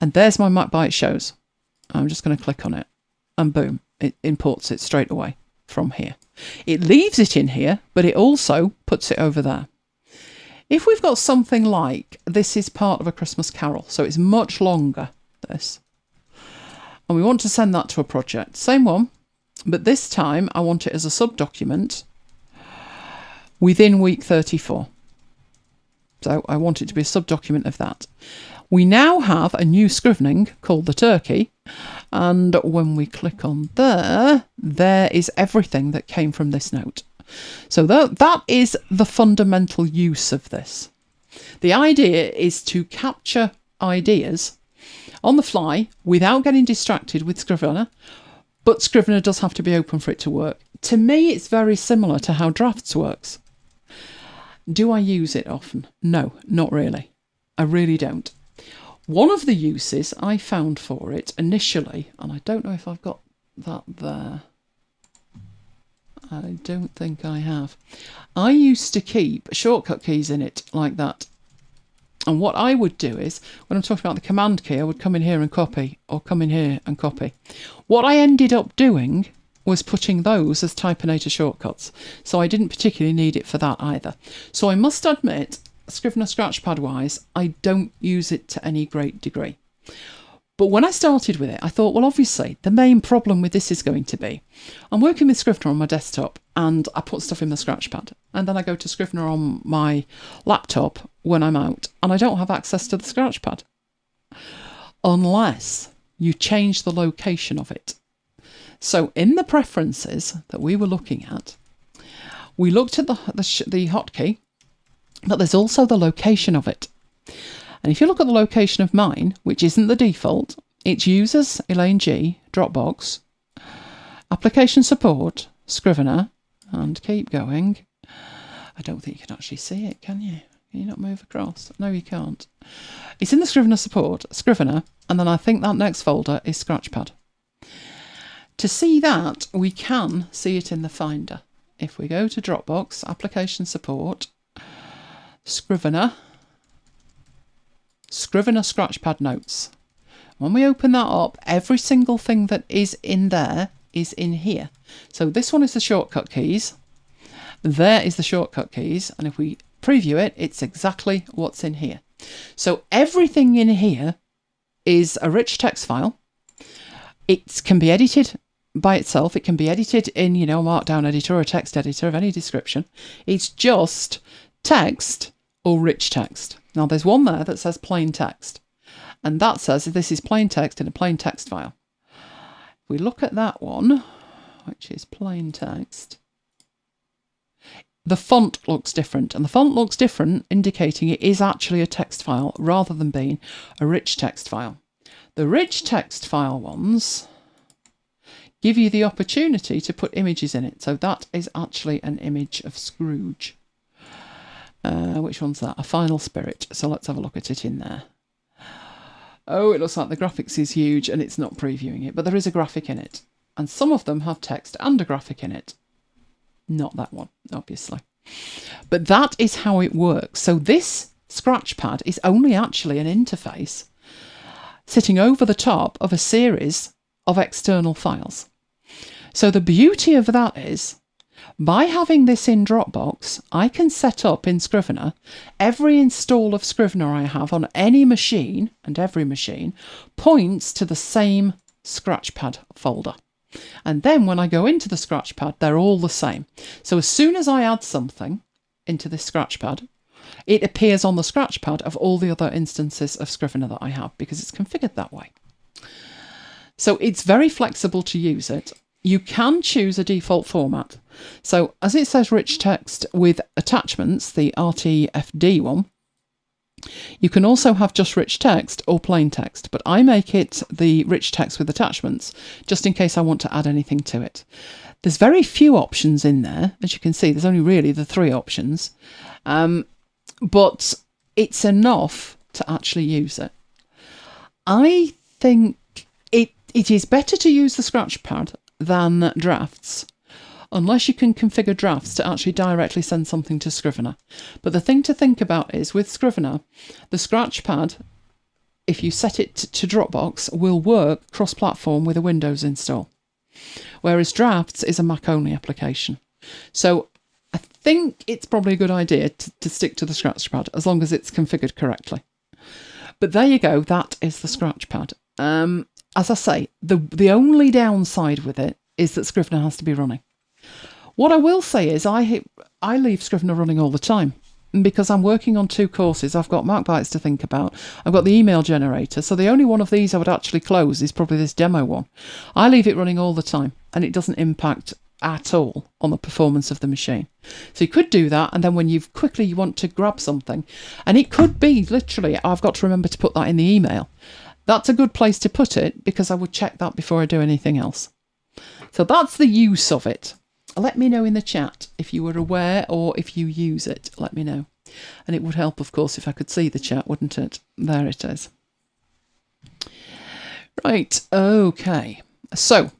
And there's my MacBite shows. I'm just going to click on it. And boom, it imports it straight away from here. It leaves it in here, but it also puts it over there. If we've got something like, this is part of A Christmas Carol, so it's much longer, this, and we want to send that to a project, same one, but this time I want it as a sub-document within week 34. So I want it to be a sub-document of that. We now have a new scrivening called the turkey, and when we click on there, there is everything that came from this note. So that is the fundamental use of this. The idea is to capture ideas on the fly without getting distracted with Scrivener, but Scrivener does have to be open for it to work. To me, it's very similar to how Drafts works. Do I use it often? No, not really. I really don't. One of the uses I found for it initially, and I don't know if I've got that there. I don't think I have. I used to keep shortcut keys in it like that. And what I would do is, when I'm talking about the command key, I would come in here and copy, or come in here and copy. What I ended up doing was putting those as Typinator shortcuts. So I didn't particularly need it for that either. So I must admit, Scrivener Scratchpad wise, I don't use it to any great degree. But when I started with it, I thought, well, obviously, the main problem with this is going to be, I'm working with Scrivener on my desktop and I put stuff in my Scratchpad. And then I go to Scrivener on my laptop when I'm out and I don't have access to the Scratchpad. Unless you change the location of it. So in the preferences that we were looking at, we looked at the hotkey, but there's also the location of it. And if you look at the location of mine, which isn't the default, it's users, Elaine G, Dropbox, application support, Scrivener, and keep going. I don't think you can actually see it, can you? Can you not move across? No, you can't. It's in the Scrivener support, Scrivener, and then I think that next folder is Scratchpad. To see that, we can see it in the Finder. If we go to Dropbox, application support, Scrivener Scratchpad notes. When we open that up, every single thing that is in there is in here. So this one is the shortcut keys. There is the shortcut keys. And if we preview it, it's exactly what's in here. So everything in here is a rich text file. It can be edited by itself. It can be edited in, a markdown editor or a text editor of any description. It's just text or rich text. Now there's one there that says plain text, and that says this is plain text in a plain text file. If we look at that one, which is plain text, the font looks different, and the font looks different, indicating it is actually a text file rather than being a rich text file. The rich text file ones give you the opportunity to put images in it. So that is actually an image of Scrooge. Which one's that? A Final Spirit. So let's have a look at it in there. Oh, it looks like the graphics is huge and it's not previewing it, but there is a graphic in it. And some of them have text and a graphic in it. Not that one, obviously. But that is how it works. So this Scratchpad is only actually an interface sitting over the top of a series of external files. So the beauty of that is, by having this in Dropbox, I can set up in Scrivener every install of Scrivener I have on any machine, and every machine points to the same Scratchpad folder. And then when I go into the Scratchpad, they're all the same. So as soon as I add something into this Scratchpad, it appears on the Scratchpad of all the other instances of Scrivener that I have, because it's configured that way. So it's very flexible to use it. You can choose a default format. So as it says rich text with attachments, the RTFD one, you can also have just rich text or plain text, but I make it the rich text with attachments just in case I want to add anything to it. There's very few options in there. As you can see, there's only really the 3 options. but it's enough to actually use it. I think it is better to use the Scratchpad than drafts, unless you can configure drafts to actually directly send something to Scrivener. But the thing to think about is, with Scrivener, the Scratchpad, if you set it to Dropbox, will work cross-platform with a Windows install, whereas drafts is a Mac-only application. So I think it's probably a good idea to stick to the Scratchpad, as long as it's configured correctly. But there you go, that is the Scratchpad. As I say, the only downside with it is that Scrivener has to be running. What I will say is I leave Scrivener running all the time, because I'm working on 2 courses. I've got MacBites to think about. I've got the email generator. So the only one of these I would actually close is probably this demo one. I leave it running all the time, and it doesn't impact at all on the performance of the machine. So you could do that, and then when you want to grab something, and it could be literally, I've got to remember to put that in the email. That's a good place to put it, because I would check that before I do anything else. So that's the use of it. Let me know in the chat if you were aware or if you use it. Let me know. And it would help, of course, if I could see the chat, wouldn't it? There it is. Right, okay. So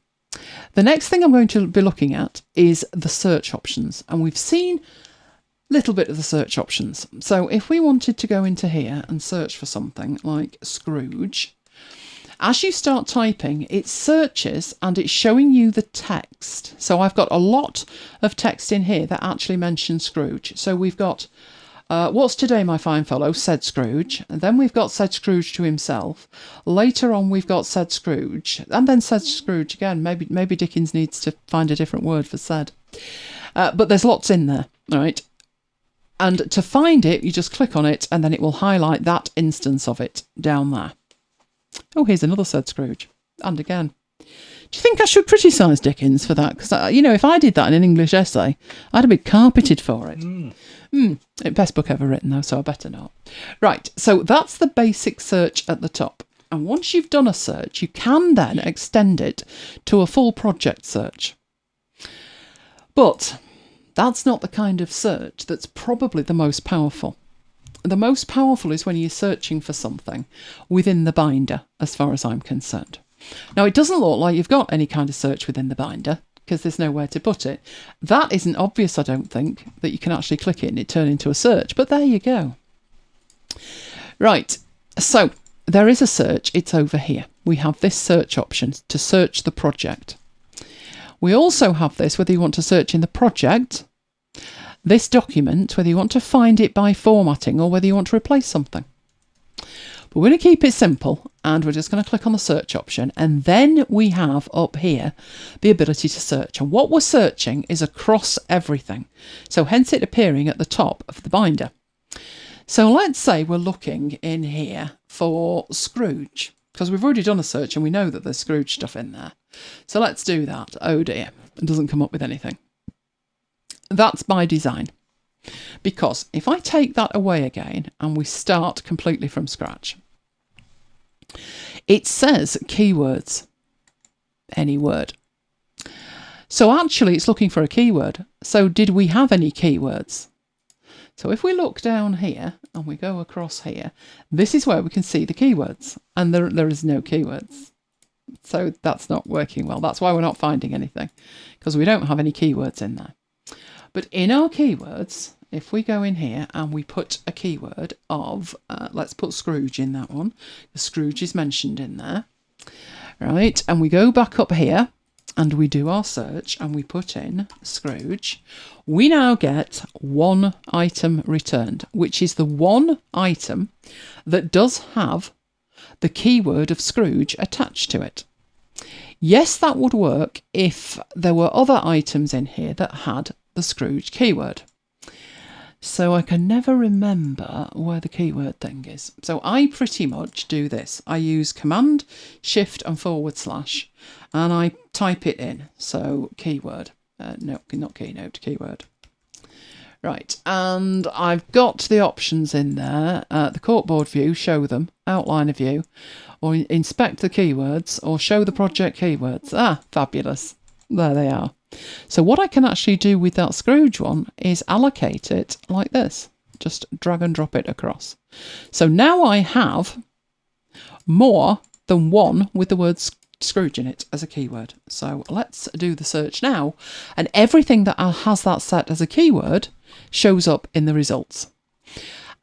the next thing I'm going to be looking at is the search options. And we've seen a little bit of the search options. So if we wanted to go into here and search for something like Scrooge, as you start typing, it searches and it's showing you the text. So I've got a lot of text in here that actually mentions Scrooge. So we've got, what's today, my fine fellow, said Scrooge. And then we've got said Scrooge to himself. Later on, we've got said Scrooge. And then said Scrooge again. Maybe Dickens needs to find a different word for said. But there's lots in there, all right? And to find it, you just click on it and then it will highlight that instance of it down there. Oh, here's another said Scrooge. And again. Do you think I should criticise Dickens for that? Because, if I did that in an English essay, I'd have been carpeted for it. Best book ever written, though, so I better not. Right, so that's the basic search at the top. And once you've done a search, you can then extend it to a full project search. But that's not the kind of search that's probably the most powerful. The most powerful is when you're searching for something within the binder, as far as I'm concerned. Now, it doesn't look like you've got any kind of search within the binder, because there's nowhere to put it. That isn't obvious, I don't think, that you can actually click it and it turn into a search, but there you go. Right, so there is a search, it's over here. We have this search option to search the project. We also have this, whether you want to search in the project, this document, whether you want to find it by formatting or whether you want to replace something. But we're going to keep it simple, and we're just going to click on the search option, and then we have up here the ability to search. And what we're searching is across everything, so hence it appearing at the top of the binder. So let's say we're looking in here for Scrooge, because we've already done a search and we know that there's Scrooge stuff in there. So let's do that. Oh dear, it doesn't come up with anything. That's by design, because if I take that away again and we start completely from scratch, it says keywords, any word. So actually it's looking for a keyword. So did we have any keywords? So if we look down here and we go across here, this is where we can see the keywords, and there is no keywords. So that's not working well. That's why we're not finding anything, because we don't have any keywords in there. But in our keywords, if we go in here and we put a keyword of, let's put Scrooge in that one. The Scrooge is mentioned in there. Right, and we go back up here and we do our search and we put in Scrooge. We now get one item returned, which is the one item that does have the keyword of Scrooge attached to it. Yes, that would work if there were other items in here that had the Scrooge keyword. So I can never remember where the keyword thing is. So I pretty much do this. I use Command, Shift and / and I type it in. So keyword. No, not keynote, keyword. Right, and I've got the options in there. The corkboard view, show them, outliner view, or inspect the keywords, or show the project keywords. Ah, fabulous. There they are. So what I can actually do with that Scrooge one is allocate it like this. Just drag and drop it across. So now I have more than one with the word Scrooge in it as a keyword. So let's do the search now. And everything that has that set as a keyword shows up in the results.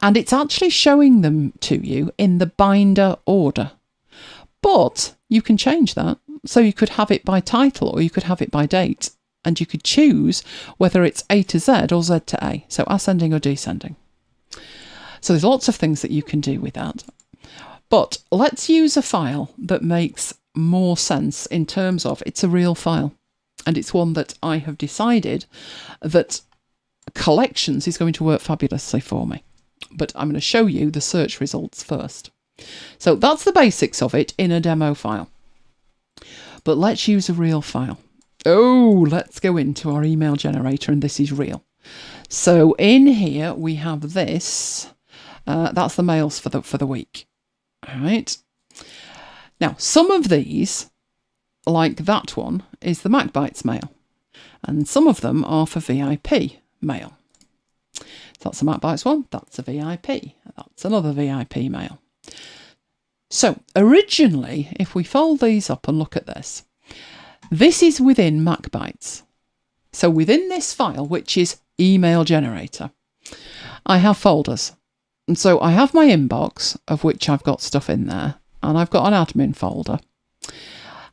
And it's actually showing them to you in the binder order. But you can change that. So you could have it by title or you could have it by date. And you could choose whether it's A to Z or Z to A. So ascending or descending. So there's lots of things that you can do with that. But let's use a file that makes more sense in terms of it's a real file. And it's one that I have decided that collections is going to work fabulously for me. But I'm going to show you the search results first. So that's the basics of it in a demo file. But let's use a real file. Oh, let's go into our email generator, and this is real. So in here we have this. That's the mails for the week. All right. Now, some of these, like that one, is the MacBites mail. And some of them are for VIP mail. So that's the MacBites one. That's a VIP. That's another VIP mail. So originally, if we fold these up and look at this is within MacBites. So within this file, which is email generator, I have folders. And so I have my inbox, of which I've got stuff in there, and I've got an admin folder.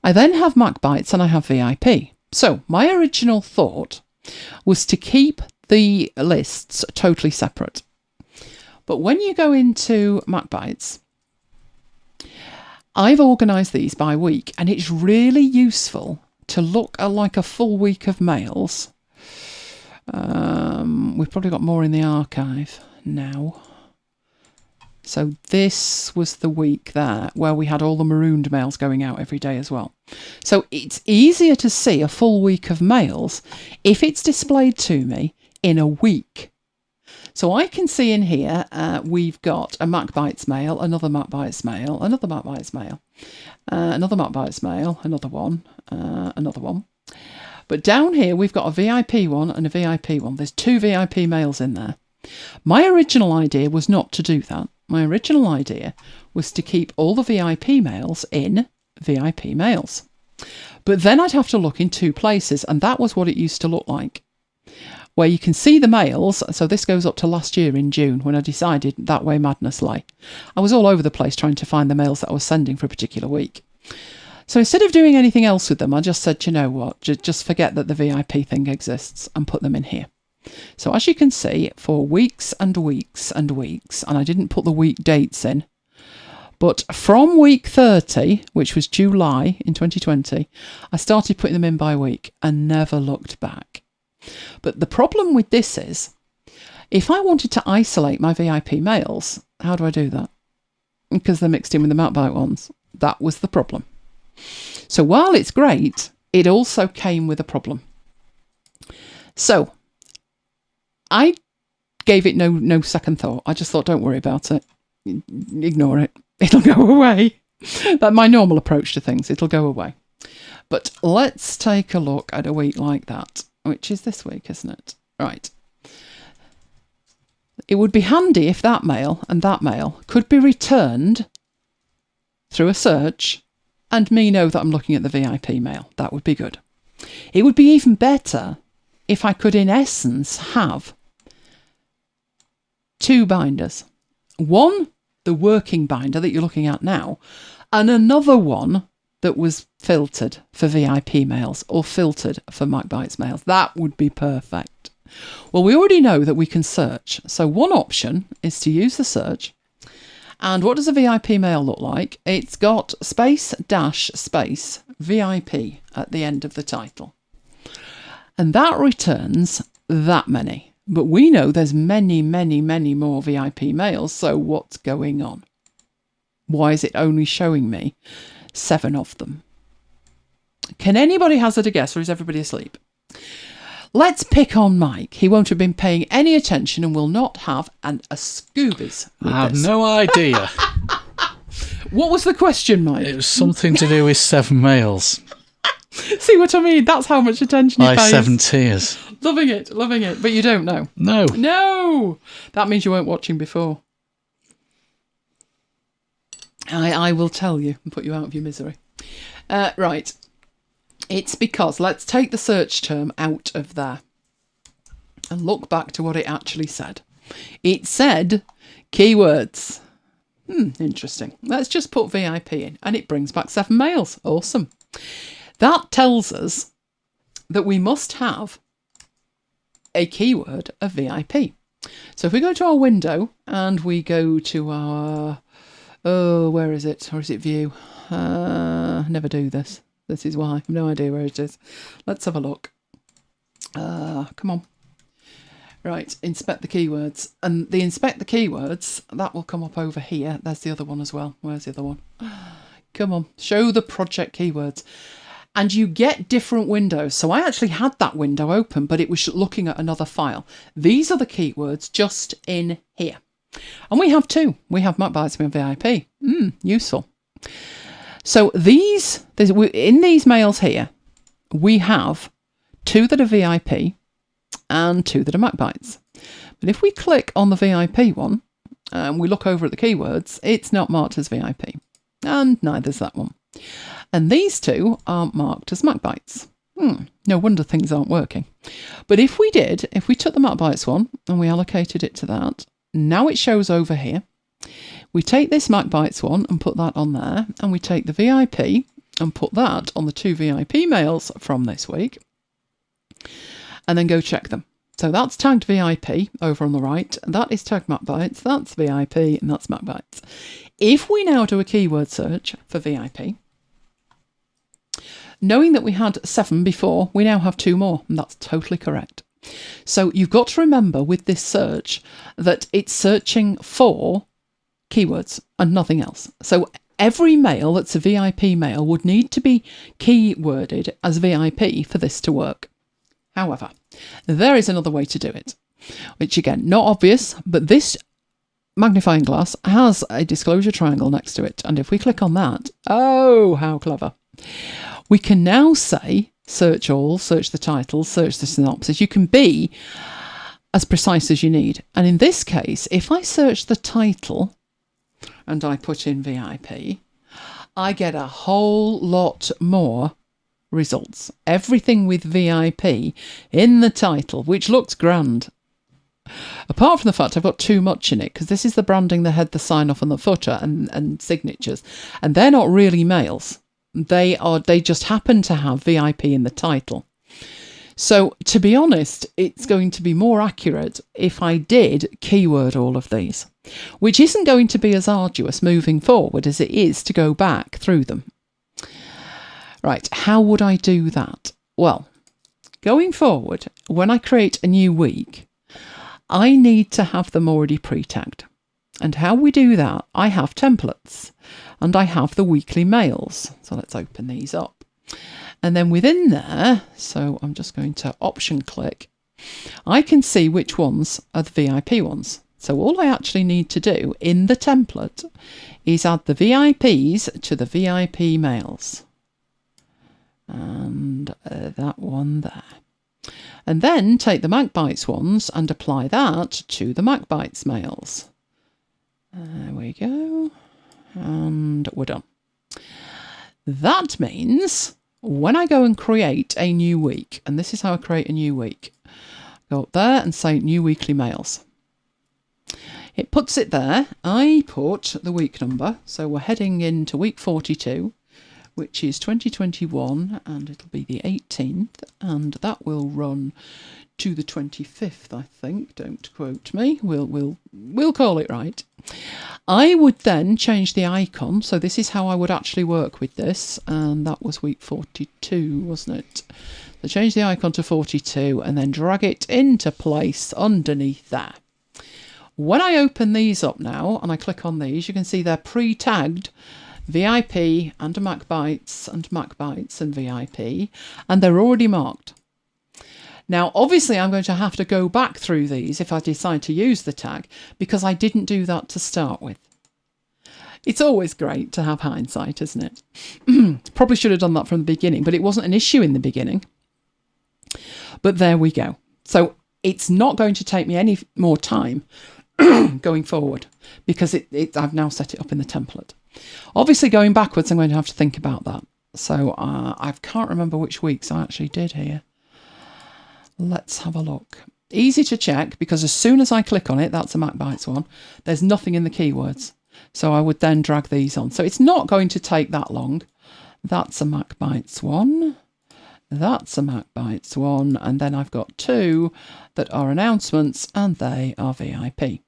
I then have MacBites and I have VIP. So my original thought was to keep the lists totally separate. But when you go into MacBites, I've organised these by week, and it's really useful to look at like a full week of mails. We've probably got more in the archive now. So this was the week there where we had all the marooned mails going out every day as well. So it's easier to see a full week of mails if it's displayed to me in a week. So I can see in here, we've got a MacBites mail, another MacBites mail, another MacBites mail, another MacBites mail, another one. But down here, we've got a VIP one and a VIP one. There's 2 VIP mails in there. My original idea was not to do that. My original idea was to keep all the VIP mails in VIP mails. But then I'd have to look in 2 places, and that was what it used to look like. Where you can see the mails, so this goes up to last year in June when I decided that way madness lay. I was all over the place trying to find the mails that I was sending for a particular week. So instead of doing anything else with them, I just said, you know what, just forget that the VIP thing exists and put them in here. So as you can see, for weeks and weeks and weeks, and I didn't put the week dates in, but from week 30, which was July in 2020, I started putting them in by week and never looked back. But the problem with this is, if I wanted to isolate my VIP mails, how do I do that? Because they're mixed in with the MacBite ones. That was the problem. So while it's great, it also came with a problem. So I gave it no second thought. I just thought, don't worry about it. Ignore it. It'll go away. That's my normal approach to things. It'll go away. But let's take a look at a week like that, which is this week, isn't it? Right. It would be handy if that mail and that mail could be returned through a search and me know that I'm looking at the VIP mail. That would be good. It would be even better if I could, in essence, have 2 binders. One, the working binder that you're looking at now, and another one that was filtered for VIP mails or filtered for MacBites mails. That would be perfect. Well, we already know that we can search. So one option is to use the search. And what does a VIP mail look like? It's got space dash space VIP at the end of the title. And that returns that many. But we know there's many, many, many more VIP mails. So what's going on? Why is it only showing me 7 of them? Can anybody hazard a guess, or is everybody asleep? Let's pick on Mike. He won't have been paying any attention and will not have a Scoobies. I have no idea. What was the question, Mike? It was something to do with 7 mails. See what I mean? That's how much attention he pays. 7 tiers. Loving it. But you don't know. No. That means you weren't watching before. I will tell you and put you out of your misery. Right. It's because, let's take the search term out of there and look back to what it actually said. It said keywords. Interesting. Let's just put VIP in and it brings back 7 mails. Awesome. That tells us that we must have a keyword of VIP. So if we go to our window and we go to our, where is it? Or is it view? Never do this. This is why. I have no idea where it is. Let's have a look. Come on. Right, inspect the keywords. And the inspect the keywords, that will come up over here. There's the other one as well. Where's the other one? Come on, show the project keywords. And you get different windows. So I actually had that window open, but it was looking at another file. These are the keywords just in here. And we have 2. We have MacBites and VIP. Useful. So in these mails here, we have 2 that are VIP and 2 that are MacBites. But if we click on the VIP one and we look over at the keywords, it's not marked as VIP. And neither's that one. And these 2 aren't marked as MacBites. No wonder things aren't working. But if we took the MacBites one and we allocated it to that, now it shows over here. We take this MacBites one and put that on there, and we take the VIP and put that on the 2 VIP mails from this week, and then go check them. So that's tagged VIP over on the right, that is tagged MacBites, that's VIP, and that's MacBites. If we now do a keyword search for VIP, knowing that we had 7 before, we now have 2 more, and that's totally correct. So you've got to remember with this search that it's searching for keywords and nothing else. So every mail that's a VIP mail would need to be keyworded as VIP for this to work. However, there is another way to do it, which again, not obvious, but this magnifying glass has a disclosure triangle next to it. And if we click on that, oh, how clever. We can now say, search all, search the title, search the synopsis. You can be as precise as you need. And in this case, if I search the title and I put in VIP, I get a whole lot more results. Everything with VIP in the title, which looks grand. Apart from the fact I've got too much in it, because this is the branding, the head, the sign off and the footer and signatures. And they're not really mails. They just happen to have VIP in the title. So to be honest, it's going to be more accurate if I did keyword all of these, which isn't going to be as arduous moving forward as it is to go back through them. Right, how would I do that? Well, going forward, when I create a new week, I need to have them already pre-tagged. And how we do that, I have templates and I have the weekly mails. So let's open these up. And then within there, so I'm just going to option click, I can see which ones are the VIP ones. So all I actually need to do in the template is add the VIPs to the VIP mails. And that one there. And then take the MacBites ones and apply that to the MacBites mails. There we go. And we're done. That means when I go and create a new week, and this is how I create a new week, go up there and say new weekly mails. It puts it there. I put the week number. So we're heading into week 42, which is 2021, and it'll be the 18th, and that will run to the 25th, I think. Don't quote me. We'll call it right. I would then change the icon. So this is how I would actually work with this, and that was week 42, wasn't it? So change the icon to 42 and then drag it into place underneath there. When I open these up now and I click on these, you can see they're pre-tagged VIP and MacBites and MacBites and VIP, and they're already marked. Now, obviously, I'm going to have to go back through these if I decide to use the tag, because I didn't do that to start with. It's always great to have hindsight, isn't it? Probably should have done that from the beginning, but it wasn't an issue in the beginning. But there we go. So it's not going to take me any more time going forward because I've now set it up in the template. Obviously, going backwards, I'm going to have to think about that. So I can't remember which weeks I actually did here. Let's have a look. Easy to check because as soon as I click on it, that's a MacBites one, there's nothing in the keywords. So I would then drag these on. So it's not going to take that long. That's a MacBites one. That's a MacBites one. And then I've got 2 that are announcements and they are VIP.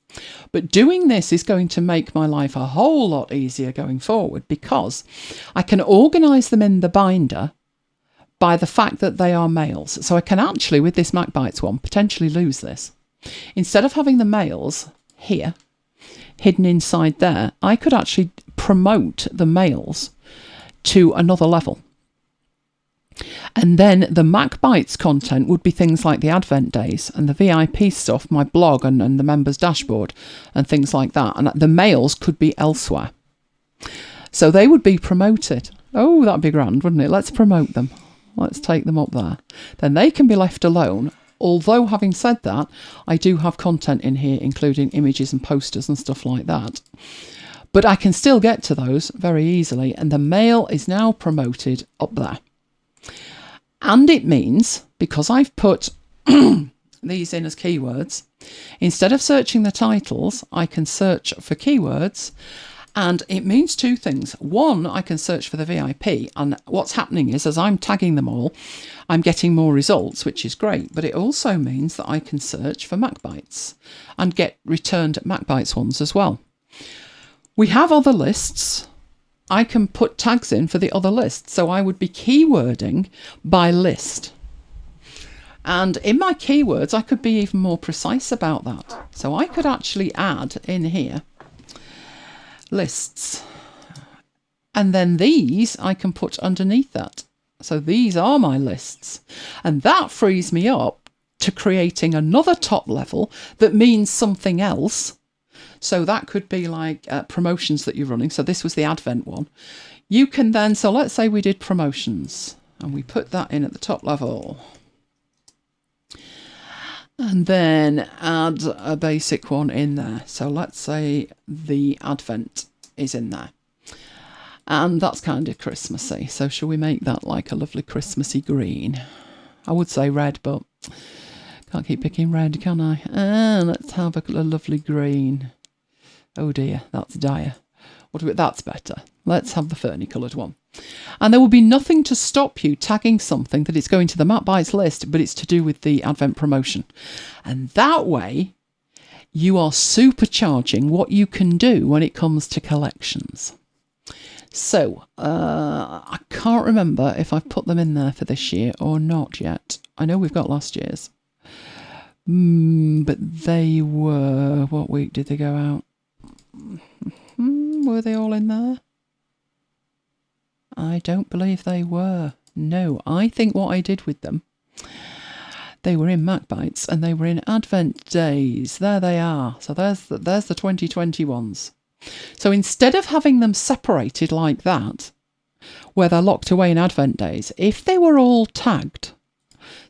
But doing this is going to make my life a whole lot easier going forward because I can organise them in the binder by the fact that they are mails. So I can actually, with this MacBites one, potentially lose this. Instead of having the mails here, hidden inside there, I could actually promote the mails to another level. And then the MacBites content would be things like the Advent days and the VIP stuff, my blog and the members dashboard and things like that. And the mails could be elsewhere. So they would be promoted. Oh, that'd be grand, wouldn't it? Let's promote them. Let's take them up there. Then they can be left alone. Although having said that, I do have content in here, including images and posters and stuff like that. But I can still get to those very easily. And the mail is now promoted up there. And it means, because I've put these in as keywords, instead of searching the titles, I can search for keywords. And it means 2 things. One, I can search for the VIP. And what's happening is, as I'm tagging them all, I'm getting more results, which is great. But it also means that I can search for MacBites and get returned MacBites ones as well. We have other lists. I can put tags in for the other lists. So I would be keywording by list. And in my keywords, I could be even more precise about that. So I could actually add in here lists. And then these I can put underneath that. So these are my lists. And that frees me up to creating another top level that means something else. So that could be like promotions that you're running. So this was the Advent one. You can then, so let's say we did promotions and we put that in at the top level. And then add a basic one in there. So let's say the Advent is in there. And that's kind of Christmassy. So shall we make that like a lovely Christmassy green? I would say red, but can't keep picking red, can I? Let's have a lovely green. Oh dear, that's dire. That's better. Let's have the ferny coloured one. And there will be nothing to stop you tagging something that it's going to the MacBites list, but it's to do with the Advent promotion. And that way, you are supercharging what you can do when it comes to collections. So, I can't remember if I've put them in there for this year or not yet. I know we've got last year's. But they were... What week did they go out? Were they all in there? I don't believe they were. No, I think what I did with them, they were in MacBites and they were in Advent days. There they are. So there's the 2020 ones. So instead of having them separated like that, where they're locked away in Advent days, if they were all tagged,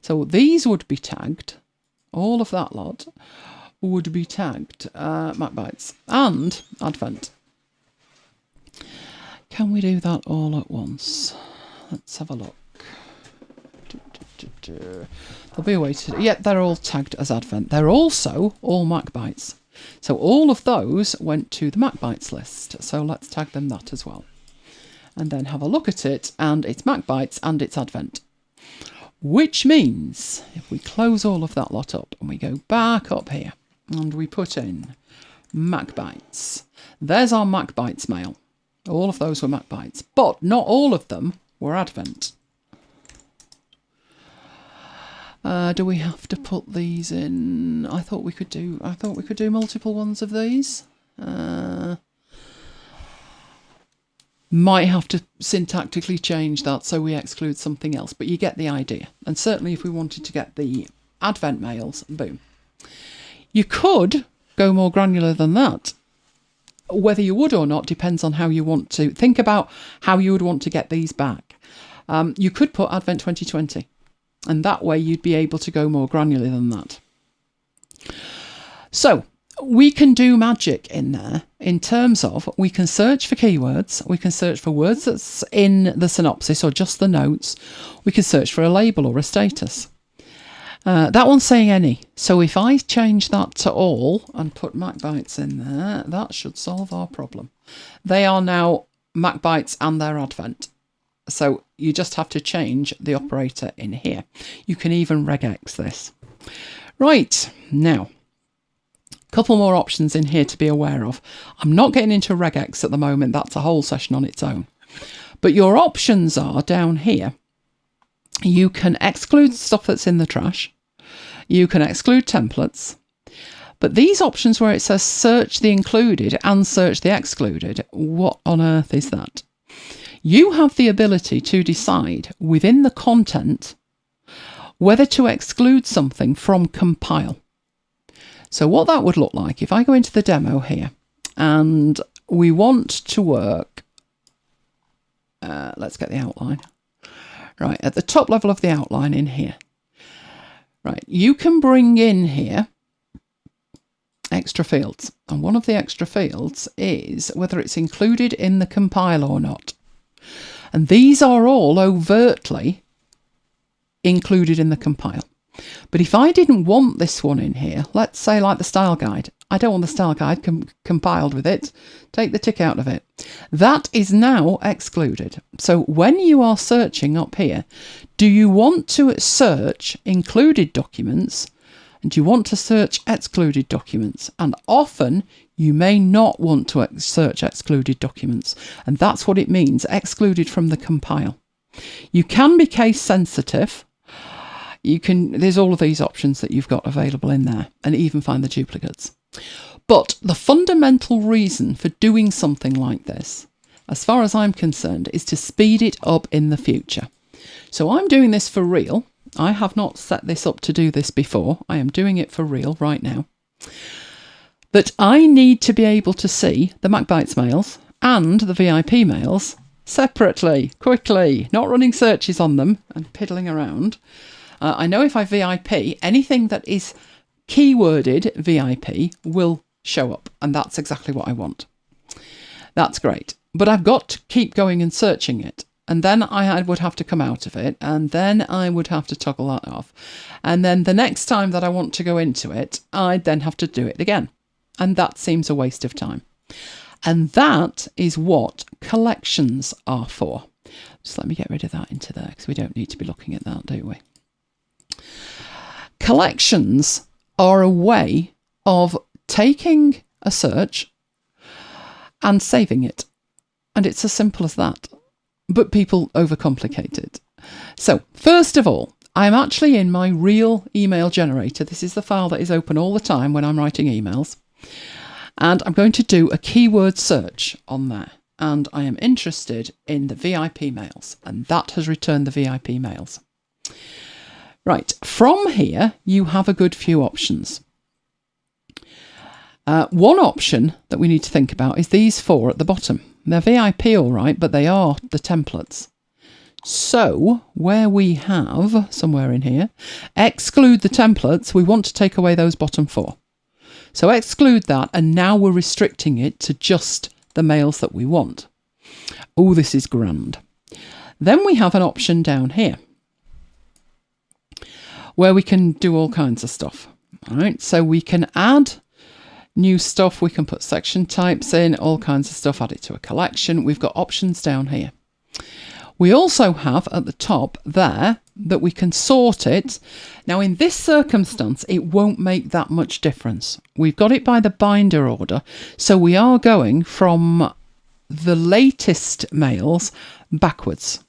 so these would be tagged, all of that lot would be tagged MacBites and Advent. Can we do that all at once? Let's have a look. There'll be a way to... Yeah, they're all tagged as Advent. They're also all MacBites. So all of those went to the MacBites list. So let's tag them that as well. And then have a look at it. And it's MacBites and it's Advent. Which means if we close all of that lot up and we go back up here and we put in MacBites. There's our MacBites mail. All of those were MacBites, but not all of them were Advent. Do we have to put these in? I thought we could do multiple ones of these. Might have to syntactically change that so we exclude something else, but you get the idea. And certainly if we wanted to get the Advent mails, boom. You could go more granular than that. Whether you would or not depends on how you want to think about how you would want to get these back. You could put Advent 2020 And that way you'd be able to go more granular than that. So we can do magic in there in terms of we can search for keywords, we can search for words that's in the synopsis or just the notes, we can search for a label or a status. That one's saying any, so if I change that to all and put MacBites in there, that should solve our problem. They are now MacBites and their advent. So you just have to change the operator in here. You can even regex this. Right, now, a couple more options in here to be aware of. I'm not getting into regex at the moment. That's a whole session on its own. But your options are down here. You can exclude stuff that's in the trash. You can exclude templates. But these options where it says search the included and search the excluded, what on earth is that? You have the ability to decide within the content whether to exclude something from compile. So what that would look like, if I go into the demo here and we want to work, let's get the outline. Right, at the top level of the outline in here. Right, you can bring in here extra fields. And one of the extra fields is whether it's included in the compile or not. And these are all overtly included in the compile. But if I didn't want this one in here, let's say like the style guide, I don't want the style guide compiled with it, take the tick out of it. That is now excluded. So when you are searching up here, do you want to search included documents and do you want to search excluded documents? And often you may not want to search excluded documents. And that's what it means, excluded from the compile. You can be case sensitive. There's all of these options that you've got available in there and even find the duplicates. But the fundamental reason for doing something like this, as far as I'm concerned, is to speed it up in the future. So I'm doing this for real. I have not set this up to do this before. I am doing it for real right now. That I need to be able to see the MacBites mails and the VIP mails separately, quickly, not running searches on them and piddling around. I know if I VIP, anything that is keyworded VIP will show up, and that's exactly what I want. That's great. But I've got to keep going and searching it. And then I would have to come out of it, and then I would have to toggle that off. And then the next time that I want to go into it, I'd then have to do it again. And that seems a waste of time. And that is what collections are for. Just let me get rid of that into there, because we don't need to be looking at that, do we? Collections are a way of taking a search and saving it. And it's as simple as that. But people overcomplicate it. So, first of all, I'm actually in my real email generator. This is the file that is open all the time when I'm writing emails. And I'm going to do a keyword search on there. And I am interested in the VIP mails. And that has returned the VIP mails. Right, from here, you have a good few options. One option that we need to think about is these four at the bottom. They're VIP all right, but they are the templates. So, where we have, somewhere in here, exclude the templates, we want to take away those bottom four. So exclude that, and now we're restricting it to just the mails that we want. Oh, this is grand. Then we have an option down here, where we can do all kinds of stuff. All right, so we can add new stuff, we can put section types in, all kinds of stuff, add it to a collection. We've got options down here. We also have at the top there that we can sort it. Now in this circumstance, it won't make that much difference. We've got it by the binder order, so we are going from the latest mails backwards.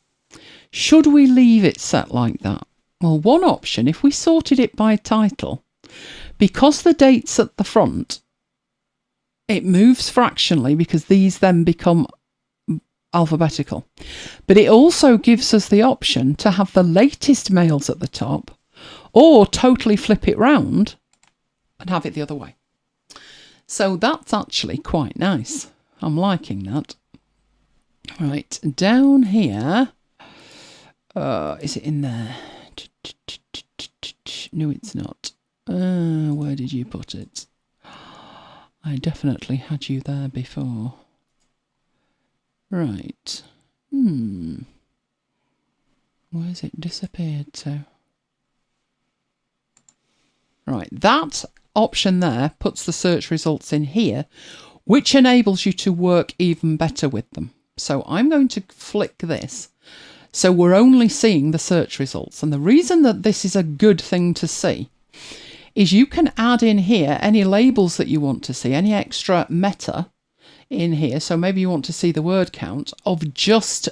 Should we leave it set like that? Well, one option, if we sorted it by title, because the date's at the front, it moves fractionally because these then become alphabetical. But it also gives us the option to have the latest mails at the top or totally flip it round and have it the other way. So that's actually quite nice. I'm liking that. Right, down here, is it in there? No, it's not. Where did you put it? I definitely had you there before. Right. Where's it disappeared to? Right, that option there puts the search results in here, which enables you to work even better with them. So I'm going to flick this. So we're only seeing the search results. And the reason that this is a good thing to see is you can add in here any labels that you want to see, any extra meta in here. So maybe you want to see the word count of just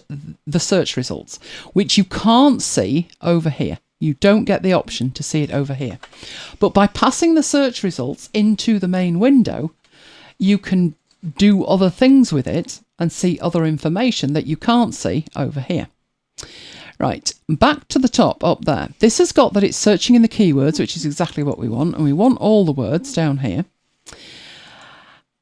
the search results, which you can't see over here. You don't get the option to see it over here. But by passing the search results into the main window, you can do other things with it and see other information that you can't see over here. Right, back to the top up there. This has got that it's searching in the keywords, which is exactly what we want, and we want all the words down here.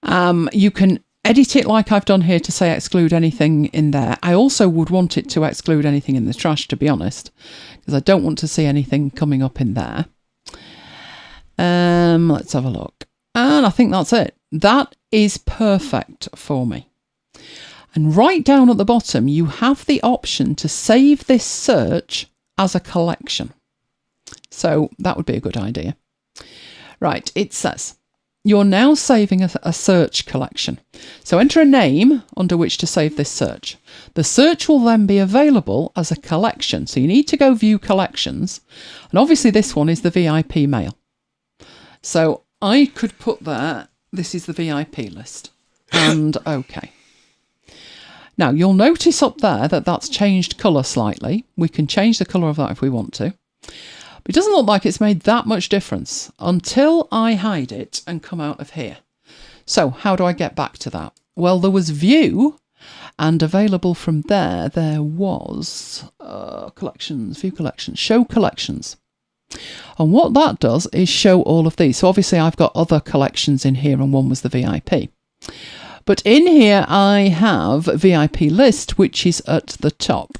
You can edit it like I've done here to say exclude anything in there. I also would want it to exclude anything in the trash, to be honest, because I don't want to see anything coming up in there. Let's have a look. And I think that's it. That is perfect for me. And right down at the bottom, you have the option to save this search as a collection. So that would be a good idea. Right, it says, you're now saving a search collection. So enter a name under which to save this search. The search will then be available as a collection. So you need to go view collections. And obviously this one is the VIP mail. So I could put there, this is the VIP list. And okay. Now, you'll notice up there that that's changed colour slightly. We can change the colour of that if we want to. But it doesn't look like it's made that much difference until I hide it and come out of here. So how do I get back to that? Well, there was view, and available from there, there was collections, view collections, show collections. And what that does is show all of these. So obviously I've got other collections in here, and one was the VIP. But in here I have VIP list, which is at the top.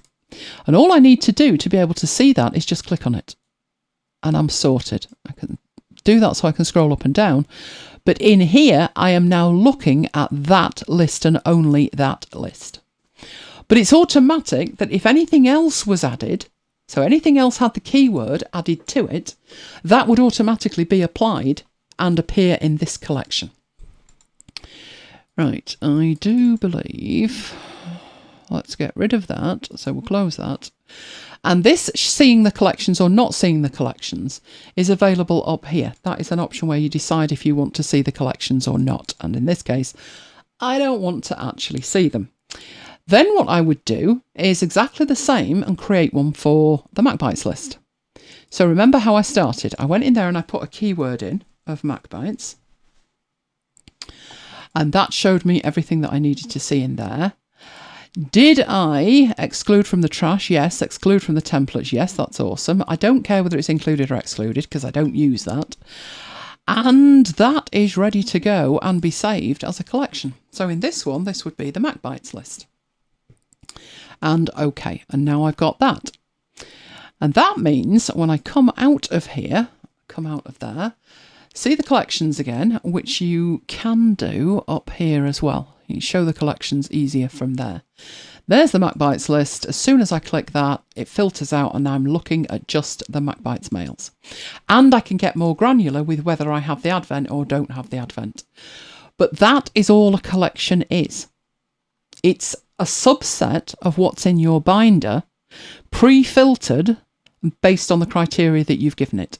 And all I need to do to be able to see that is just click on it. And I'm sorted. I can do that so I can scroll up and down. But in here, I am now looking at that list and only that list. But it's automatic that if anything else was added, so anything else had the keyword added to it, that would automatically be applied and appear in this collection. Right, I do believe, let's get rid of that, so we'll close that. And this seeing the collections or not seeing the collections is available up here. That is an option where you decide if you want to see the collections or not. And in this case, I don't want to actually see them. Then what I would do is exactly the same and create one for the MacBites list. So remember how I started. I went in there and I put a keyword in of MacBites. And that showed me everything that I needed to see in there. Did I exclude from the trash? Yes. Exclude from the templates? Yes, that's awesome. I don't care whether it's included or excluded because I don't use that. And that is ready to go and be saved as a collection. So in this one, this would be the MacBites list. And okay, and now I've got that. And that means when I come out of here, come out of there, see the collections again, which you can do up here as well. You show the collections easier from there. There's the MacBites list. As soon as I click that, it filters out and I'm looking at just the MacBites mails. And I can get more granular with whether I have the advent or don't have the advent. But that is all a collection is. It's a subset of what's in your binder, pre-filtered based on the criteria that you've given it.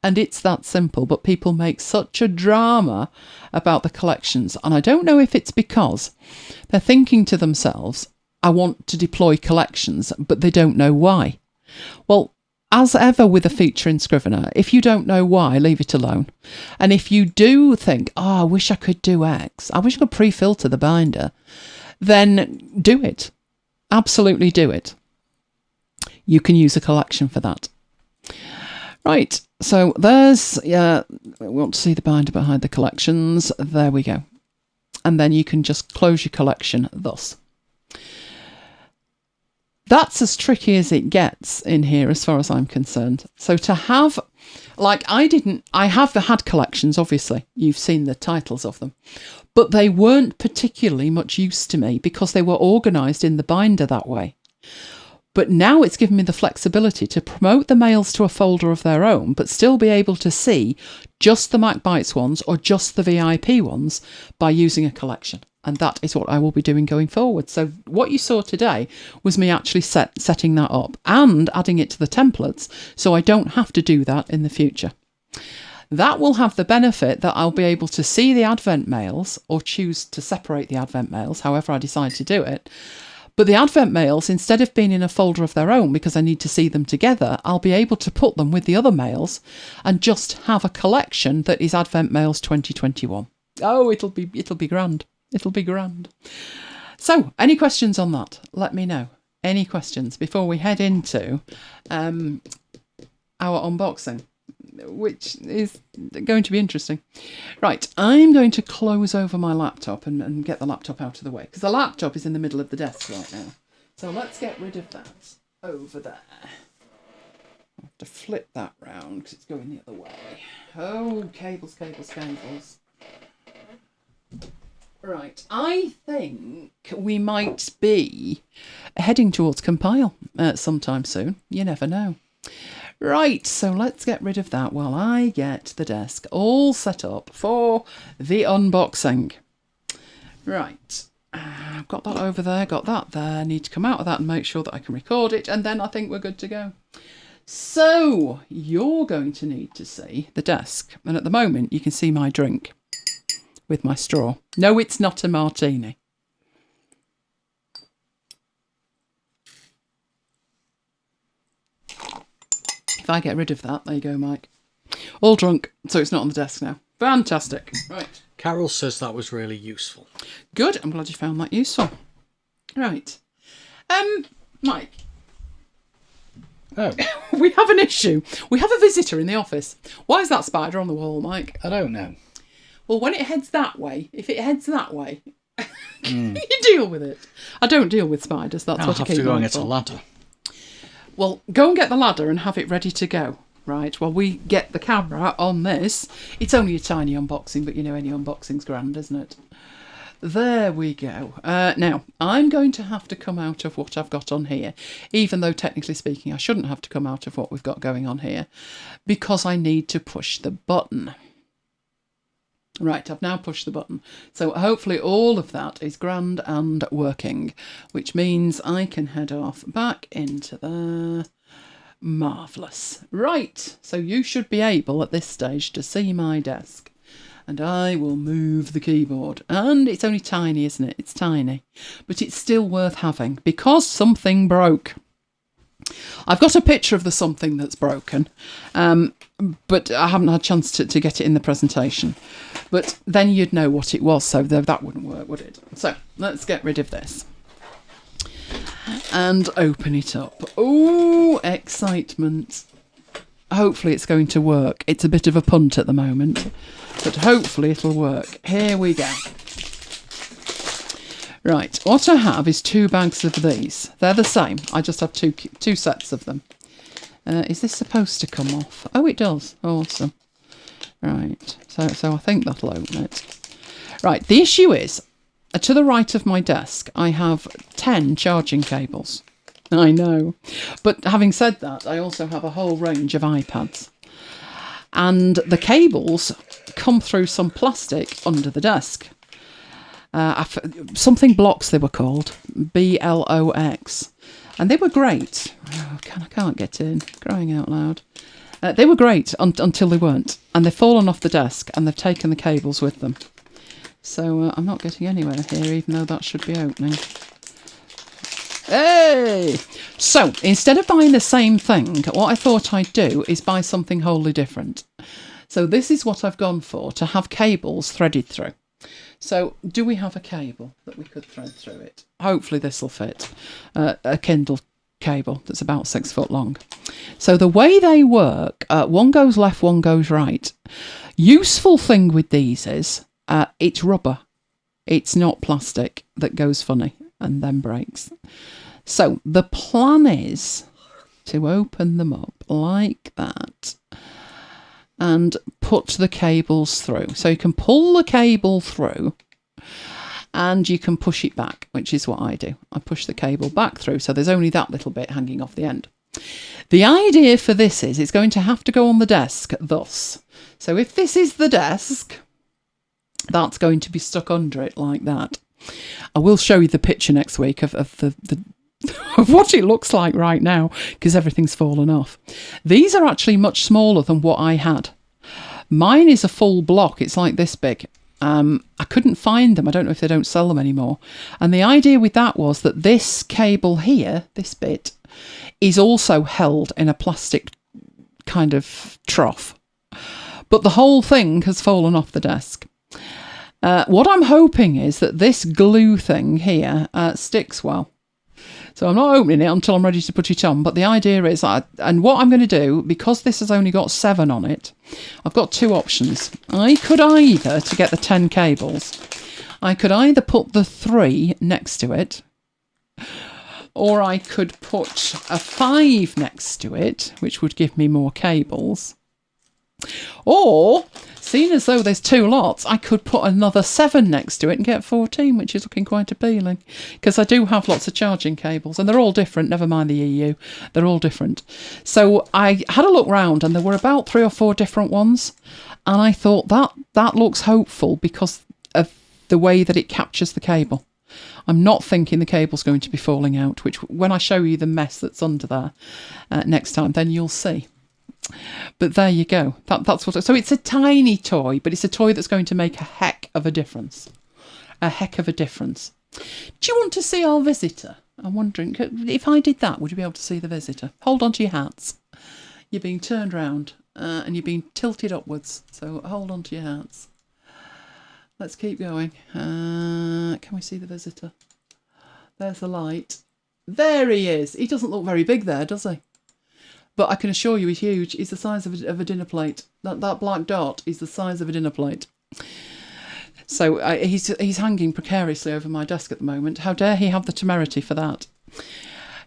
And it's that simple, but people make such a drama about the collections. And I don't know if it's because they're thinking to themselves, I want to deploy collections, but they don't know why. Well, as ever with a feature in Scrivener, if you don't know why, leave it alone. And if you do think, oh, I wish I could do X, I wish I could pre-filter the binder, then do it. Absolutely do it. You can use a collection for that. Right, so there's, we want to see the binder behind the collections. There we go. And then you can just close your collection thus. that's as tricky as it gets in here as far as I'm concerned. So to have, like, I have had collections, obviously. You've seen the titles of them. But they weren't particularly much use to me because they were organised in the binder that way. But now it's given me the flexibility to promote the mails to a folder of their own, but still be able to see just the MacBites ones or just the VIP ones by using a collection. And that is what I will be doing going forward. So what you saw today was me actually setting that up and adding it to the templates, so I don't have to do that in the future. That will have the benefit that I'll be able to see the Advent mails or choose to separate the Advent mails, however I decide to do it. But the Advent mails, instead of being in a folder of their own because I need to see them together, I'll be able to put them with the other mails and just have a collection that is Advent Mails 2021. Oh, it'll be grand. It'll be grand. So, any questions on that? Let me know. Any questions before we head into our unboxing, which is going to be interesting. Right, I'm going to close over my laptop and get the laptop out of the way, because the laptop is in the middle of the desk right now. So let's get rid of that over there. I have to flip that round because it's going the other way. Oh, cables. Right, I think we might be heading towards compile sometime soon. You never know. Right, so let's get rid of that while I get the desk all set up for the unboxing. Right, I've got that over there, got that there. Need to come out of that and make sure that I can record it, and then I think we're good to go. So, you're going to need to see the desk, and at the moment you can see my drink with my straw. No, it's not a martini. If I get rid of that, there you go, Mike. All drunk, so it's not on the desk now. Fantastic. Right. Carol says that was really useful. Good. I'm glad you found that useful. Right. Mike. Oh. We have an issue. We have a visitor in the office. Why is that spider on the wall, Mike? I don't know. Well, when it heads that way, if it heads that way, you deal with it. I don't deal with spiders. That's I'll what I have keep to go on and get for. a ladder. Well, go and get the ladder and have it ready to go, right? While we get the camera on this. It's only a tiny unboxing, but you know any unboxing's grand, isn't it? There we go. Now, I'm going to have to come out of what I've got on here, even though technically speaking I shouldn't have to come out of what we've got going on here, because I need to push the button. Right, I've now pushed the button. So hopefully all of that is grand and working, which means I can head off back into there. Marvellous. Right, so you should be able at this stage to see my desk. And I will move the keyboard. And it's only tiny, isn't it? It's tiny. But it's still worth having because something broke. I've got a picture of the something that's broken, but I haven't had a chance to get it in the presentation. But then you'd know what it was, so that wouldn't work, would it? So let's get rid of this and open it up. Oh, excitement. Hopefully it's going to work. It's a bit of a punt at the moment, but hopefully it'll work. Here we go. Right, what I have is 2 bags of these. They're the same. I just have two sets of them. Is this supposed to come off? Oh, it does. Awesome. Right, so I think that'll open it. Right, the issue is, to the right of my desk, I have 10 charging cables. I know. But having said that, I also have a whole range of iPads. And the cables come through some plastic under the desk. Something blocks they were called, BLOX, and they were great. Oh, I can't get in, crying out loud. They were great until they weren't, and they've fallen off the desk and they've taken the cables with them. So I'm not getting anywhere here, even though that should be opening. Hey! So instead of buying the same thing, what I thought I'd do is buy something wholly different. So this is what I've gone for, to have cables threaded through. So, do we have a cable that we could thread through it? Hopefully this will fit. A Kindle cable that's about 6 foot long. So the way they work, one goes left, one goes right. Useful thing with these is, it's rubber. It's not plastic that goes funny and then breaks. So the plan is to open them up like that and put the cables through. So you can pull the cable through and you can push it back, which is what I do. I push the cable back through, so there's only that little bit hanging off the end. The idea for this is it's going to have to go on the desk thus. So if this is the desk, that's going to be stuck under it like that. I will show you the picture next week of the of what it looks like right now, because everything's fallen off. These are actually much smaller than what I had. Mine is a full block. It's like this big. I couldn't find them. I don't know if they don't sell them anymore. And the idea with that was that this cable here, this bit, is also held in a plastic kind of trough. But the whole thing has fallen off the desk. What I'm hoping is that this glue thing here sticks well. So I'm not opening it until I'm ready to put it on. But the idea is, and what I'm going to do, because this has only got 7 on it, I've got 2 options. I could either, to get the 10 cables, I could either put the 3 next to it, or I could put a 5 next to it, which would give me more cables. Or, seeing as though there's 2 lots, I could put another 7 next to it and get 14, which is looking quite appealing. Because I do have lots of charging cables, and they're all different, never mind the EU. They're all different. So I had a look round, and there were about 3 or 4 different ones. And I thought that looks hopeful because of the way that it captures the cable. I'm not thinking the cable's going to be falling out, which when I show you the mess that's under there next time, then you'll see. But there you go. That's what. So it's a tiny toy, but it's a toy that's going to make a heck of a difference. A heck of a difference. Do you want to see our visitor? I'm wondering, if I did that, would you be able to see the visitor? Hold on to your hats. You're being turned round and you're being tilted upwards. So hold on to your hats. Let's keep going. Can we see the visitor? There's the light. There he is. He doesn't look very big there, does he? But I can assure you he's huge. He's the size of a dinner plate. That black dot is the size of a dinner plate. So he's hanging precariously over my desk at the moment. How dare he have the temerity for that?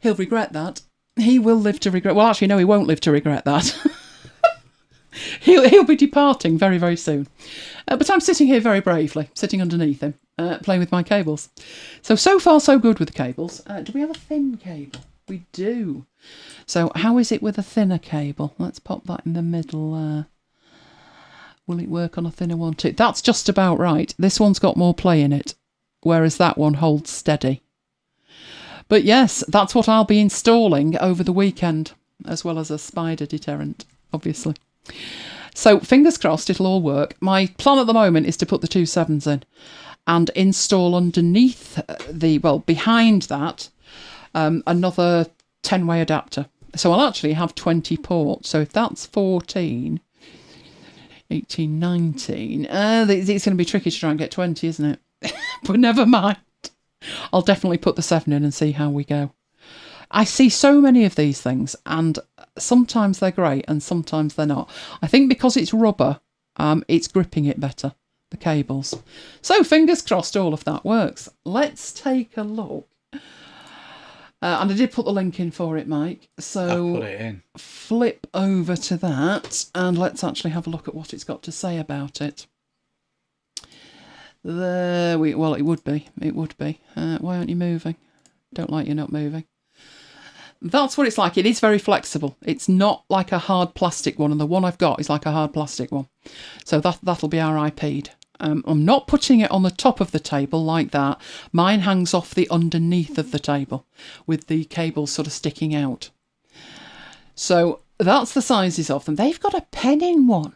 He'll regret that. He will live to regret... Well, actually, no, he won't live to regret that. He'll be departing very, very soon. But I'm sitting here very bravely, sitting underneath him, playing with my cables. So far, so good with the cables. Do we have a thin cable? We do. So how is it with a thinner cable? Let's pop that in the middle. Will it work on a thinner one too? That's just about right. This one's got more play in it, whereas that one holds steady. But yes, that's what I'll be installing over the weekend, as well as a spider deterrent, obviously. So fingers crossed it'll all work. My plan at the moment is to put the 2 7s in and install underneath behind that, another 10-way adapter. So I'll actually have 20 ports. So if that's 14, 18, 19, it's going to be tricky to try and get 20, isn't it? But never mind. I'll definitely put the 7 in and see how we go. I see so many of these things, and sometimes they're great and sometimes they're not. I think because it's rubber, it's gripping it better, the cables. So fingers crossed all of that works. Let's take a look. And I did put the link in for it, Mike. So I put it in. Flip over to that and let's actually have a look at what it's got to say about it. Well, it would be. It would be. Why aren't you moving? Don't like you not moving. That's what it's like. It is very flexible. It's not like a hard plastic one, and the one I've got is like a hard plastic one. So that'll be RIP'd. I'm not putting it on the top of the table like that. Mine hangs off the underneath of the table with the cables sort of sticking out. So that's the sizes of them. They've got a pen in one.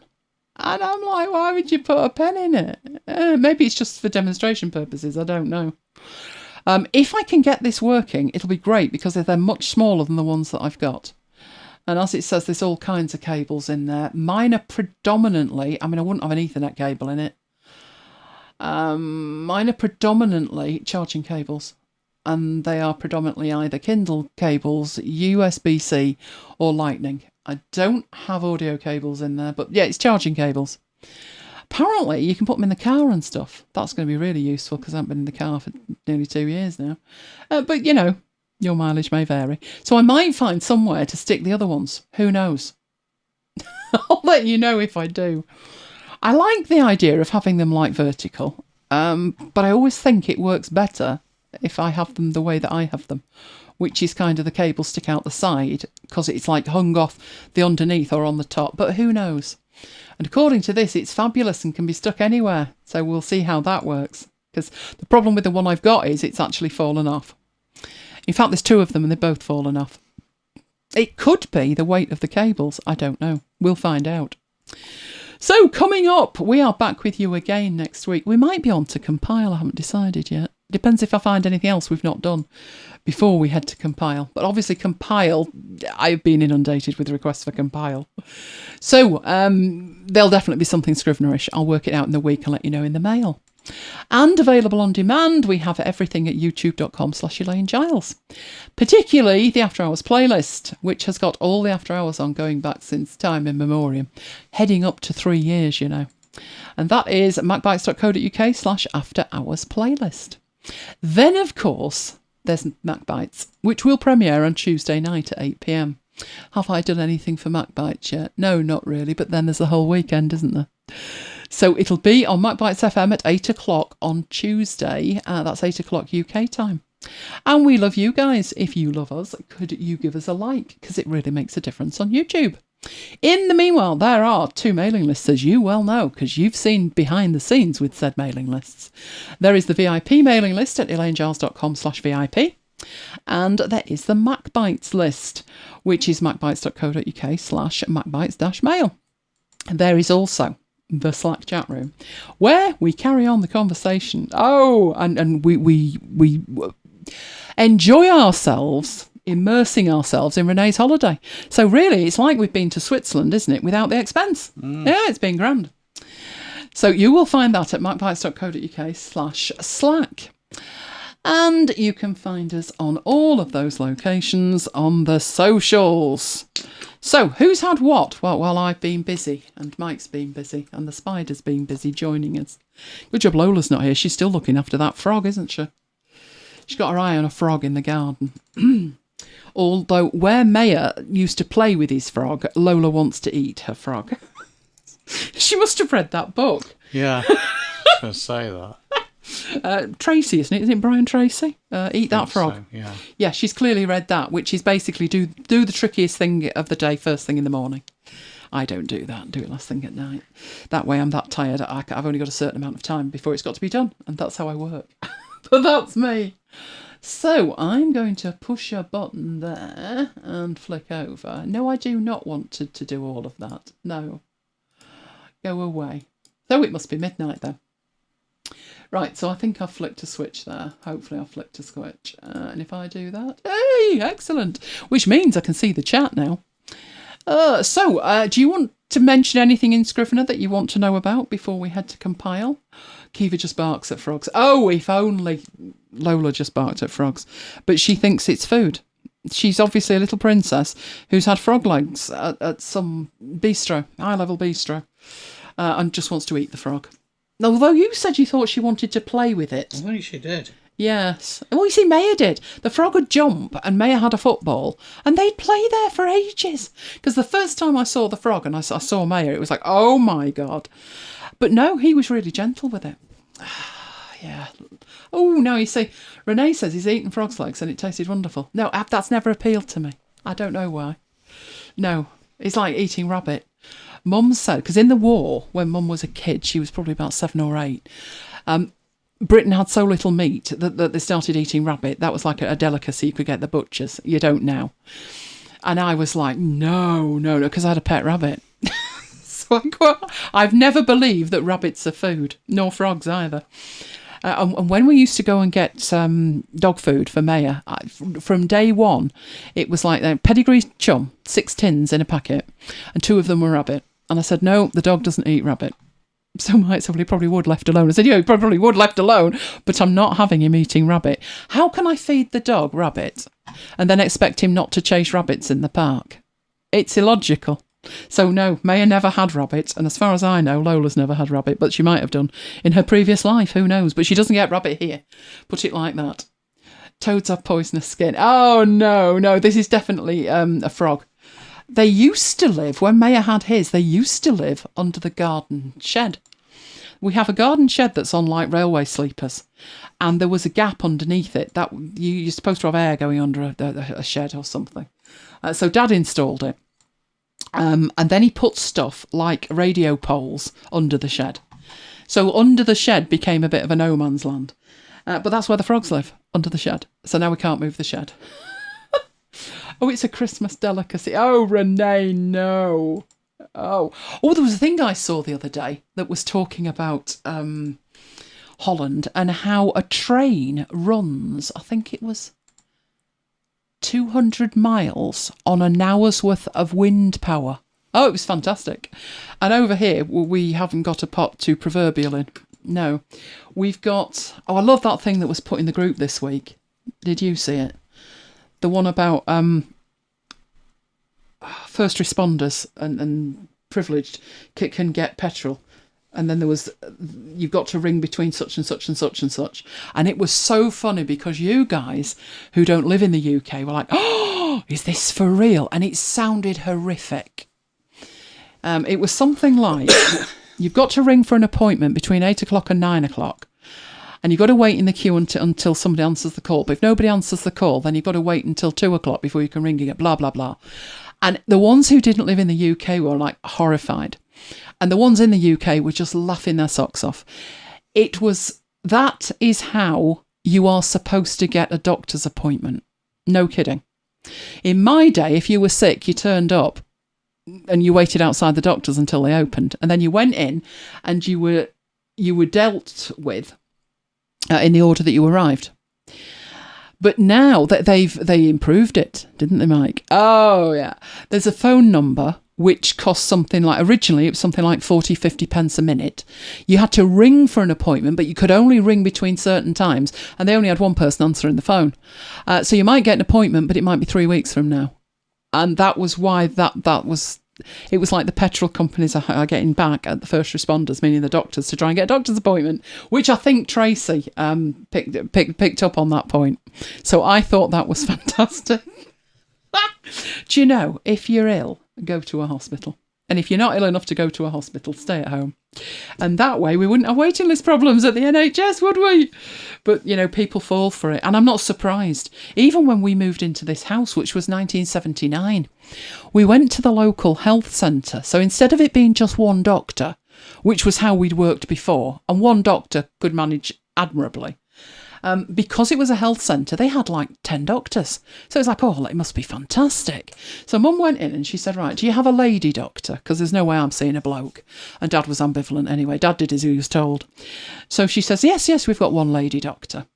And I'm like, why would you put a pen in it? Maybe it's just for demonstration purposes. I don't know. If I can get this working, it'll be great because they're much smaller than the ones that I've got. And as it says, there's all kinds of cables in there. Mine are predominantly, I wouldn't have an Ethernet cable in it. Mine are predominantly charging cables. And they are predominantly either Kindle cables, USB-C or Lightning. I don't have audio cables in there, but yeah, it's charging cables. Apparently, you can put them in the car and stuff. That's going to be really useful because I haven't been in the car for nearly 2 years now. But, you know, Your mileage may vary. So I might find somewhere to stick the other ones. Who knows? I'll let you know if I do. I like the idea of having them like vertical, but I always think it works better if I have them the way that I have them, which is kind of the cable stick out the side because it's like hung off the underneath or on the top, but who knows? And according to this, it's fabulous and can be stuck anywhere. So we'll see how that works, because the problem with the one I've got is it's actually fallen off. In fact, there's two of them and they've both fallen off. It could be the weight of the cables. I don't know. We'll find out. So coming up, we are back with you again next week. We might be on to compile. I haven't decided yet. Depends if I find anything else we've not done before we head to compile. But obviously compile, I've been inundated with requests for compile. So there'll definitely be something Scrivenerish. I'll work it out in the week and let you know in the mail. And available on demand, we have everything at youtube.com/Elaine Giles. Particularly the After Hours playlist, which has got all the After Hours on going back since time immemorial, heading up to 3 years, you know. And that is macbites.co.uk/After Hours playlist. Then, of course, there's MacBites, which will premiere on Tuesday night at 8 p.m. Have I done anything for MacBites yet? No, not really, but then there's the whole weekend, isn't there? So it'll be on MacBites FM at 8 o'clock on Tuesday. That's 8 o'clock UK time. And we love you guys. If you love us, could you give us a like? Because it really makes a difference on YouTube. In the meanwhile, there are 2 mailing lists, as you well know, because you've seen behind the scenes with said mailing lists. There is the VIP mailing list at elainegiles.com/VIP. And there is the MacBites list, which is macbites.co.uk/macbites-mail. There is also the Slack chat room, where we carry on the conversation. Oh, and we enjoy ourselves, immersing ourselves in Renee's holiday. So really, it's like we've been to Switzerland, isn't it, without the expense? Yeah, it's been grand. So you will find that at macbites.co.uk/Slack. And you can find us on all of those locations on the socials. So, who's had what? Well, I've been busy, and Mike's been busy, and the spider's been busy joining us. Good job Lola's not here. She's still looking after that frog, isn't she? She's got her eye on a frog in the garden. Although, where Maya used to play with his frog, Lola wants to eat her frog. She must have read that book. Yeah, I was going to say that. Tracy, isn't it? Isn't it Brian Tracy? Eat That Frog. So, yeah. Yeah, she's clearly read that, which is basically do the trickiest thing of the day first thing in the morning. I don't do that. Do it last thing at night. That way I'm that tired. I've only got a certain amount of time before it's got to be done, and that's how I work. But that's me. So I'm going to push a button there and flick over. No, I do not want to do all of that. No. Go away. So it must be midnight then. Right, so I think I've flicked a switch there. Hopefully I've flicked a switch. And if I do that, hey, excellent. Which means I can see the chat now. So, do you want to mention anything in Scrivener that you want to know about before we head to compile? Kiva just barks at frogs. Oh, if only Lola just barked at frogs. But she thinks it's food. She's obviously a little princess who's had frog legs at some bistro, high-level bistro, and just wants to eat the frog. Although you said you thought she wanted to play with it. I think she did. Yes. Well, you see, Maya did. The frog would jump and Maya had a football and they'd play there for ages. Because the first time I saw the frog and I saw Maya, it was like, oh my God. But no, he was really gentle with it. Yeah. Oh, no, you see, Renee says he's eaten frog's legs and it tasted wonderful. No, that's never appealed to me. I don't know why. No, it's like eating rabbit. Mum said, because in the war, when Mum was a kid, she was probably about 7 or 8, Britain had so little meat that they started eating rabbit. That was like a delicacy you could get at the butchers. You don't now. And I was like, no, because I had a pet rabbit. So I've never believed that rabbits are food, nor frogs either. And when we used to go and get dog food for Maya, from day one, it was like pedigree chum, 6 tins in a packet, and 2 of them were rabbit. And I said, no, the dog doesn't eat rabbit. So Mike said, well, he probably would left alone. I said, yeah, he probably would left alone, but I'm not having him eating rabbit. How can I feed the dog rabbit and then expect him not to chase rabbits in the park? It's illogical. So no, Maya never had rabbit, and as far as I know, Lola's never had rabbit, but she might have done in her previous life, who knows? But she doesn't get rabbit here. Put it like that. Toads have poisonous skin. Oh, no, this is definitely a frog. They used to live, when Maya had his, they used to live under the garden shed. We have a garden shed that's on like railway sleepers, and there was a gap underneath it that you're supposed to have air going under a shed or something. So Dad installed it, and then he put stuff like radio poles under the shed. So under the shed became a bit of a no man's land. But that's where the frogs live, under the shed. So now we can't move the shed. Oh, it's a Christmas delicacy. Oh, Renee, no. Oh, there was a thing I saw the other day that was talking about Holland and how a train runs, I think it was 200 miles on an hour's worth of wind power. Oh, it was fantastic. And over here, we haven't got a pot to proverbial in. No. We've got... Oh, I love that thing that was put in the group this week. Did you see it? The one about first responders and privileged can get petrol. And then there was, you've got to ring between such and such and such and such. And it was so funny because you guys who don't live in the UK were like, oh, is this for real? And it sounded horrific. It was something like, you've got to ring for an appointment between 8 o'clock and 9 o'clock. And you've got to wait in the queue until somebody answers the call. But if nobody answers the call, then you've got to wait until 2 o'clock before you can ring again, blah, blah, blah. And the ones who didn't live in the UK were like horrified. And the ones in the UK were just laughing their socks off. That is how you are supposed to get a doctor's appointment. No kidding. In my day, if you were sick, you turned up and you waited outside the doctor's until they opened. And then you went in and you were dealt with in the order that you arrived. But now that they improved it, didn't they, Mike? Oh, yeah. There's a phone number which cost something like, originally it was something like 40, 50 pence a minute. You had to ring for an appointment, but you could only ring between certain times, and they only had one person answering the phone. So you might get an appointment, but it might be 3 weeks from now. And that was why it was like the petrol companies are getting back at the first responders, meaning the doctors, to try and get a doctor's appointment, which I think Tracy picked up on that point. So I thought that was fantastic. Do you know, if you're ill, go to a hospital. And if you're not ill enough to go to a hospital, stay at home. And that way we wouldn't have waiting list problems at the NHS, would we? But, you know, people fall for it. And I'm not surprised. Even when we moved into this house, which was 1979, we went to the local health centre. So instead of it being just one doctor, which was how we'd worked before, and one doctor could manage admirably, because it was a health centre, they had like 10 doctors. So it's like, oh, it must be fantastic. So Mum went in and she said, right, do you have a lady doctor? Because there's no way I'm seeing a bloke. And Dad was ambivalent anyway. Dad did as he was told. So she says, yes, we've got one lady doctor.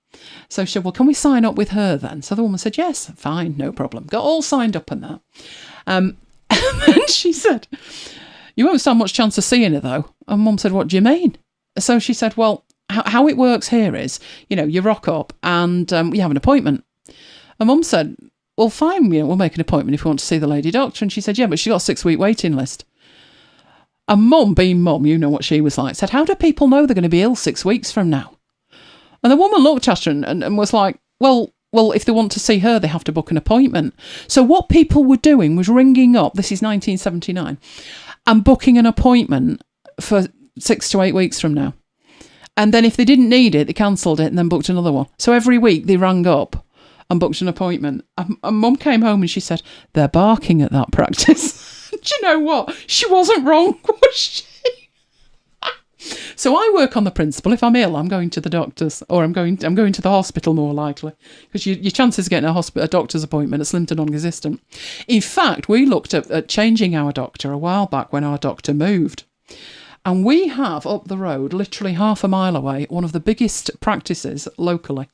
So she said, well, can we sign up with her then? So the woman said, yes, fine, no problem. Got all signed up and that. And then she said, you won't stand much chance of seeing her though. And Mum said, what do you mean? So she said, well, how it works here is, you know, you rock up and you have an appointment. And Mum said, well, fine, we'll make an appointment if you want to see the lady doctor. And she said, yeah, but she's got a 6-week waiting list. And Mum, being Mum, you know what she was like, said, how do people know they're going to be ill 6 weeks from now? And the woman looked at her and was like, well, if they want to see her, they have to book an appointment. So what people were doing was ringing up, this is 1979, and booking an appointment for 6 to 8 weeks from now. And then if they didn't need it, they cancelled it and then booked another one. So every week they rang up and booked an appointment. And Mum came home and she said, they're barking at that practice. Do you know what? She wasn't wrong, was she? So I work on the principle, if I'm ill, I'm going to the doctors, or I'm going to the hospital more likely, because your chances of getting a doctor's appointment are slim to non-existent. In fact, we looked at changing our doctor a while back when our doctor moved. And we have up the road, literally half a mile away, one of the biggest practices locally.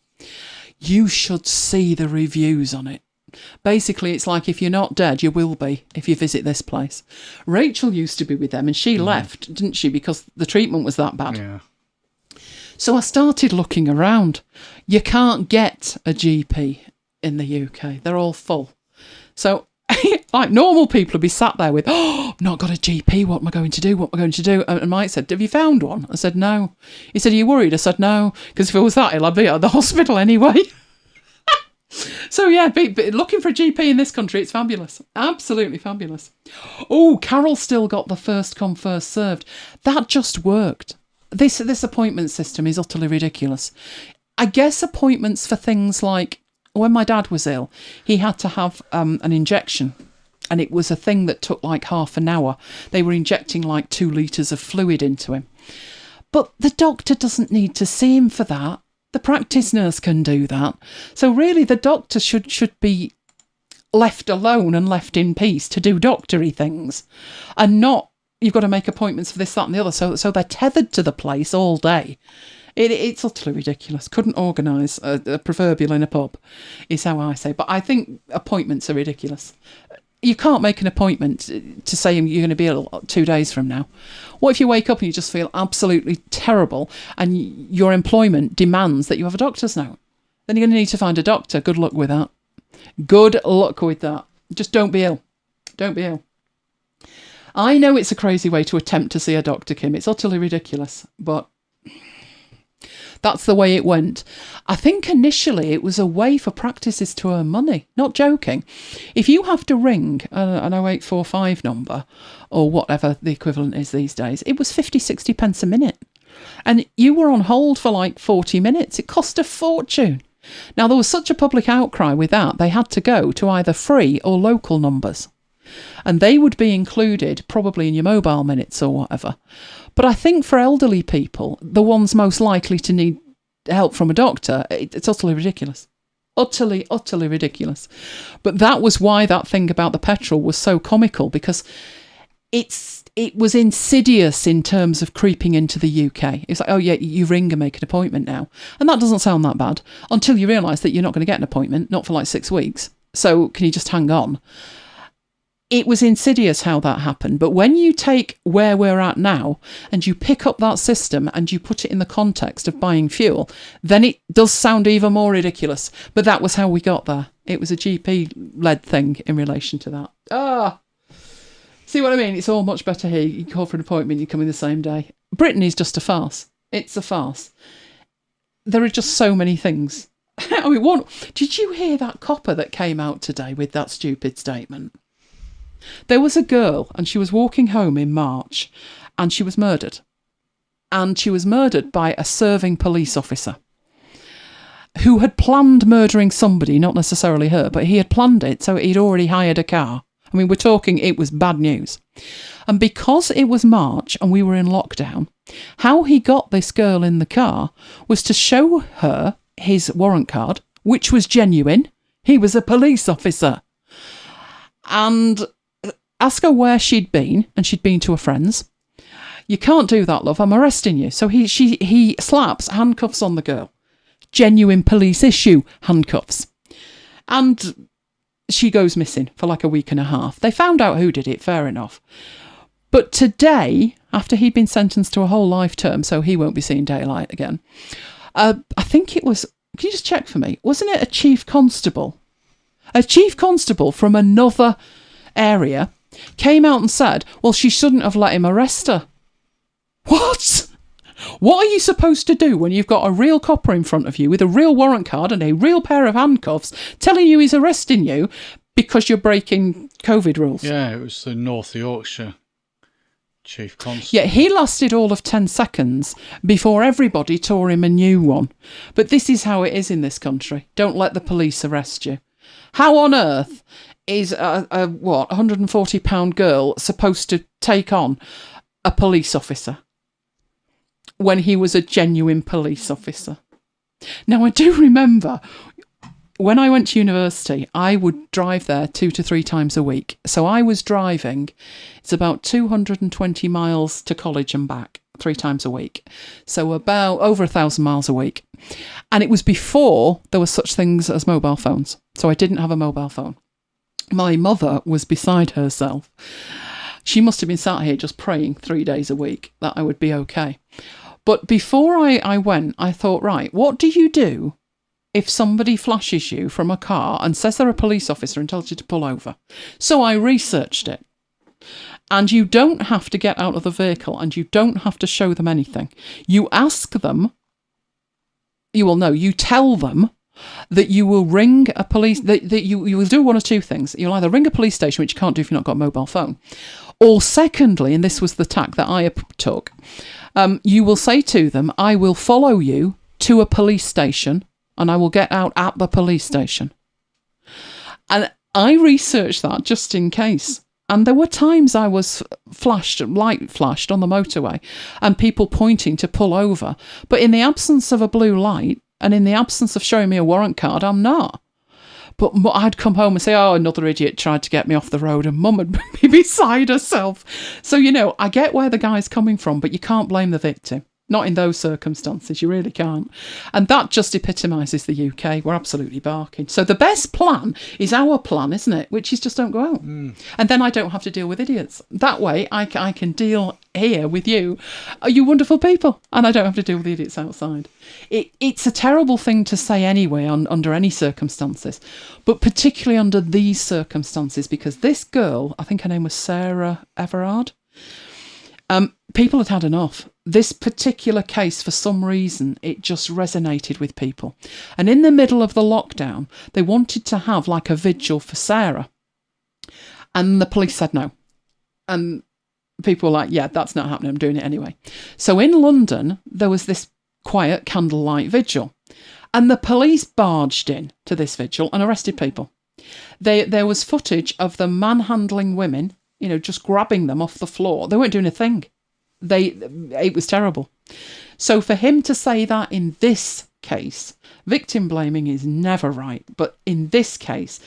You should see the reviews on it. Basically, it's like if you're not dead, you will be if you visit this place. Rachel used to be with them and she left, didn't she? Because the treatment was that bad. Yeah. So I started looking around. You can't get a GP in the UK. They're all full. So like normal people would be sat there with, oh, I've not got a GP. What am I going to do? What am I going to do? And Mike said, have you found one? I said, no. He said, are you worried? I said, no. Because if it was that ill, I'd be at the hospital anyway. So yeah, looking for a GP in this country, it's fabulous. Absolutely fabulous. Oh, Carol still got the first come, first served. That just worked. This appointment system is utterly ridiculous. I guess appointments for things like, when my dad was ill, he had to have an injection. And it was a thing that took like half an hour. They were injecting like 2 litres of fluid into him. But the doctor doesn't need to see him for that. The practice nurse can do that. So really the doctor should be left alone and left in peace to do doctory things, and not, you've got to make appointments for this, that and the other. So they're tethered to the place all day. It's utterly ridiculous. Couldn't organise a proverbial in a pub, is how I say. But I think appointments are ridiculous. You can't make an appointment to say you're going to be ill 2 days from now. What if you wake up and you just feel absolutely terrible and your employment demands that you have a doctor's note? Then you're going to need to find a doctor. Good luck with that. Good luck with that. Just don't be ill. Don't be ill. I know it's a crazy way to attempt to see a doctor, Kim. It's utterly ridiculous, but that's the way it went. I think initially it was a way for practices to earn money. Not joking. If you have to ring an 0845 number or whatever the equivalent is these days, it was 50, 60 pence a minute. And you were on hold for like 40 minutes. It cost a fortune. Now, there was such a public outcry with that, they had to go to either free or local numbers. And they would be included probably in your mobile minutes or whatever. But I think for elderly people, the ones most likely to need help from a doctor, it's utterly ridiculous. Utterly, utterly ridiculous. But that was why that thing about the petrol was so comical, because it was insidious in terms of creeping into the UK. It's like, oh yeah, you ring and make an appointment now. And that doesn't sound that bad until you realise that you're not going to get an appointment, not for like 6 weeks. So can you just hang on? It was insidious how that happened. But when you take where we're at now and you pick up that system and you put it in the context of buying fuel, then it does sound even more ridiculous. But that was how we got there. It was a GP-led thing in relation to that. See what I mean? It's all much better here. You call for an appointment, you come in the same day. Britain is just a farce. It's a farce. There are just so many things. I mean, did you hear that copper that came out today with that stupid statement? There was a girl and she was walking home in March and she was murdered. And she was murdered by a serving police officer who had planned murdering somebody, not necessarily her, but he had planned it, so he'd already hired a car. I mean, we're talking, it was bad news. And because it was March and we were in lockdown, how he got this girl in the car was to show her his warrant card, which was genuine. He was a police officer. And ask her where she'd been, and she'd been to a friend's. You can't do that, love. I'm arresting you. So he slaps handcuffs on the girl. Genuine police issue handcuffs. And she goes missing for like a week and a half. They found out who did it, fair enough. But today, after he'd been sentenced to a whole life term, so he won't be seeing daylight again, I think it was, can you just check for me? Wasn't it a chief constable? A chief constable from another area came out and said, well, she shouldn't have let him arrest her. What? What are you supposed to do when you've got a real copper in front of you with a real warrant card and a real pair of handcuffs telling you he's arresting you because you're breaking COVID rules? Yeah, it was the North Yorkshire chief constable. Yeah, he lasted all of 10 seconds before everybody tore him a new one. But this is how it is in this country. Don't let the police arrest you. How on earth is a £140 girl supposed to take on a police officer when he was a genuine police officer? Now, I do remember when I went to university, I would drive there 2 to 3 times a week. So I was driving, it's about 220 miles to college and back 3 times a week. So about over 1,000 miles a week. And it was before there were such things as mobile phones. So I didn't have a mobile phone. My mother was beside herself. She must have been sat here just praying 3 days a week that I would be okay. But before I went, I thought, right, what do you do if somebody flashes you from a car and says they're a police officer and tells you to pull over? So I researched it. And you don't have to get out of the vehicle and you don't have to show them anything. You ask them, you tell them that you will ring a police, that you will do one or two things. You'll either ring a police station, which you can't do if you've not got a mobile phone, or secondly, and this was the tack that I took, you will say to them, I will follow you to a police station and I will get out at the police station. And I researched that just in case. And there were times I was light flashed on the motorway and people pointing to pull over. But in the absence of a blue light and in the absence of showing me a warrant card, I'm not. But I'd come home and say, oh, another idiot tried to get me off the road, and Mum would be beside herself. So, I get where the guy's coming from, but you can't blame the victim. Not in those circumstances, you really can't. And that just epitomises the UK. We're absolutely barking. So the best plan is our plan, isn't it? Which is just don't go out. And then I don't have to deal with idiots. That way I can deal here with you. Are you wonderful people? And I don't have to deal with idiots outside. It's a terrible thing to say anyway under any circumstances, but particularly under these circumstances, because this girl, I think her name was Sarah Everard, people had had enough. This particular case, for some reason, it just resonated with people. And in the middle of the lockdown, they wanted to have like a vigil for Sarah. And the police said no. And people were like, yeah, that's not happening. I'm doing it anyway. So in London, there was this quiet candlelight vigil. And the police barged in to this vigil and arrested people. There was footage of them manhandling women, just grabbing them off the floor. They weren't doing a thing. It was terrible. So for him to say that in this case, victim blaming is never right. But in this case,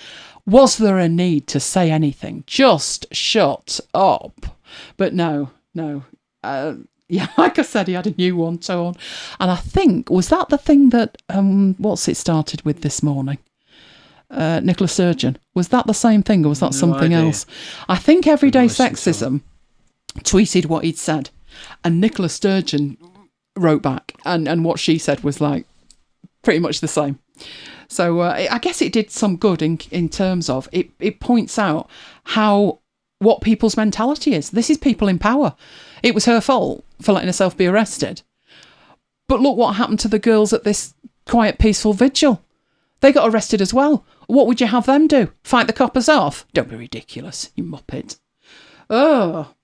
was there a need to say anything? Just shut up. But no. Yeah, like I said, he had a new one, so on. And I think, was that the thing that, what's it started with this morning? Nicola Sturgeon. Was that the same thing, or was that something else? I think Everyday Sexism tweeted what he'd said. And Nicola Sturgeon wrote back, and what she said was like pretty much the same. So I guess it did some good in terms of it points out what people's mentality is. This is people in power. It was her fault for letting herself be arrested. But look what happened to the girls at this quiet, peaceful vigil. They got arrested as well. What would you have them do? Fight the coppers off? Don't be ridiculous, you muppet. Oh.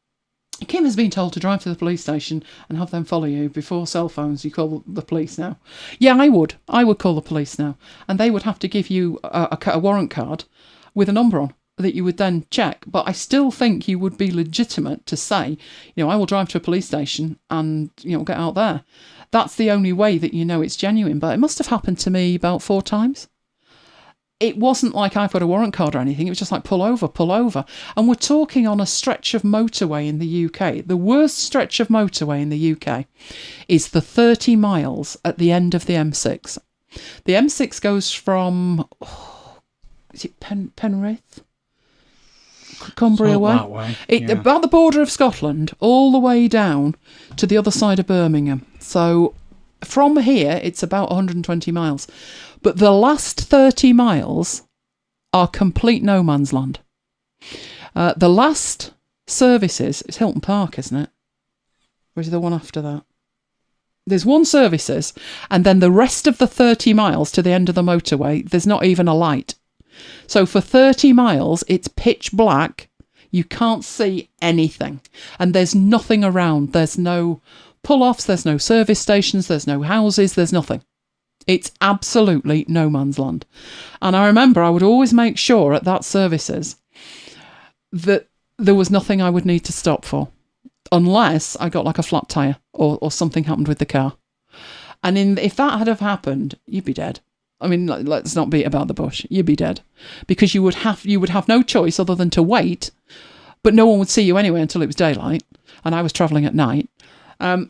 Kim has been told to drive to the police station and have them follow you. Before cell phones, you call the police now. Yeah, I would. I would call the police now. And they would have to give you a warrant card with a number on that you would then check. But I still think you would be legitimate to say, I will drive to a police station and, get out there. That's the only way that it's genuine. But it must have happened to me about 4 times. It wasn't like I've got a warrant card or anything. It was just like, pull over. And we're talking on a stretch of motorway in the UK. The worst stretch of motorway in the UK is the 30 miles at the end of the M6. The M6 goes from, is it Penrith? Cumbria way? That way. About the border of Scotland, all the way down to the other side of Birmingham. So from here, it's about 120 miles. But the last 30 miles are complete no man's land. The last services, it's Hilton Park, isn't it? Or is it the one after that? There's one services, and then the rest of the 30 miles to the end of the motorway, there's not even a light. So for 30 miles, it's pitch black. You can't see anything. And there's nothing around. There's no pull-offs, there's no service stations, there's no houses, there's nothing. It's absolutely no man's land. And I remember I would always make sure at that services that there was nothing I would need to stop for, unless I got like a flat tyre or something happened with the car. And if that had have happened, you'd be dead. I mean, let's not beat about the bush. You'd be dead. Because you would have no choice other than to wait, but no one would see you anyway until it was daylight, and I was travelling at night.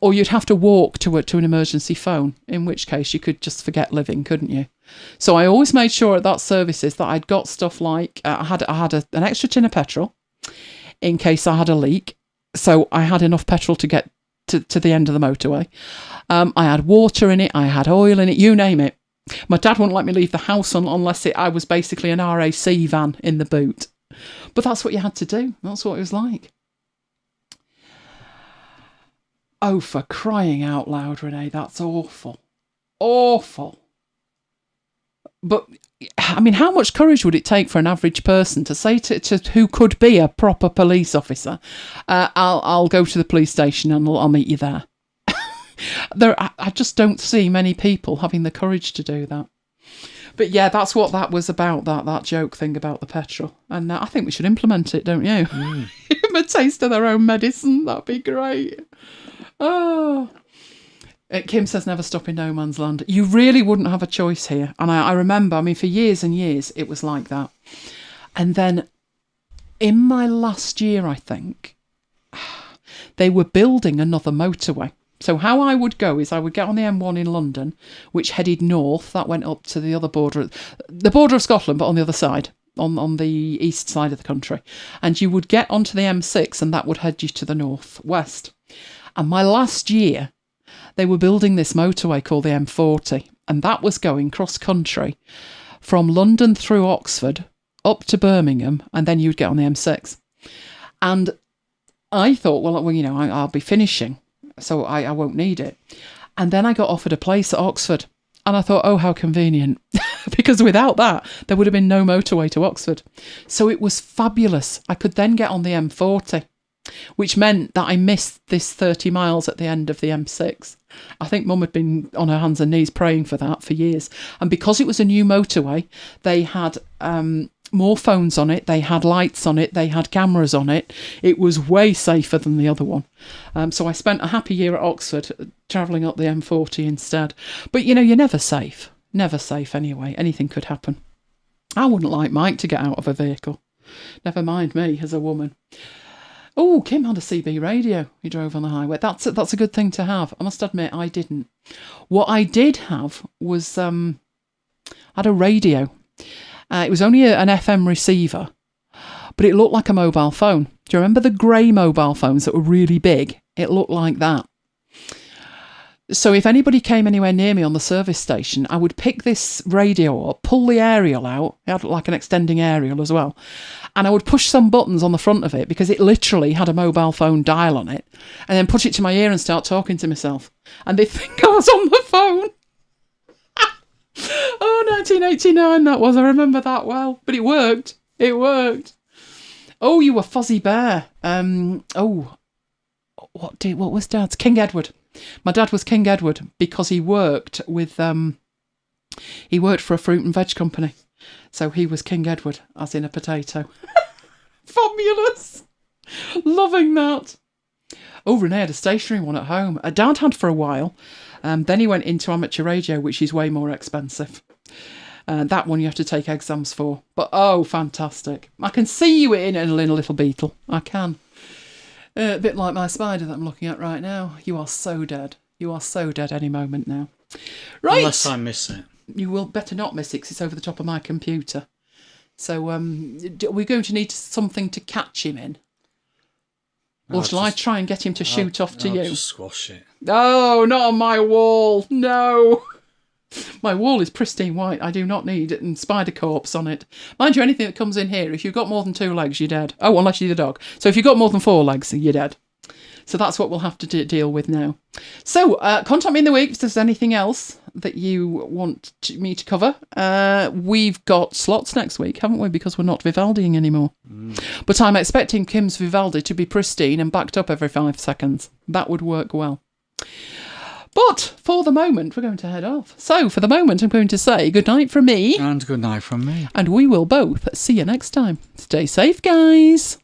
Or you'd have to walk to an emergency phone, in which case you could just forget living, couldn't you? So I always made sure at that services that I'd got stuff like, I had an extra tin of petrol in case I had a leak. So I had enough petrol to get to the end of the motorway. I had water in it, I had oil in it, you name it. My dad wouldn't let me leave the house unless I was basically an RAC van in the boot. But that's what you had to do. That's what it was like. Oh, for crying out loud, Renee, that's awful. Awful. But I mean, how much courage would it take for an average person to say to who could be a proper police officer, I'll go to the police station and I'll meet you there. I just don't see many people having the courage to do that. But yeah, that's what that was about, that joke thing about the petrol. And I think we should implement it, don't you? Give them a taste of their own medicine. That'd be great. Oh. Kim says never stop in no man's land. You really wouldn't have a choice here. And I remember, I mean, for years and years, it was like that. And then in my last year, I think, they were building another motorway. So how I would go is I would get on the M1 in London, which headed north. That went up to the other border, the border of Scotland, but on the other side, on the east side of the country. And you would get onto the M6 and that would head you to the northwest. And my last year, they were building this motorway called the M40. And that was going cross country from London through Oxford up to Birmingham. And then you'd get on the M6. And I thought, well, you know, I'll be finishing, so I won't need it. And then I got offered a place at Oxford. And I thought, oh, how convenient. Because without that, there would have been no motorway to Oxford. So it was fabulous. I could then get on the M40, which meant that I missed this 30 miles at the end of the M6. I think Mum had been on her hands and knees praying for that for years. And because it was a new motorway, they had more phones on it, they had lights on it, they had cameras on it. It was way safer than the other one. So I spent a happy year at Oxford travelling up the M40 instead. But, you know, you're never safe. Never safe anyway. Anything could happen. I wouldn't like Mike to get out of a vehicle. Never mind me as a woman. Oh, Kim had a CB radio he drove on the highway. That's a good thing to have. I must admit, I didn't. What I did have was I had a radio. It was only an FM receiver, but it looked like a mobile phone. Do you remember the grey mobile phones that were really big? It looked like that. So if anybody came anywhere near me on the service station, I would pick this radio up, pull the aerial out. It had like an extending aerial as well. And I would push some buttons on the front of it because it literally had a mobile phone dial on it, and then put it to my ear and start talking to myself. And they think I was on the phone. Oh, 1989 that was. I remember that well. But it worked. It worked. Oh, you were Fozzie Bear. What was Dad's? King Edward. My dad was King Edward because he worked with he worked for a fruit and veg company. So he was King Edward, as in a potato. Fabulous. Loving that. Oh, Renee had a stationary one at home. Dad had for a while. Then he went into amateur radio, which is way more expensive. That one you have to take exams for. But, oh, fantastic. I can see you in a little beetle. I can. A bit like my spider that I'm looking at right now. You are so dead. You are so dead any moment now. Right. Unless I miss it. You will better not miss it because it's over the top of my computer. So we're going to need something to catch him in. Or shall I try and get him to shoot off to you? I'll just squash it. Oh, not on my wall. No. My wall is pristine white. I do not need spider corpse on it. Mind you, anything that comes in here, if you've got more than 2 legs, you're dead. Oh, unless you're the dog. So if you've got more than 4 legs, you're dead. So that's what we'll have to deal with now. So contact me in the week if there's anything else that you want me to cover. We've got slots next week, haven't we? Because we're not Vivaldiing anymore. But I'm expecting Kim's Vivaldi to be pristine and backed up every 5 seconds. That would work well. But for the moment, we're going to head off. So for the moment, I'm going to say good night from me. And good night from me. And we will both see you next time. Stay safe, guys.